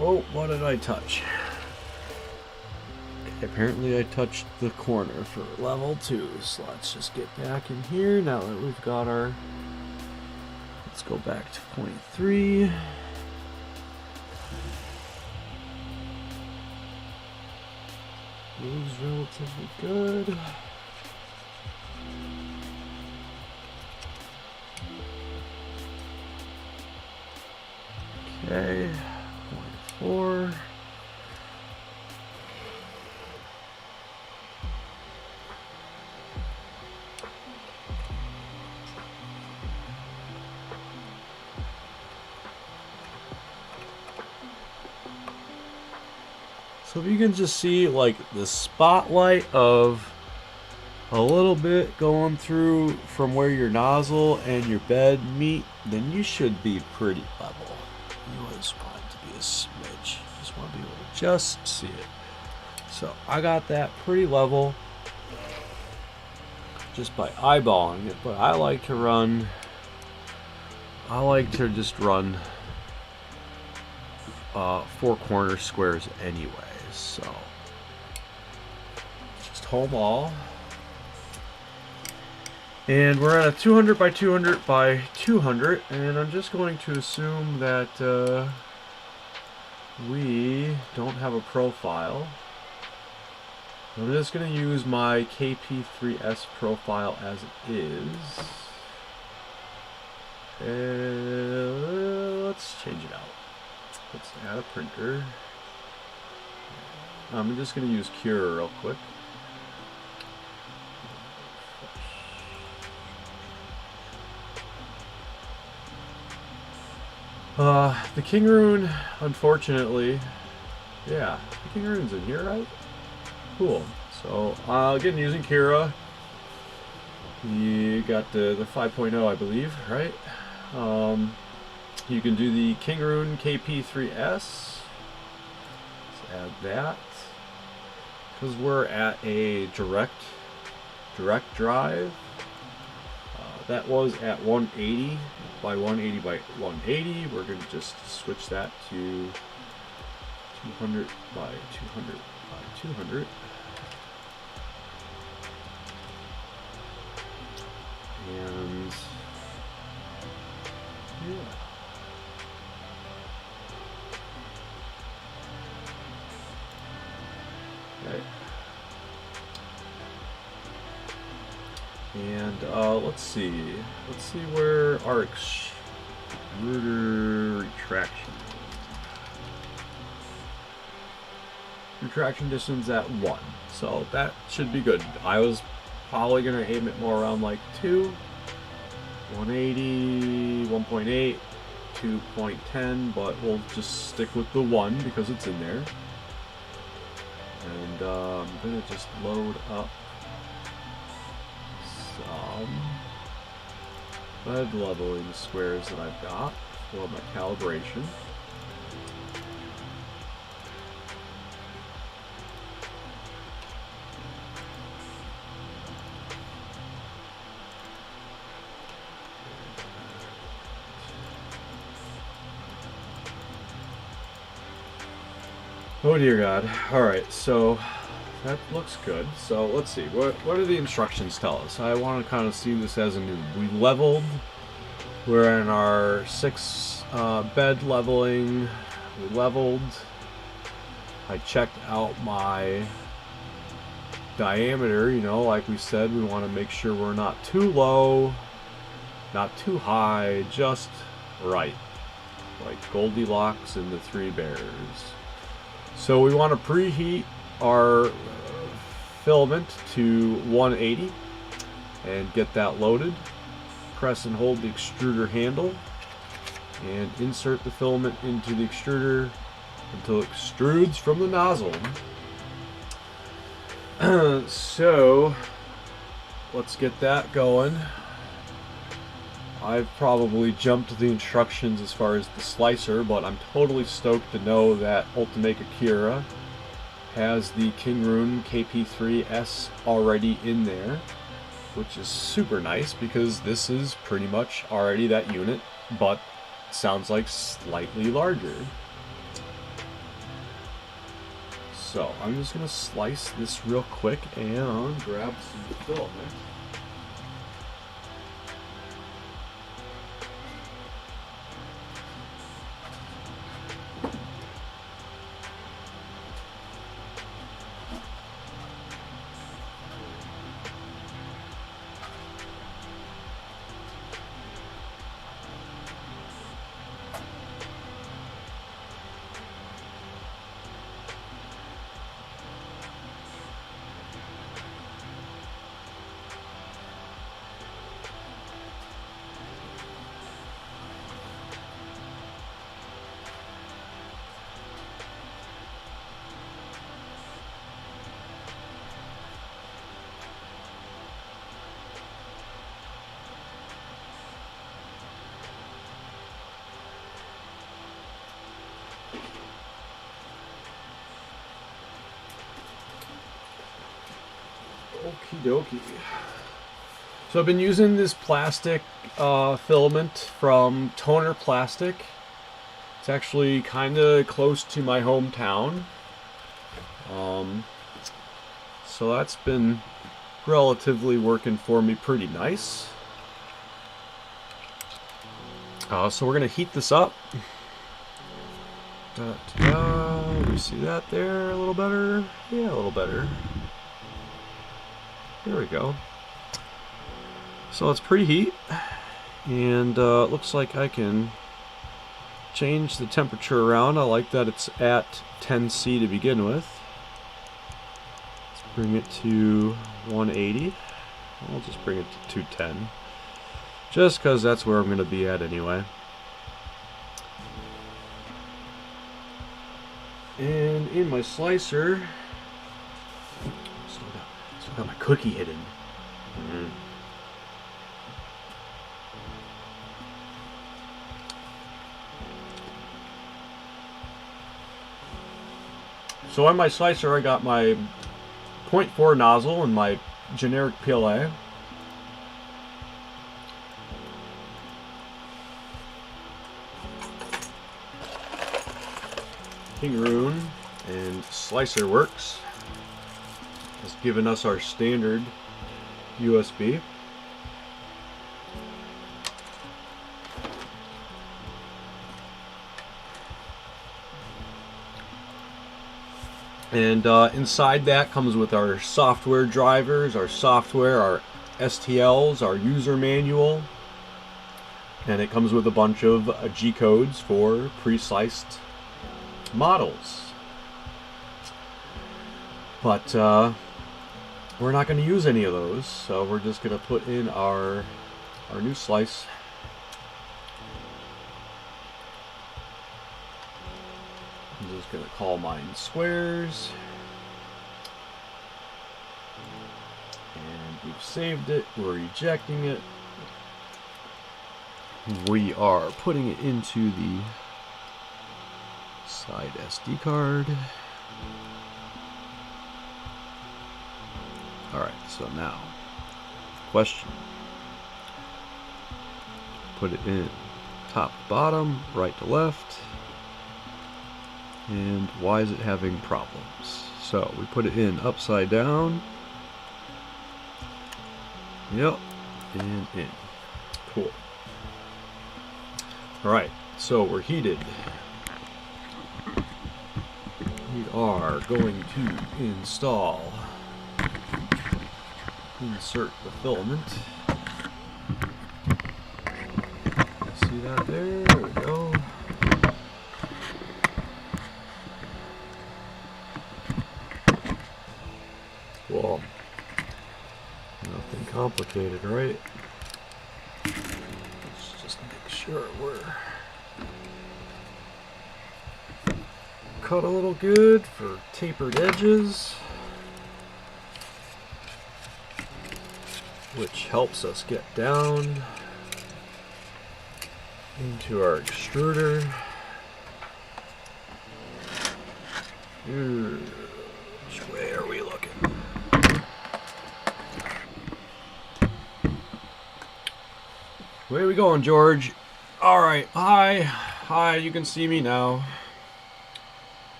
Oh, what did I touch? Okay, apparently I touched the corner for level 2. So let's just get back in here now that we've got our. Let's go back to 0.3. Moves relatively good. Okay, 0.4. So if you can just see like the spotlight of a little bit going through from where your nozzle and your bed meet, then you should be pretty level. You just want it to be a smidge. You just want to be able to just see it. So I got that pretty level just by eyeballing it, but I like to just run 4 corner squares anyways. So just home all, and we're at a 200 by 200 by 200, and I'm just going to assume that we don't have a profile. I'm just going to use my KP3S profile as it is. Let's change it out. Let's add a printer. I'm just going to use Cure real quick. The Kingroon, unfortunately, yeah, the Kingroon's in here, right? Cool. So, again, using Kira. You got the 5.0, I believe, right? You can do the Kingroon KP3S. Let's add that. Because we're at a direct drive. That was at 180 by 180 by 180. We're going to just switch that to 200 by 200 by 200. And yeah. Okay. And let's see where our extruder retraction distance at 1, so that should be good. I was probably gonna aim it more around like 2, 180, 1.8, 2.10, but we'll just stick with the 1 because it's in there. And I'm gonna just load up some bed leveling squares that I've got for my calibration. Oh dear God. Alright, so that looks good. So let's see, what do the instructions tell us? I want to kind of see this as a noob. We leveled, we're in our 6 bed leveling, we leveled, I checked out my diameter, you know, like we said, we want to make sure we're not too low, not too high, just right, like Goldilocks and the 3 Bears. So we want to preheat our filament to 180 and get that loaded. Press and hold the extruder handle and insert the filament into the extruder until it extrudes from the nozzle. So let's get that going. I've probably jumped the instructions as far as the slicer, but I'm totally stoked to know that Ultimate Akira has the Kingroon KP3S already in there, which is super nice because this is pretty much already that unit, but sounds like slightly larger. So I'm just going to slice this real quick and grab some filament. Okie dokie. So I've been using this plastic filament from Toner Plastic. It's actually kind of close to my hometown. So that's been relatively working for me pretty nice. So we're going to heat this up. You see that there a little better? Yeah, a little better. There we go. So let's preheat, and it looks like I can change the temperature around. I like that it's at 10°C to begin with. Let's bring it to 180. I'll just bring it to 210, just because that's where I'm going to be at anyway. And in my slicer, still got my cookie hidden. So on my slicer, I got my 0.4 nozzle and my generic PLA. Kingroon and SliceWorx has given us our standard USB. And inside that comes with our software drivers, our software, our STLs, our user manual, and it comes with a bunch of G-codes for pre-sliced models. But we're not going to use any of those, so we're just going to put in our new slice. I'm just going to call mine squares. And we've saved it. We're ejecting it. We are putting it into the side SD card. Alright, so now, question. Put it in top to bottom, right to left. And why is it having problems? So we put it in upside down. Yep, and in. Cool. Alright, so we're heated. We are going to install. Insert the filament. See that there? There we go. Cool. Nothing complicated, right? Let's just make sure we're cut a little good for tapered edges, which helps us get down into our extruder. Which way are we looking? Where are we going, George? Alright, hi, you can see me now.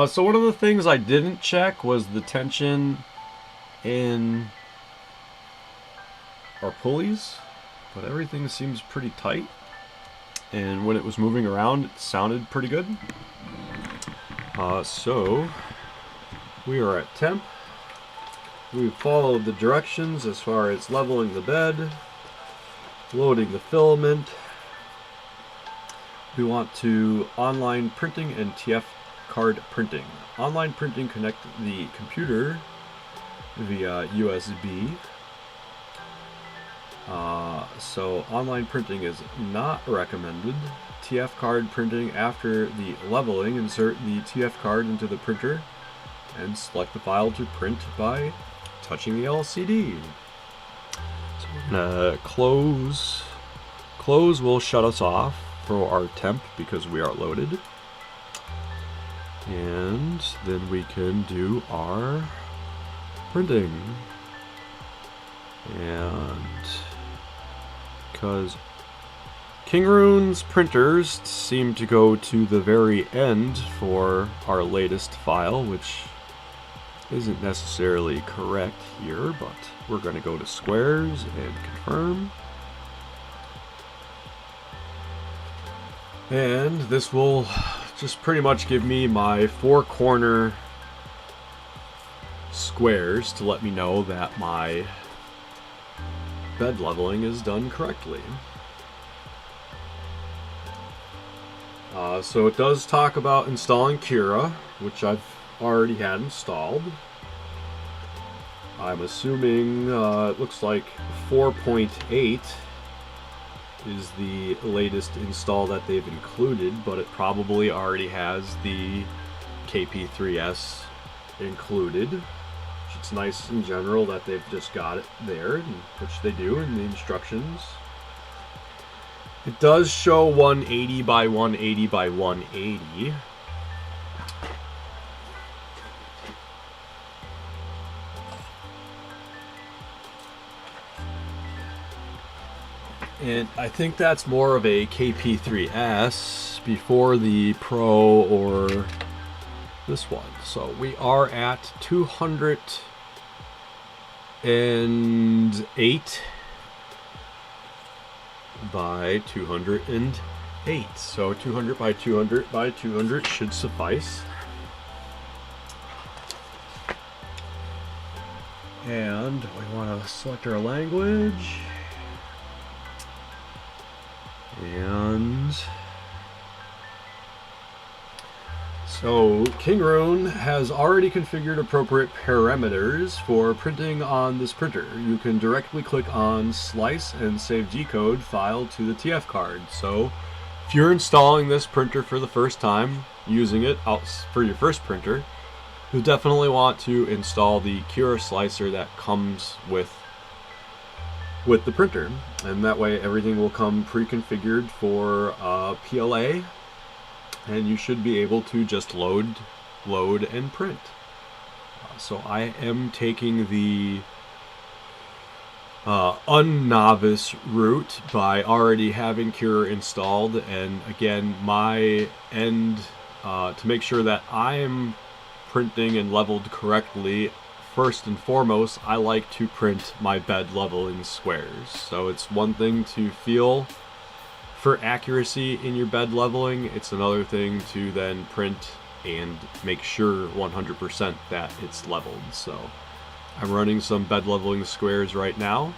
So one of the things I didn't check was the tension in our pulleys, but everything seems pretty tight, and when it was moving around it sounded pretty good. So we are at temp. We've followed the directions as far as leveling the bed, loading the filament. We want to online printing and TF card printing. Online printing, connect the computer via USB. So online printing is not recommended. TF card printing, after the leveling, insert the TF card into the printer and select the file to print by touching the LCD. So we're gonna close. Close will shut us off for our temp because we are loaded. And then we can do our printing. And because Kingroon's printers seem to go to the very end for our latest file, which isn't necessarily correct here, but we're going to go to squares and confirm. And this will just pretty much give me my 4 corner squares to let me know that my bed leveling is done correctly. So it does talk about installing Cura, which I've already had installed. I'm assuming it looks like 4.8 is the latest install that they've included, but it probably already has the KP3S included. It's nice in general that they've just got it there, which they do in the instructions. It does show 180 by 180 by 180. And I think that's more of a KP3S before the Pro or this one. So we are at 208 by 208. So 200 by 200 by 200 should suffice. And we want to select our language. And so Kingroon has already configured appropriate parameters for printing on this printer. You can directly click on Slice and save G-code file to the TF card. So if you're installing this printer for the first time, using it out for your first printer, you'll definitely want to install the Cura slicer that comes with the printer, and that way everything will come pre-configured for PLA, and you should be able to just load and print. So I am taking the unnovice route by already having Cura installed, and again, my end to make sure that I'm printing and leveled correctly. First and foremost, I like to print my bed leveling squares. So it's one thing to feel for accuracy in your bed leveling. It's another thing to then print and make sure 100% that it's leveled. So I'm running some bed leveling squares right now,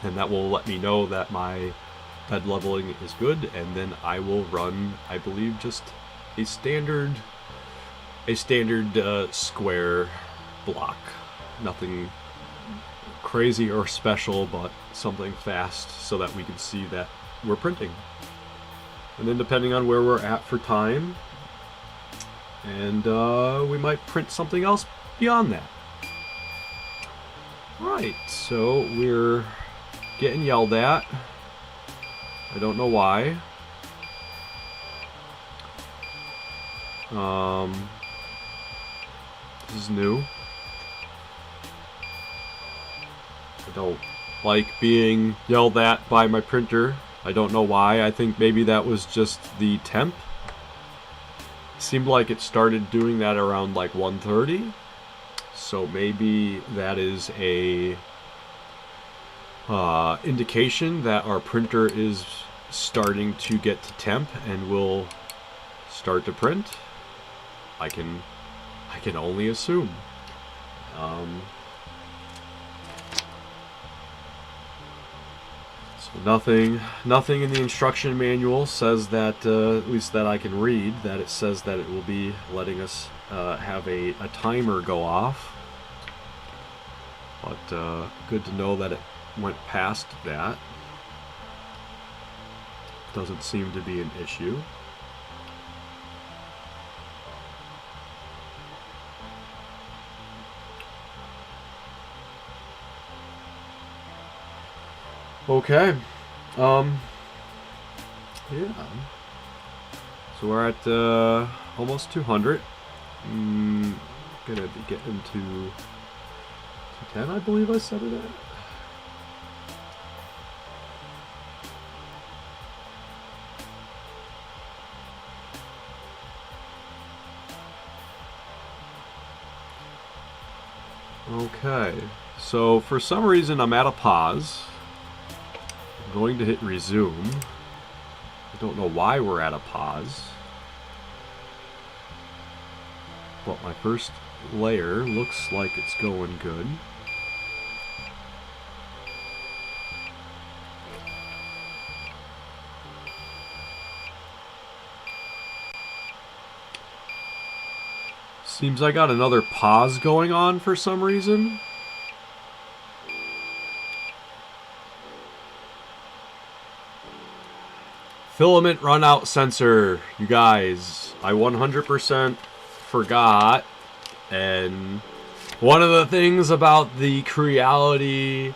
and that will let me know that my bed leveling is good, and then I will run, I believe, just a standard square block. Nothing crazy or special, but something fast so that we can see that we're printing. And then depending on where we're at for time, and we might print something else beyond that. Right, so we're getting yelled at. I don't know why. This is new. I don't like being yelled at by my printer. I don't know why. I think maybe that was just the temp. Seemed like it started doing that around like 1:30. So maybe that is a indication that our printer is starting to get to temp and will start to print. I can only assume. So nothing in the instruction manual says that, at least that I can read, that it says that it will be letting us have a timer go off. But good to know that it went past that. Doesn't seem to be an issue. Okay, yeah, so we're at almost 200. Gonna be getting to 210, I believe I said it at. Okay, so for some reason I'm at a pause. Going to hit resume. I don't know why we're at a pause, but my first layer looks like it's going good. Seems I got another pause going on for some reason. Filament runout sensor, you guys, I 100% forgot, and one of the things about the Creality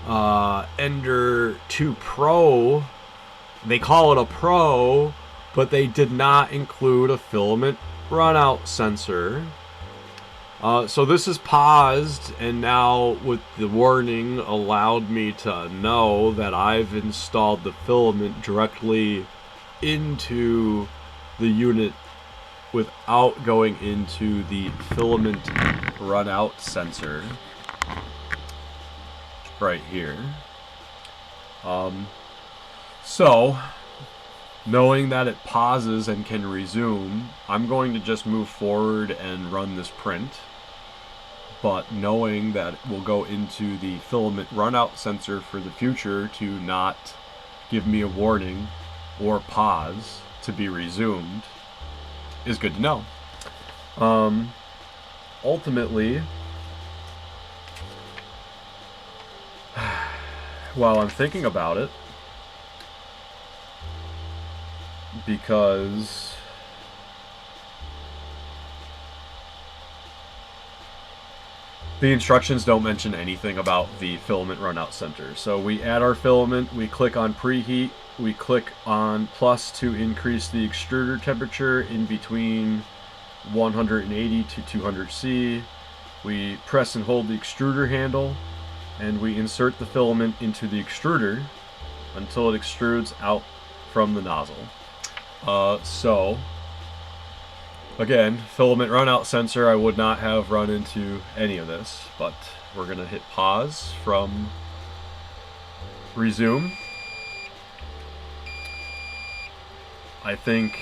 Ender 2 Pro, they call it a Pro, but they did not include a filament runout sensor. So this is paused, and now with the warning allowed me to know that I've installed the filament directly into the unit without going into the filament runout sensor right here. So knowing that it pauses and can resume, I'm going to just move forward and run this print. But knowing that it will go into the filament runout sensor for the future to not give me a warning or pause to be resumed is good to know. Ultimately, while I'm thinking about it, because the instructions don't mention anything about the filament runout sensor. So we add our filament, we click on preheat, we click on plus to increase the extruder temperature in between 180 to 200 C. We press and hold the extruder handle, and we insert the filament into the extruder until it extrudes out from the nozzle. So again, filament runout sensor, I would not have run into any of this, but we're gonna hit pause from resume. I think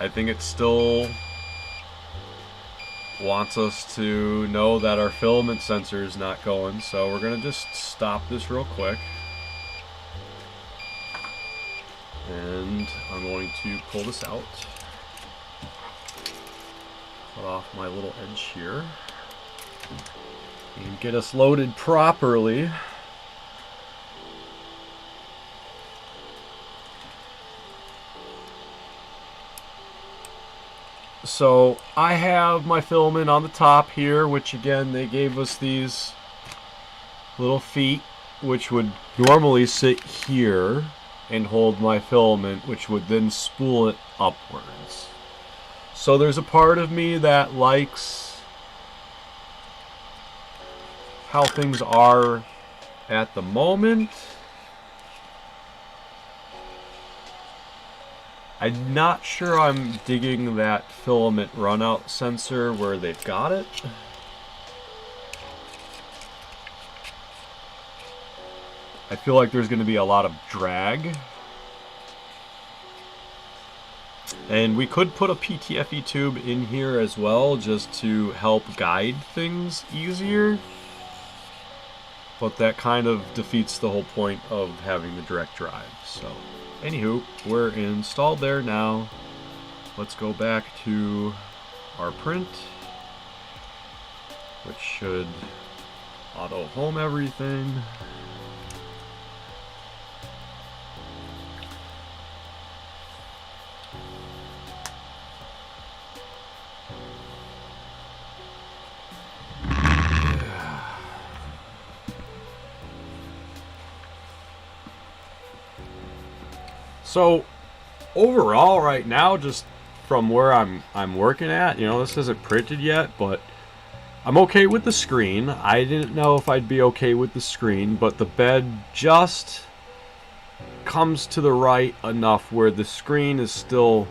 it still wants us to know that our filament sensor is not going, so we're gonna just stop this real quick. And I'm going to pull this out. Cut off my little edge here and get us loaded properly. So I have my filament on the top here, which again they gave us these little feet which would normally sit here and hold my filament, which would then spool it upwards. So there's a part of me that likes how things are at the moment. I'm not sure I'm digging that filament runout sensor where they've got it. I feel like there's going to be a lot of drag. And we could put a PTFE tube in here as well, just to help guide things easier. But that kind of defeats the whole point of having the direct drive. So, anywho, we're installed there now. Let's go back to our print, which should auto home everything. So overall right now, just from where I'm working at, you know, this isn't printed yet, but I'm okay with the screen. I didn't know if I'd be okay with the screen, but the bed just comes to the right enough where the screen is still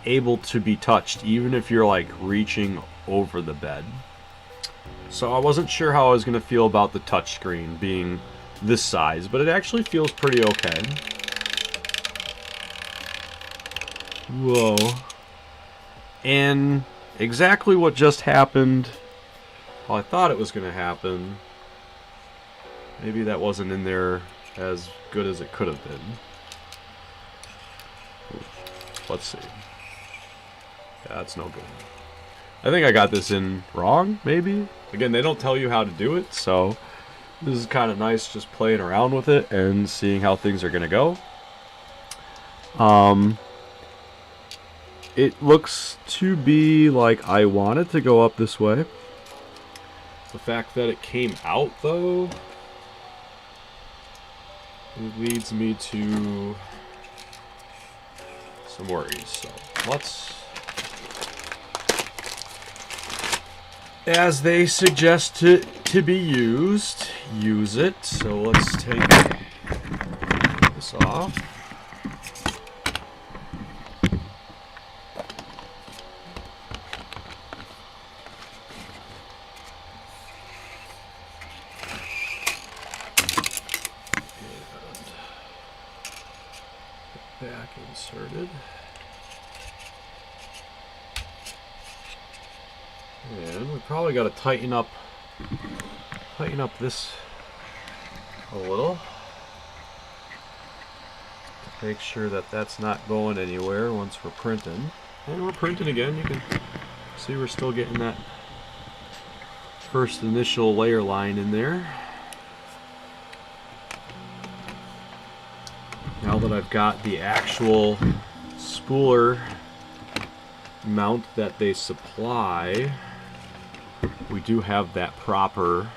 able to be touched, even if you're like reaching over the bed. So I wasn't sure how I was going to feel about the touch screen being this size, but it actually feels pretty okay. Whoa. And exactly what just happened, well, I thought it was going to happen. Maybe that wasn't in there as good as it could have been. Let's see. Yeah, that's no good. I think I got this in wrong, maybe? Again, they don't tell you how to do it, so this is kind of nice just playing around with it and seeing how things are going to go. It looks to be like I want it to go up this way. The fact that it came out, though, it leads me to some worries. So let's as they suggest to be used, use it. So let's take this off. Back inserted. And we probably got to tighten up this a little to make sure that that's not going anywhere once we're printing. And we're printing again. You can see we're still getting that first initial layer line in there. Now that I've got the actual spooler mount that they supply, we do have that proper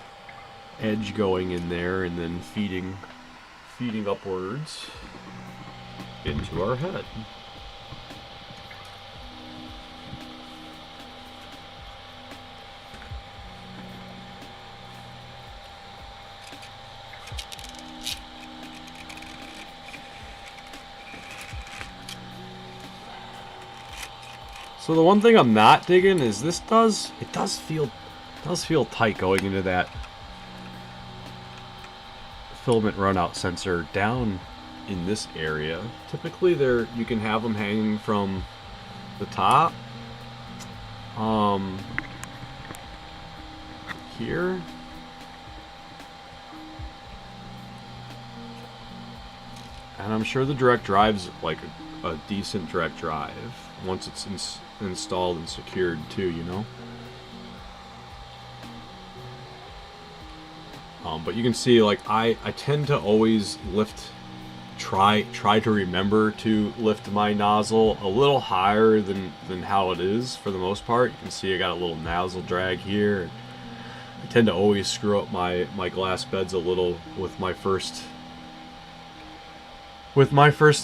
edge going in there and then feeding upwards into our head. So the one thing I'm not digging is this does feel tight going into that filament runout sensor down in this area. Typically you can have them hanging from the top here. And I'm sure the direct drive's like a decent direct drive once it's installed and secured too, you know. But you can see, like, I tend to always try to remember to lift my nozzle a little higher than how it is for the most part. You can see I got a little nozzle drag here. I tend to always screw up my glass beds a little with my first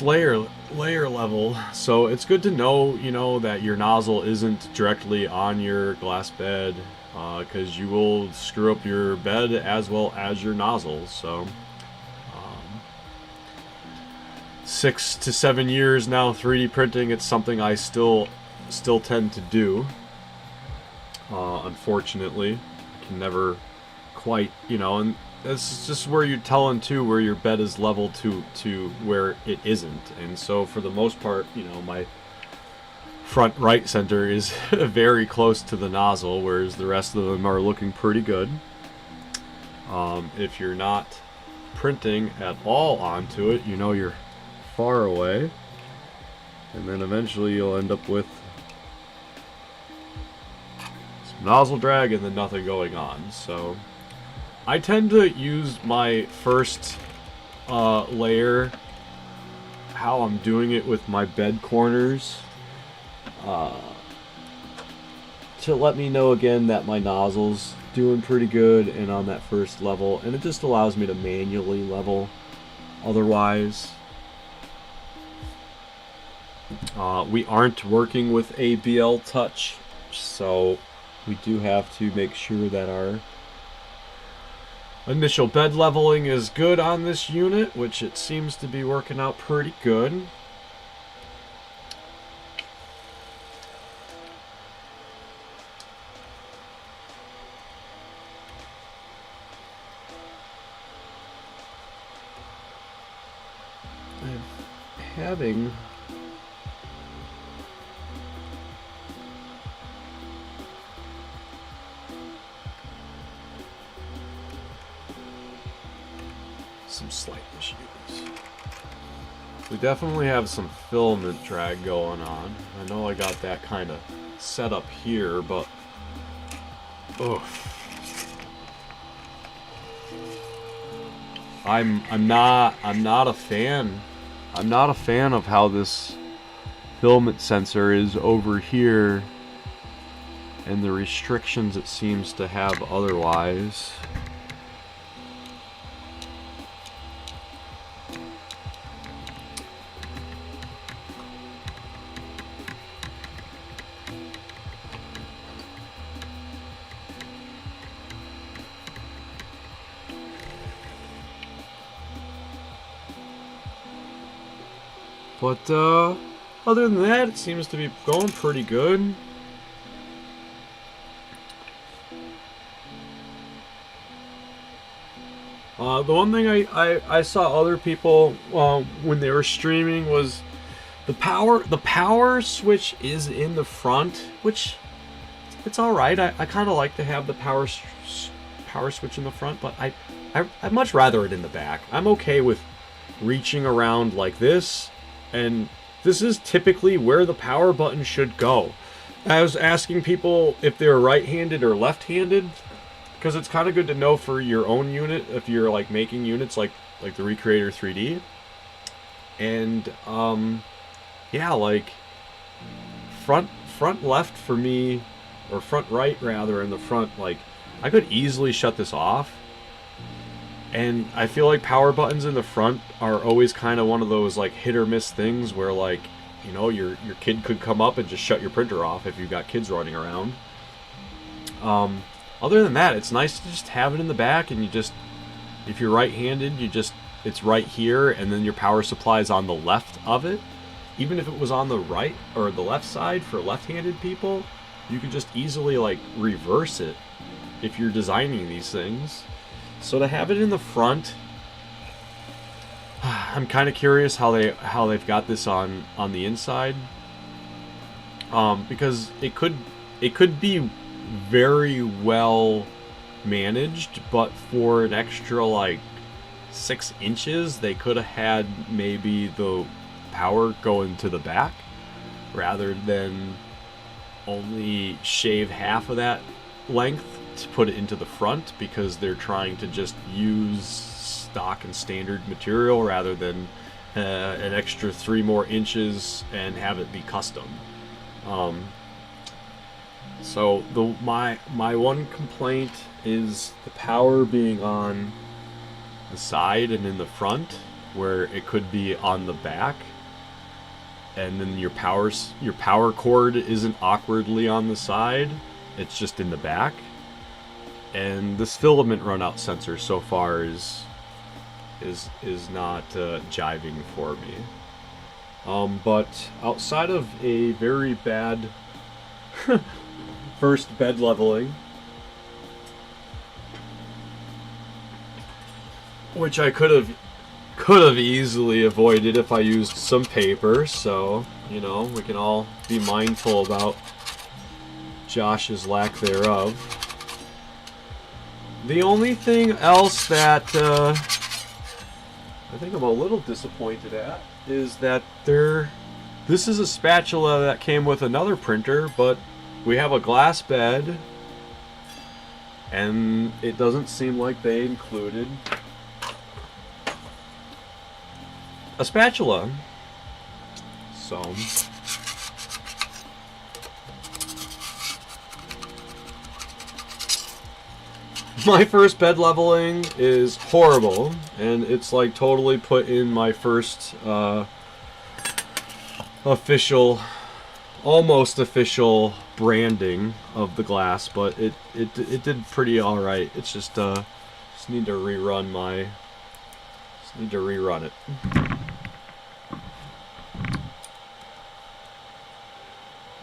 layer level. So it's good to know, you know, that your nozzle isn't directly on your glass bed, because you will screw up your bed as well as your nozzle. So 6 to 7 years now 3D printing, it's something I still tend to do. Unfortunately, I can never quite, you know, and this is just where you're telling too where your bed is level to where it isn't. And so for the most part, you know, my front right center is very close to the nozzle, whereas the rest of them are looking pretty good. If you're not printing at all onto it, you know you're far away, and then eventually you'll end up with some nozzle drag and then nothing going on. So I tend to use my first layer, how I'm doing it with my bed corners, to let me know again that my nozzle's doing pretty good and on that first level, and it just allows me to manually level otherwise. We aren't working with a BL Touch, so we do have to make sure that our initial bed leveling is good on this unit, which it seems to be working out pretty good. I'm having some slight issues. We definitely have some filament drag going on. I know I got that kind of set up here, but I'm not a fan. I'm not a fan of how this filament sensor is over here and the restrictions it seems to have otherwise. But other than that, it seems to be going pretty good. The one thing I saw other people when they were streaming was the power switch is in the front, which it's all right. I kind of like to have the power switch in the front, but I'd much rather it in the back. I'm okay with reaching around like this, and this is typically where the power button should go. I was asking people if they were right-handed or left-handed, because it's kind of good to know for your own unit if you're like making units like the Recreator 3D. And yeah, like front left for me, or front right rather, in the front, like I could easily shut this off. And I feel like power buttons in the front are always kind of one of those like hit or miss things where, like, you know, your kid could come up and just shut your printer off if you've got kids running around. Other than that, it's nice to just have it in the back, and you just, if you're right-handed, it's right here, and then your power supply is on the left of it. Even if it was on the right or the left side for left-handed people, you could just easily like reverse it if you're designing these things. So to have it in the front, I'm kind of curious how they've got this on the inside, because it could be very well managed, but for an extra like 6 inches, they could have had maybe the power go into the back rather than only shave half of that length to put it into the front, because they're trying to just use stock and standard material rather than an extra 3 more inches and have it be custom. So my one complaint is the power being on the side and in the front, where it could be on the back, and then your power cord isn't awkwardly on the side, it's just in the back. And this filament runout sensor so far is not jiving for me. But outside of a very bad first bed leveling, which I could have easily avoided if I used some paper, so, you know, we can all be mindful about Josh's lack thereof. The only thing else that I think I'm a little disappointed at is that this is a spatula that came with another printer, but we have a glass bed, and it doesn't seem like they included a spatula. So my first bed leveling is horrible, and it's like totally put in my first almost official branding of the glass, but it did pretty all right. It's just need to rerun it.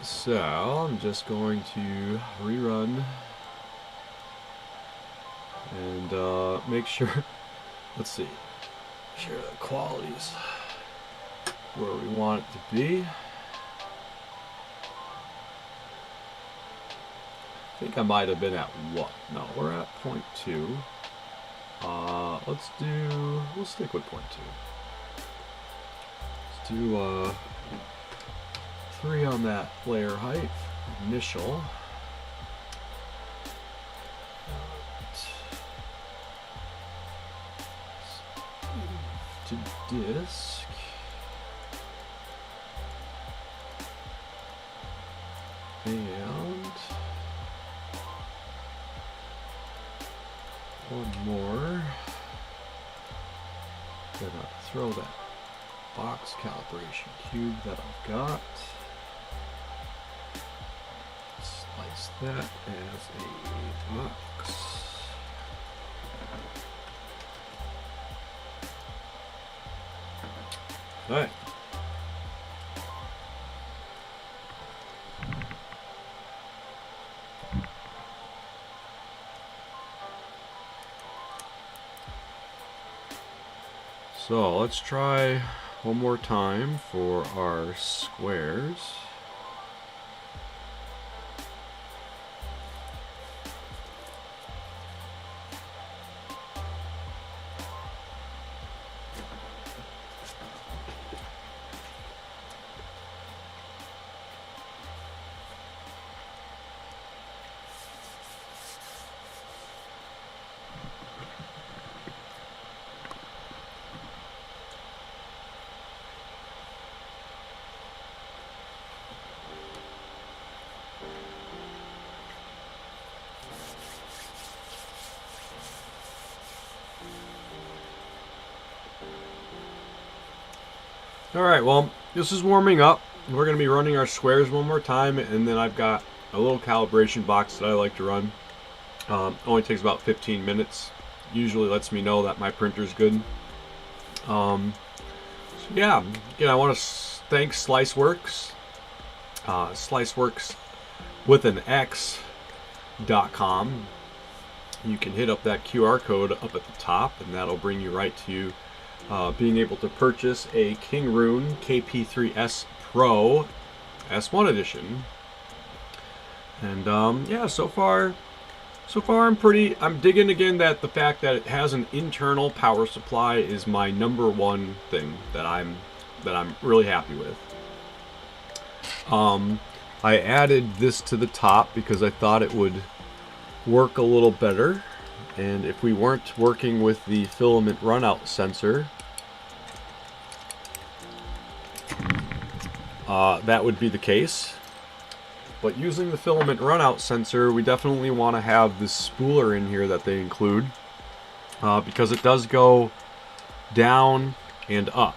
So I'm just going to rerun and make sure, let's see, make sure the quality's where we want it to be. I think I might have been at what? No, we're at 0.2. We'll stick with 0.2. Let's do 3 on that layer height, initial. To disk. And one more. Gonna throw that box calibration cube that I've got. Slice that as a box. Alright. So let's try one more time for our squares. Alright, well, this is warming up. We're going to be running our squares one more time, and then I've got a little calibration box that I like to run. Only takes about 15 minutes. Usually lets me know that my printer's good. So yeah, again, I want to thank SliceWorks. SliceWorks with an X.com. You can hit up that QR code up at the top, and that'll bring you right to being able to purchase a Kingroon KP3S Pro S1 edition. And yeah, so far I'm digging again that the fact that it has an internal power supply is my #1 thing that I'm really happy with. I added this to the top because I thought it would work a little better, and if we weren't working with the filament runout sensor, that would be the case. But using the filament runout sensor, we definitely want to have this spooler in here that they include, because it does go down and up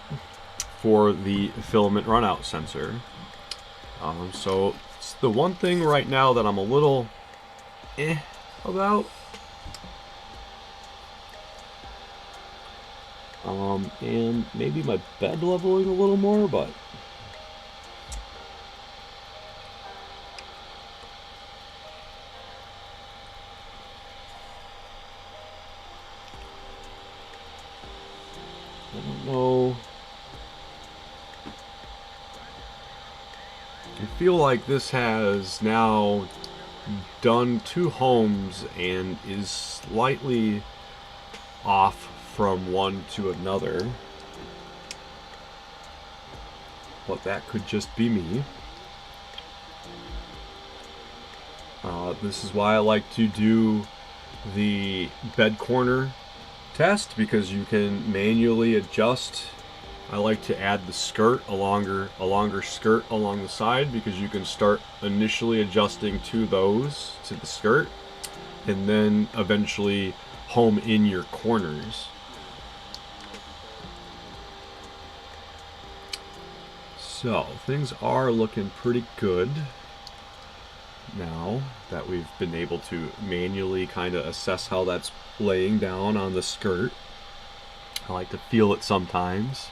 for the filament runout sensor. So it's the one thing right now that I'm a little about. And maybe my bed leveling a little more, but I don't know. I feel like this has now done 2 homes and is slightly off from one to another, but that could just be me. This is why I like to do the bed corner test, because you can manually adjust. I like to add the skirt, a longer skirt along the side, because you can start initially adjusting to the skirt, and then eventually home in your corners. So things are looking pretty good now that we've been able to manually kind of assess how that's laying down on the skirt. I like to feel it sometimes.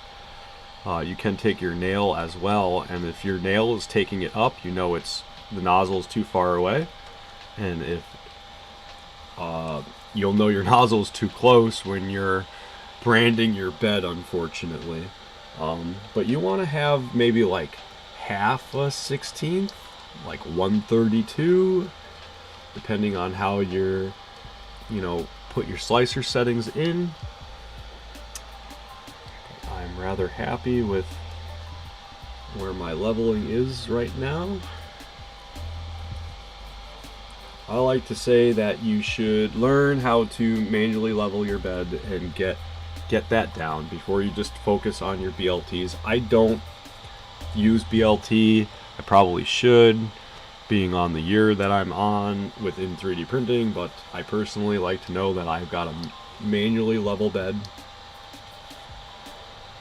You can take your nail as well, and if your nail is taking it up, you know the nozzle is too far away, and if you'll know your nozzle is too close when you're branding your bed, unfortunately. But you want to have maybe like half a 16th, like 1/32, depending on how you're, put your slicer settings in. I'm rather happy with where my leveling is right now. I like to say that you should learn how to manually level your bed and get that down before you just focus on your BLTs. I don't use BLT. I probably should, being on the year that I'm on within 3D printing, but I personally like to know that I've got a manually level bed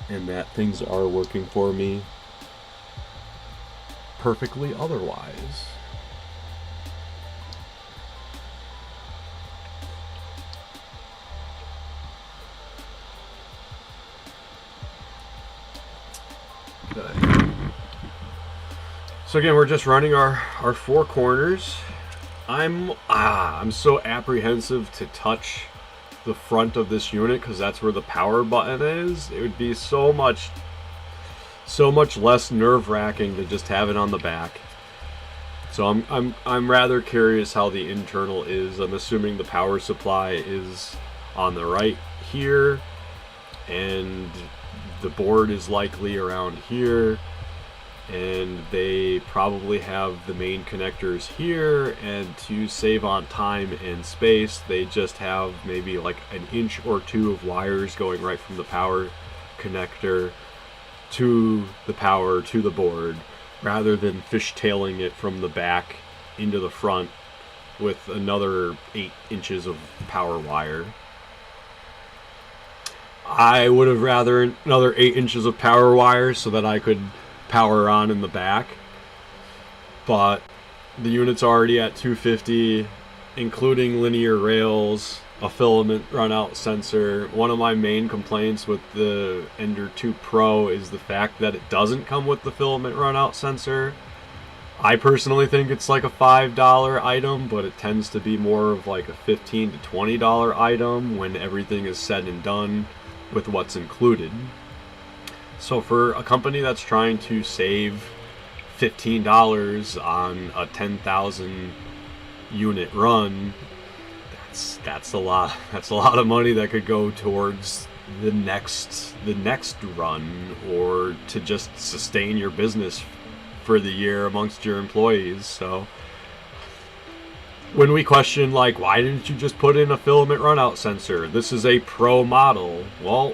and that things are working for me perfectly otherwise. Okay. So again, we're just running our 4 corners. I'm so apprehensive to touch the front of this unit, because that's where the power button is, it would be so much less nerve-wracking to just have it on the back. So I'm rather curious how the internal is. I'm assuming the power supply is on the right here, and the board is likely around here, and they probably have the main connectors here, and to save on time and space they just have maybe like an inch or two of wires going right from the power connector to the power to the board, rather than fishtailing it from the back into the front with another 8 inches of power wire. I would have rather another 8 inches of power wire so that I could power on in the back, but the unit's already at 250, including linear rails, a filament runout sensor. One of my main complaints with the Ender 2 Pro is the fact that it doesn't come with the filament runout sensor. I personally think it's like a $5 item, but it tends to be more of like a $15 to $20 item when everything is said and done with what's included. So for a company that's trying to save $15 on a 10,000 unit run, that's a lot of money that could go towards the next run, or to just sustain your business for the year amongst your employees. So when we question, like, why didn't you just put in a filament runout sensor? This is a pro model. Well,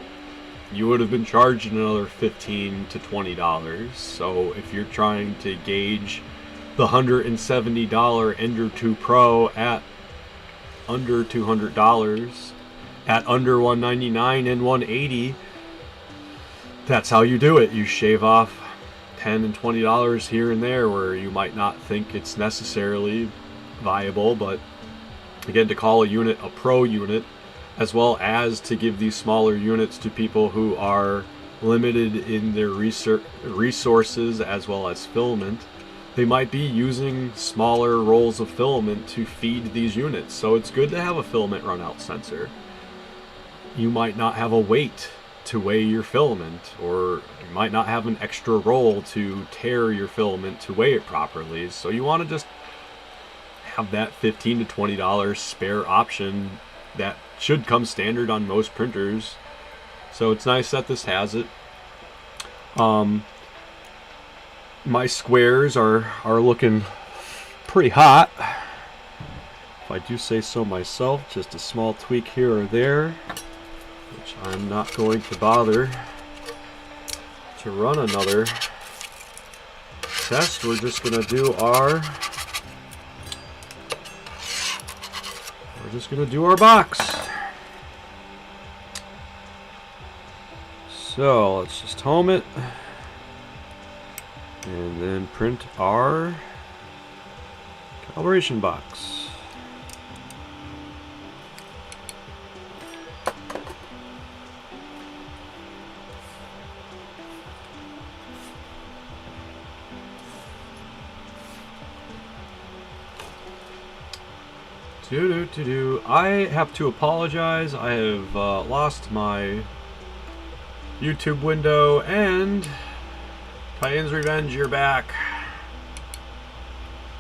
you would have been charged another $15 to $20. So if you're trying to gauge the $170 Ender 2 Pro at under $200, at under $199 and $180, that's how you do it. You shave off $10 and $20 here and there where you might not think it's necessarily viable. But again, to call a unit a pro unit, as well as to give these smaller units to people who are limited in their resources as well as filament, they might be using smaller rolls of filament to feed these units. So it's good to have a filament runout sensor. You might not have a weight to weigh your filament, or you might not have an extra roll to tear your filament to weigh it properly. So you want to just have that $15 to $20 spare option that should come standard on most printers. So it's nice that this has it. My squares are looking pretty hot, if I do say so myself. Just a small tweak here or there, which I'm not going to bother to run another test. We're just gonna do our box. So let's just home it and then print our calibration box. I have to apologize. I have lost my YouTube window, and Titan's Revenge, you're back.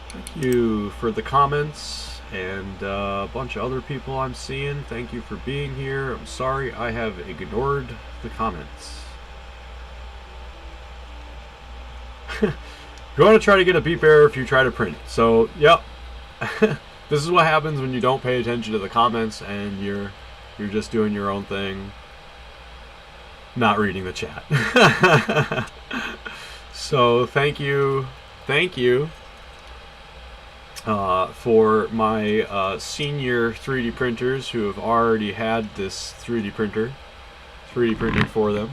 Thank you for the comments, and a bunch of other people I'm seeing. Thank you for being here. I'm sorry I have ignored the comments. You want to try to get a beep error if you try to print. So, yep. This is what happens when you don't pay attention to the comments and you're just doing your own thing, not reading the chat. So thank you for my senior 3D printers who have already had this 3D printing for them,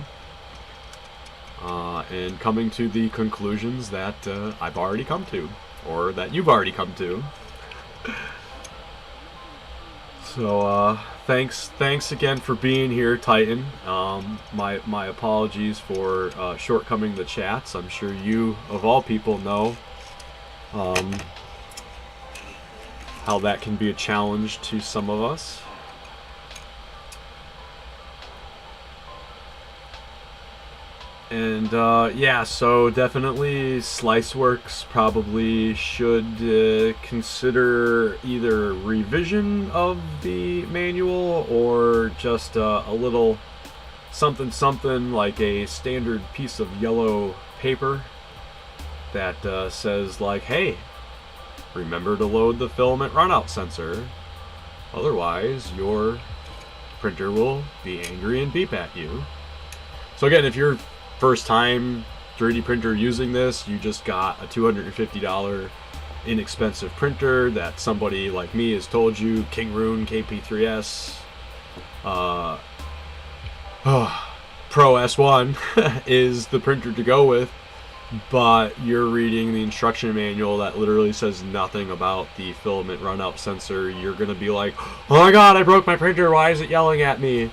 and coming to the conclusions that I've already come to, or that you've already come to. So thanks again for being here, Titan. My apologies for shortcoming the chats. I'm sure you, of all people, know how that can be a challenge to some of us. And yeah, so definitely SliceWorks probably should consider either revision of the manual or just a little something like a standard piece of yellow paper that says like, hey, remember to load the filament runout sensor, otherwise your printer will be angry and beep at you. So again, if you're first time 3D printer using this, you just got a $250 inexpensive printer that somebody like me has told you, Kingroon KP3S Pro S1 is the printer to go with, but you're reading the instruction manual that literally says nothing about the filament runout sensor. You're gonna be like, oh my god, I broke my printer, why is it yelling at me?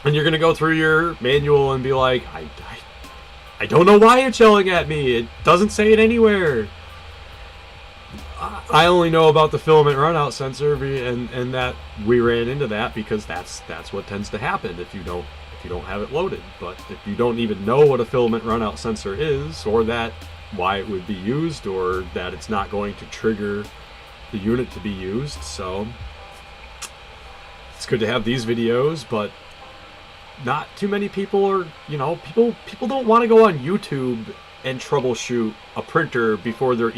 And you're gonna go through your manual and be like, I don't know why it's yelling at me. It doesn't say it anywhere. I only know about the filament runout sensor, and that we ran into that because that's what tends to happen if you don't have it loaded. But if you don't even know what a filament runout sensor is, or that why it would be used, or that it's not going to trigger the unit to be used, so it's good to have these videos, but not too many people are, people don't want to go on YouTube and troubleshoot a printer before they're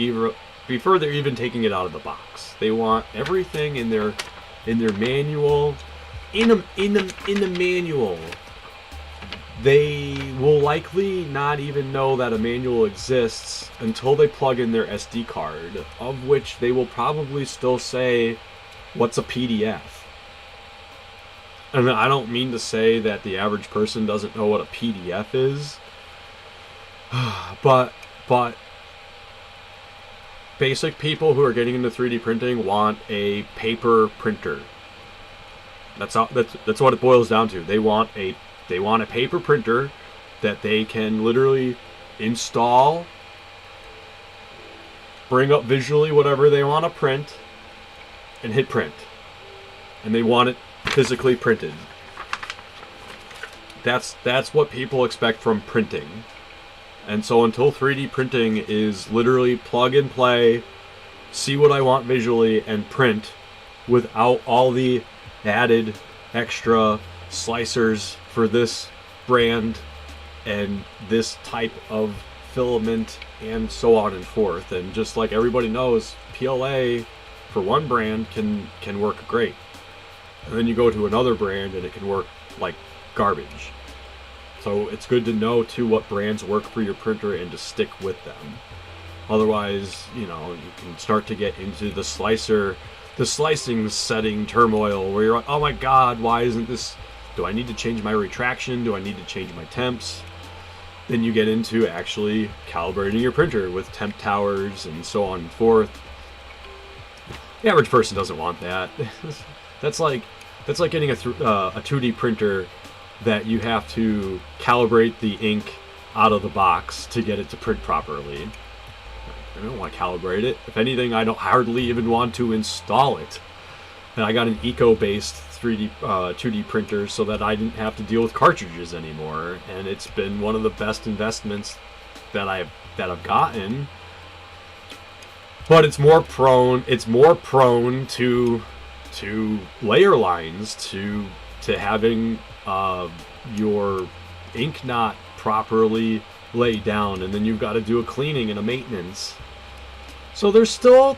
even taking it out of the box. They want everything in their manual. In the manual, they will likely not even know that a manual exists until they plug in their SD card, of which they will probably still say, "What's a PDF?" And I don't mean to say that the average person doesn't know what a PDF is, but basic people who are getting into 3D printing want a paper printer. That's what it boils down to. They want a paper printer that they can literally install, bring up visually whatever they want to print, and hit print. And they want it physically printed. That's what people expect from printing. And so until 3D printing is literally plug and play, see what I want visually, and print without all the added extra slicers for this brand and this type of filament and so on and forth. And just like everybody knows, PLA for one brand can work great. And then you go to another brand and it can work like garbage. So it's good to know too what brands work for your printer and to stick with them. Otherwise, you can start to get into the slicing setting turmoil where you're like, oh my god, why isn't this, do I need to change my retraction? Do I need to change my temps? Then you get into actually calibrating your printer with temp towers and so on and forth. The average person doesn't want that. That's like getting a 2D printer that you have to calibrate the ink out of the box to get it to print properly. I don't want to calibrate it. If anything, I don't hardly even want to install it. And I got an eco-based 2D printer so that I didn't have to deal with cartridges anymore, and it's been one of the best investments that I've gotten. But it's more prone to layer lines, to having your ink not properly laid down, and then you've got to do a cleaning and a maintenance. So there's still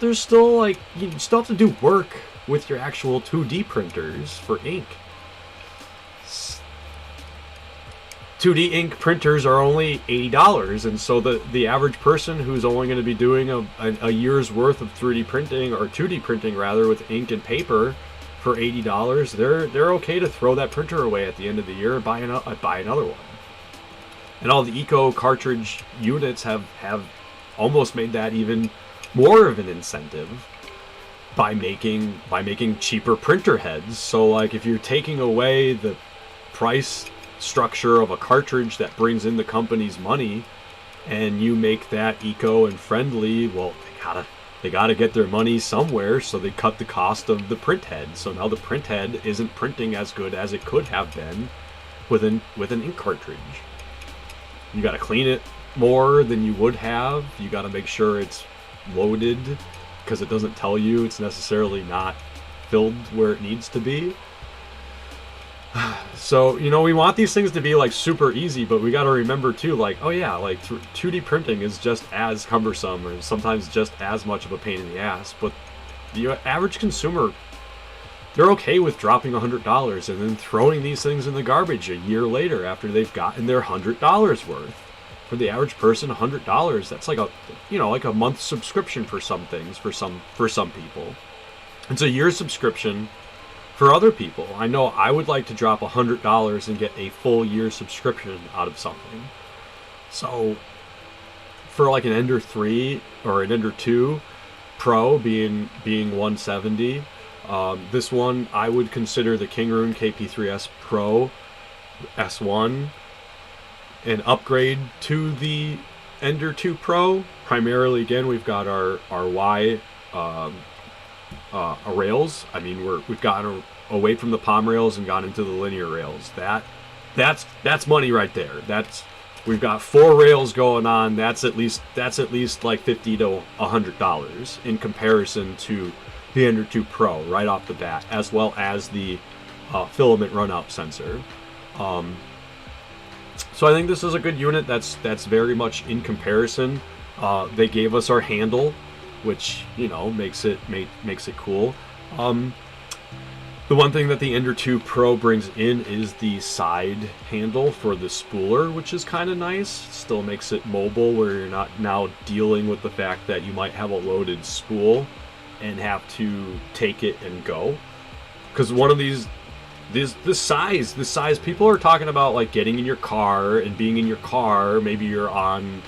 like, you still have to do work with your actual 2D printers for ink. 2D ink printers are only $80, and so the average person who's only going to be doing a year's worth of 3D printing, or 2D printing rather, with ink and paper for $80, they're okay to throw that printer away at the end of the year and buy another one. And all the eco cartridge units have almost made that even more of an incentive by making cheaper printer heads. So like, if you're taking away the price structure of a cartridge that brings in the company's money, and you make that eco and friendly, well, they gotta get their money somewhere, so they cut the cost of the print head. So now the print head isn't printing as good as it could have been with an ink cartridge. You got to clean it more than you would have. You got to make sure it's loaded, because it doesn't tell you it's necessarily not filled where it needs to be. So, you know, we want these things to be like super easy, but we got to remember too, like, oh yeah, like 2D printing is just as cumbersome, or sometimes just as much of a pain in the ass. But the average consumer, they're okay with dropping $100 and then throwing these things in the garbage a year later after they've gotten their $100 worth. For the average person, $100, that's like a, you know, like a month subscription for some things, for some people. It's a year subscription for other people. I know I would like to drop $100 and get a full year subscription out of something. So for like an Ender 3 or an Ender 2 Pro being 170, this one I would consider the Kingroon KP3S Pro S1 an upgrade to the Ender 2 Pro. Primarily, again, we've got our Y rails. I mean, we've gotten away from the palm rails and gone into the linear rails. That's money right there. We've got 4 rails going on. That's at least like $50 to $100 in comparison to the Ender 2 Pro right off the bat, as well as the filament runout sensor. So I think this is a good unit. That's very much in comparison. They gave us our handle, which, you know, makes it cool. The one thing that the Ender 2 Pro brings in is the side handle for the spooler, which is kind of nice. Still makes it mobile, where you're not now dealing with the fact that you might have a loaded spool and have to take it and go. Because one of this size, people are talking about like getting in your car and being in your car. Maybe you're on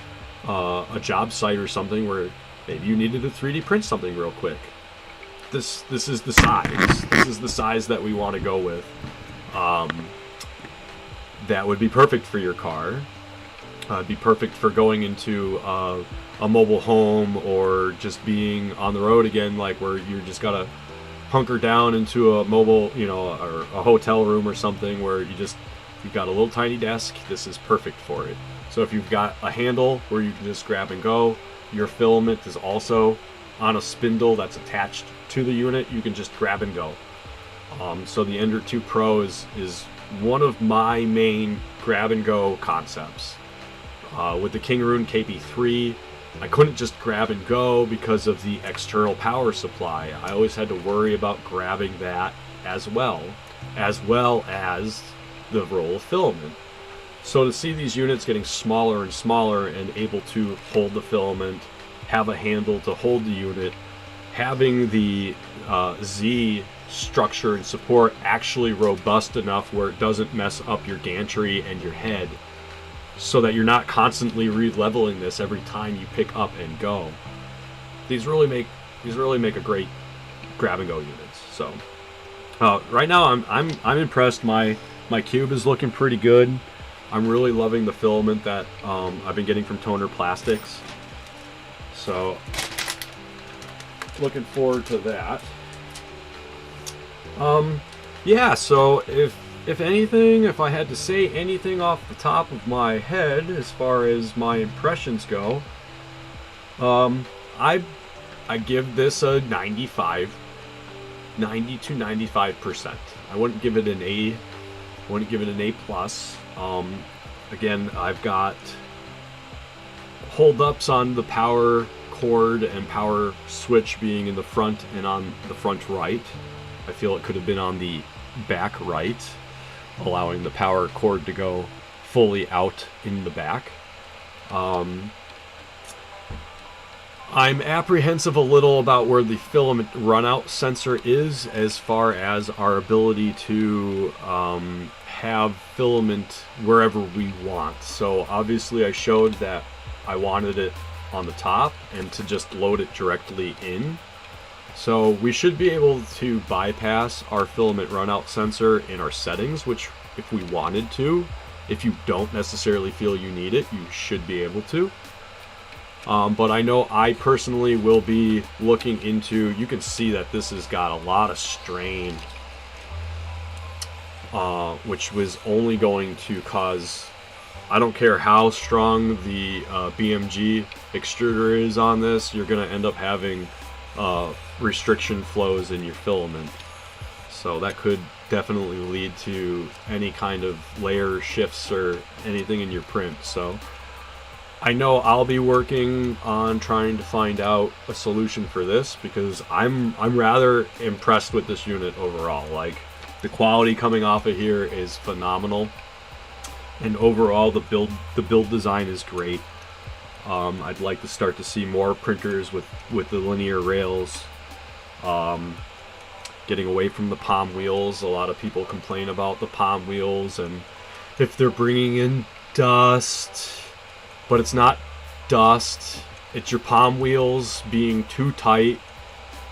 a job site or something where maybe you needed to 3D print something real quick. This is the size. This is the size that we want to go with. That would be perfect for your car. It'd be perfect for going into a mobile home, or just being on the road again, like where you just gotta hunker down into a mobile, you know, or a hotel room or something where you've got a little tiny desk. This is perfect for it. So if you've got a handle where you can just grab and go, your filament is also on a spindle that's attached to the unit. You can just grab and go. So the Ender 2 Pro is one of my main grab and go concepts. With the Kingroon KP3, I couldn't just grab and go because of the external power supply. I always had to worry about grabbing that as well as the roll of filament. So to see these units getting smaller and smaller and able to hold the filament, have a handle to hold the unit, having the Z structure and support actually robust enough where it doesn't mess up your gantry and your head, so that you're not constantly re-leveling this every time you pick up and go. These really make a great grab and go units. So right now I'm impressed. My cube is looking pretty good. I'm really loving the filament that I've been getting from Toner Plastics. So looking forward to that. Yeah, so if anything, if I had to say anything off the top of my head as far as my impressions go, I give this a 90 to 95%. I wouldn't give it an A. I wouldn't give it an A plus. Again, I've got holdups on the power cord and power switch being in the front and on the front right. I feel it could have been on the back right, allowing the power cord to go fully out in the back. I'm apprehensive a little about where the filament runout sensor is, as far as our ability to have filament wherever we want. So obviously I showed that I wanted it on the top and to just load it directly in. So we should be able to bypass our filament runout sensor in our settings, which if we wanted to, if you don't necessarily feel you need it, you should be able to. But I know I personally will be looking into, you can see that this has got a lot of strain, which was only going to cause I don't care how strong the BMG extruder is on this, you're going to end up having restriction flows in your filament. So that could definitely lead to any kind of layer shifts or anything in your print. So I know I'll be working on trying to find out a solution for this, because I'm rather impressed with this unit overall. Like, the quality coming off of here is phenomenal, and overall the build design is great. I'd like to start to see more printers with the linear rails, getting away from the palm wheels. A lot of people complain about the palm wheels and if they're bringing in dust, but it's not dust, it's your palm wheels being too tight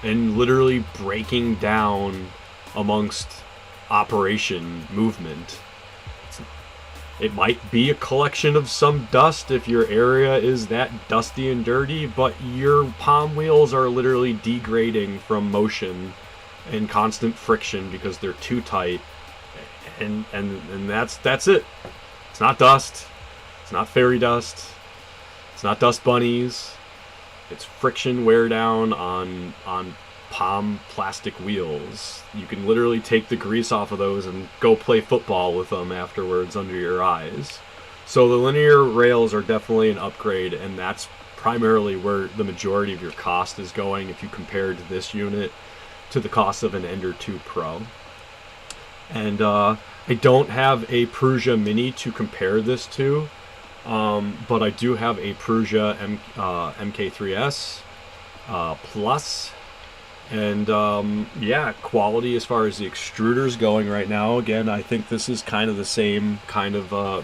and literally breaking down amongst operation movement. It might be a collection of some dust if your area is that dusty and dirty, but your palm wheels are literally degrading from motion and constant friction because they're too tight, and that's it. It's not dust, it's not fairy dust, it's not dust bunnies, it's friction wear down on palm plastic wheels. You can literally take the grease off of those and go play football with them afterwards under your eyes. So the linear rails are definitely an upgrade, and that's primarily where the majority of your cost is going if you compare to this unit to the cost of an Ender 2 Pro. And I don't have a Prusa Mini to compare this to, but I do have a Prusa MK3S Plus. And yeah, quality as far as the extruders going right now, again, I think this is kind of the same kind of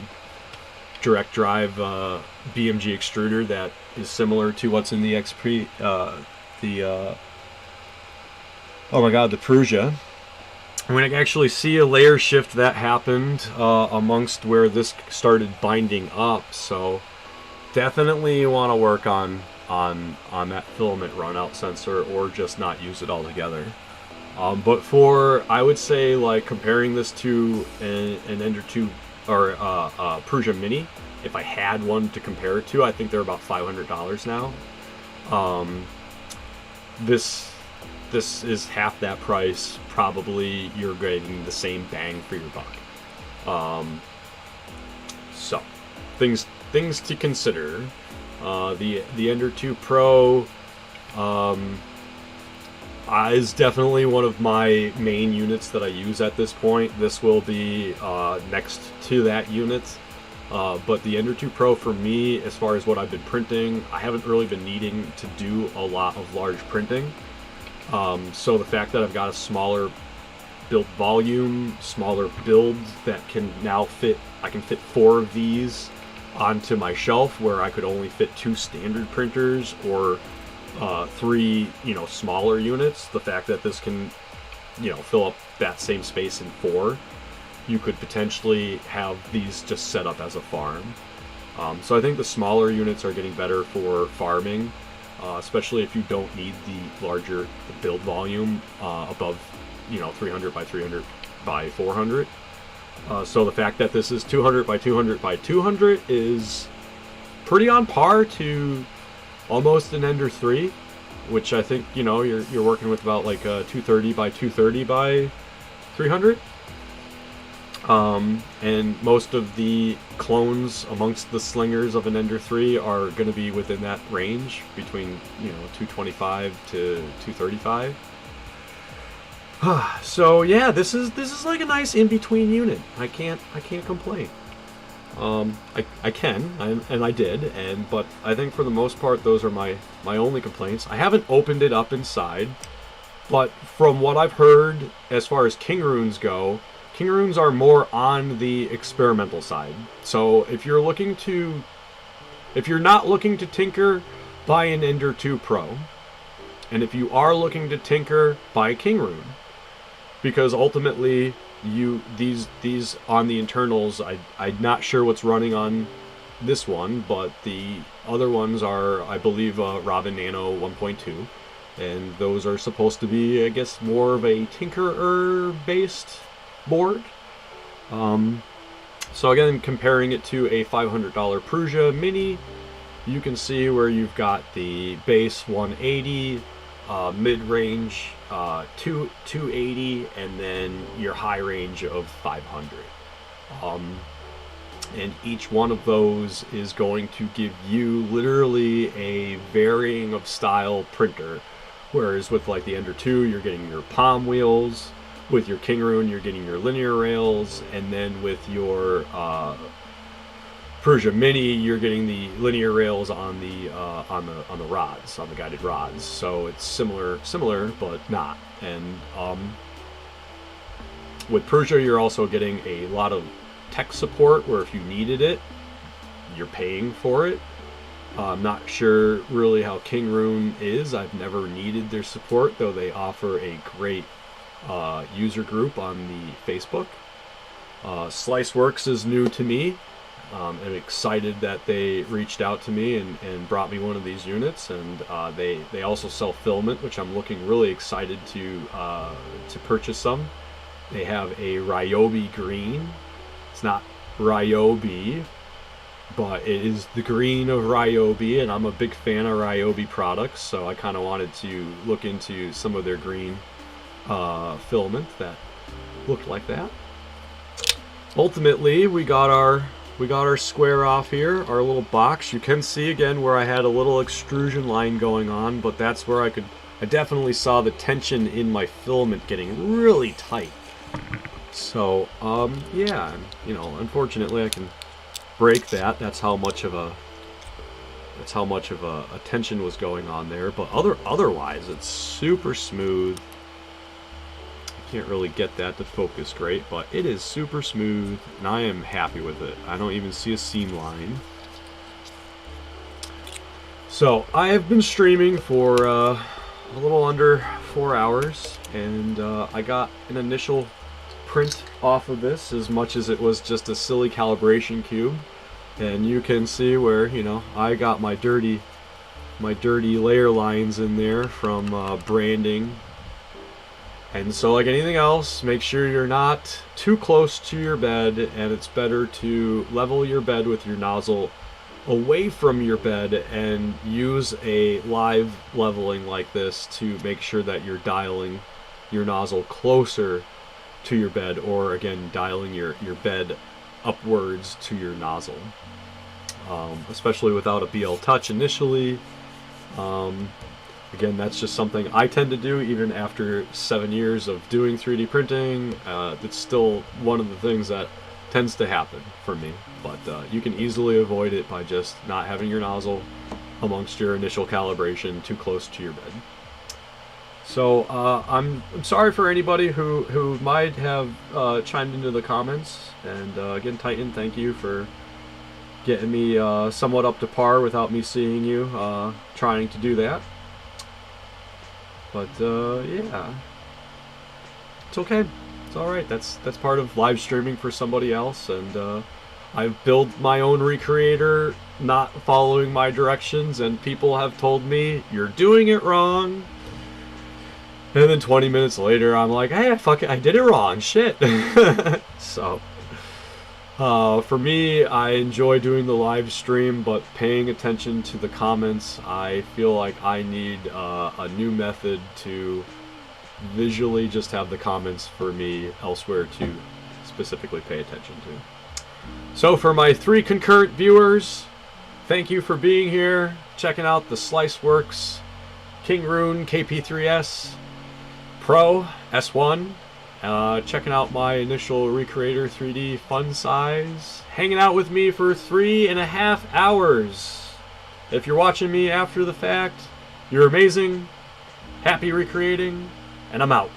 direct drive BMG extruder that is similar to what's in the XP, oh my god, the Prusa. I mean, I can actually see a layer shift that happened amongst where this started binding up, so definitely you want to work on that filament runout sensor, or just not use it altogether. But for, I would say, like, comparing this to an Ender 2 or Prusa Mini, if I had one to compare it to, I think they're about $500 now. This is half that price. Probably you're getting the same bang for your buck. So things to consider. The Ender 2 Pro is definitely one of my main units that I use at this point. This will be next to that unit. But the Ender 2 Pro, for me, as far as what I've been printing, I haven't really been needing to do a lot of large printing. So the fact that I've got a smaller build volume, smaller build that can now fit, I can fit 4 of these onto my shelf where I could only fit 2 standard printers, or 3, smaller units. The fact that this can, fill up that same space in 4, you could potentially have these just set up as a farm. So I think the smaller units are getting better for farming, especially if you don't need the larger build volume above, 300 by 300 by 400. So the fact that this is 200 by 200 by 200 is pretty on par to almost an Ender 3, which I think, you're working with about like a 230 by 230 by 300. And most of the clones amongst the slingers of an Ender 3 are going to be within that range, between 225 to 235. So yeah, this is like a nice in-between unit. I can't complain. I can, and I did, but I think for the most part those are my only complaints. I haven't opened it up inside, but from what I've heard, as far as Kingroons go, Kingroons are more on the experimental side. So if you're not looking to tinker, buy an Ender 2 Pro, and if you are looking to tinker, buy a Kingroon. Because ultimately, these on the internals, I'm not sure what's running on this one, but the other ones are, I believe, Robin Nano 1.2, and those are supposed to be, I guess, more of a tinkerer-based board. So again, comparing it to a $500 Prusa Mini, you can see where you've got the base 180, mid-range 280, and then your high range of 500. And each one of those is going to give you literally a varying of style printer. Whereas with like the Ender 2, you're getting your palm wheels. With your Kingroon, you're getting your linear rails, and then with your Prusa Mini, you're getting the linear rails on the rods, on the guided rods. So it's similar, but not. And with Prusa, you're also getting a lot of tech support, where if you needed it, you're paying for it. I'm not sure really how Kingroon is. I've never needed their support, though they offer a great user group on the Facebook. SliceWorx is new to me. I'm excited that they reached out to me and brought me one of these units, and they also sell Filament, which I'm looking really excited to purchase some. They have a Ryobi green. It's not Ryobi, but it is the green of Ryobi, and I'm a big fan of Ryobi products, so I kind of wanted to look into some of their green filament that looked like that. Ultimately, we got our square off here, our little box. You can see again where I had a little extrusion line going on, but that's where I definitely saw the tension in my filament getting really tight. So yeah, you know, unfortunately I can break that. That's how much of a tension was going on there. But otherwise, it's super smooth. Can't really get that to focus great, but it is super smooth, and I am happy with it. I don't even see a seam line. So I have been streaming for a little under 4 hours, and I got an initial print off of this, as much as it was just a silly calibration cube. And you can see where, you know, I got my dirty layer lines in there from branding. And so, like anything else, make sure you're not too close to your bed, and it's better to level your bed with your nozzle away from your bed and use a live leveling like this to make sure that you're dialing your nozzle closer to your bed, or again, dialing your bed upwards to your nozzle. Especially without a BL Touch initially. Again, that's just something I tend to do even after 7 years of doing 3D printing. It's still one of the things that tends to happen for me, but you can easily avoid it by just not having your nozzle amongst your initial calibration too close to your bed. So I'm sorry for anybody who might have chimed into the comments, and again, Titan, thank you for getting me somewhat up to par without me seeing you trying to do that. But yeah, it's okay. It's all right. That's part of live streaming for somebody else, and I've built my own recreator, not following my directions, and people have told me you're doing it wrong. And then 20 minutes later, I'm like, hey, fuck it, I did it wrong. Shit. So. For me, I enjoy doing the live stream, but paying attention to the comments, I feel like I need a new method to visually just have the comments for me elsewhere to specifically pay attention to. So for my 3 concurrent viewers, thank you for being here, checking out the SliceWorks Kingroon KP3S Pro S1. Checking out my initial Recreator 3D fun size, hanging out with me for 3.5 hours. If you're watching me after the fact, you're amazing, happy recreating, and I'm out.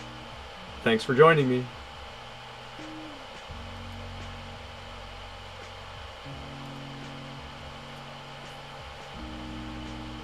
Thanks for joining me.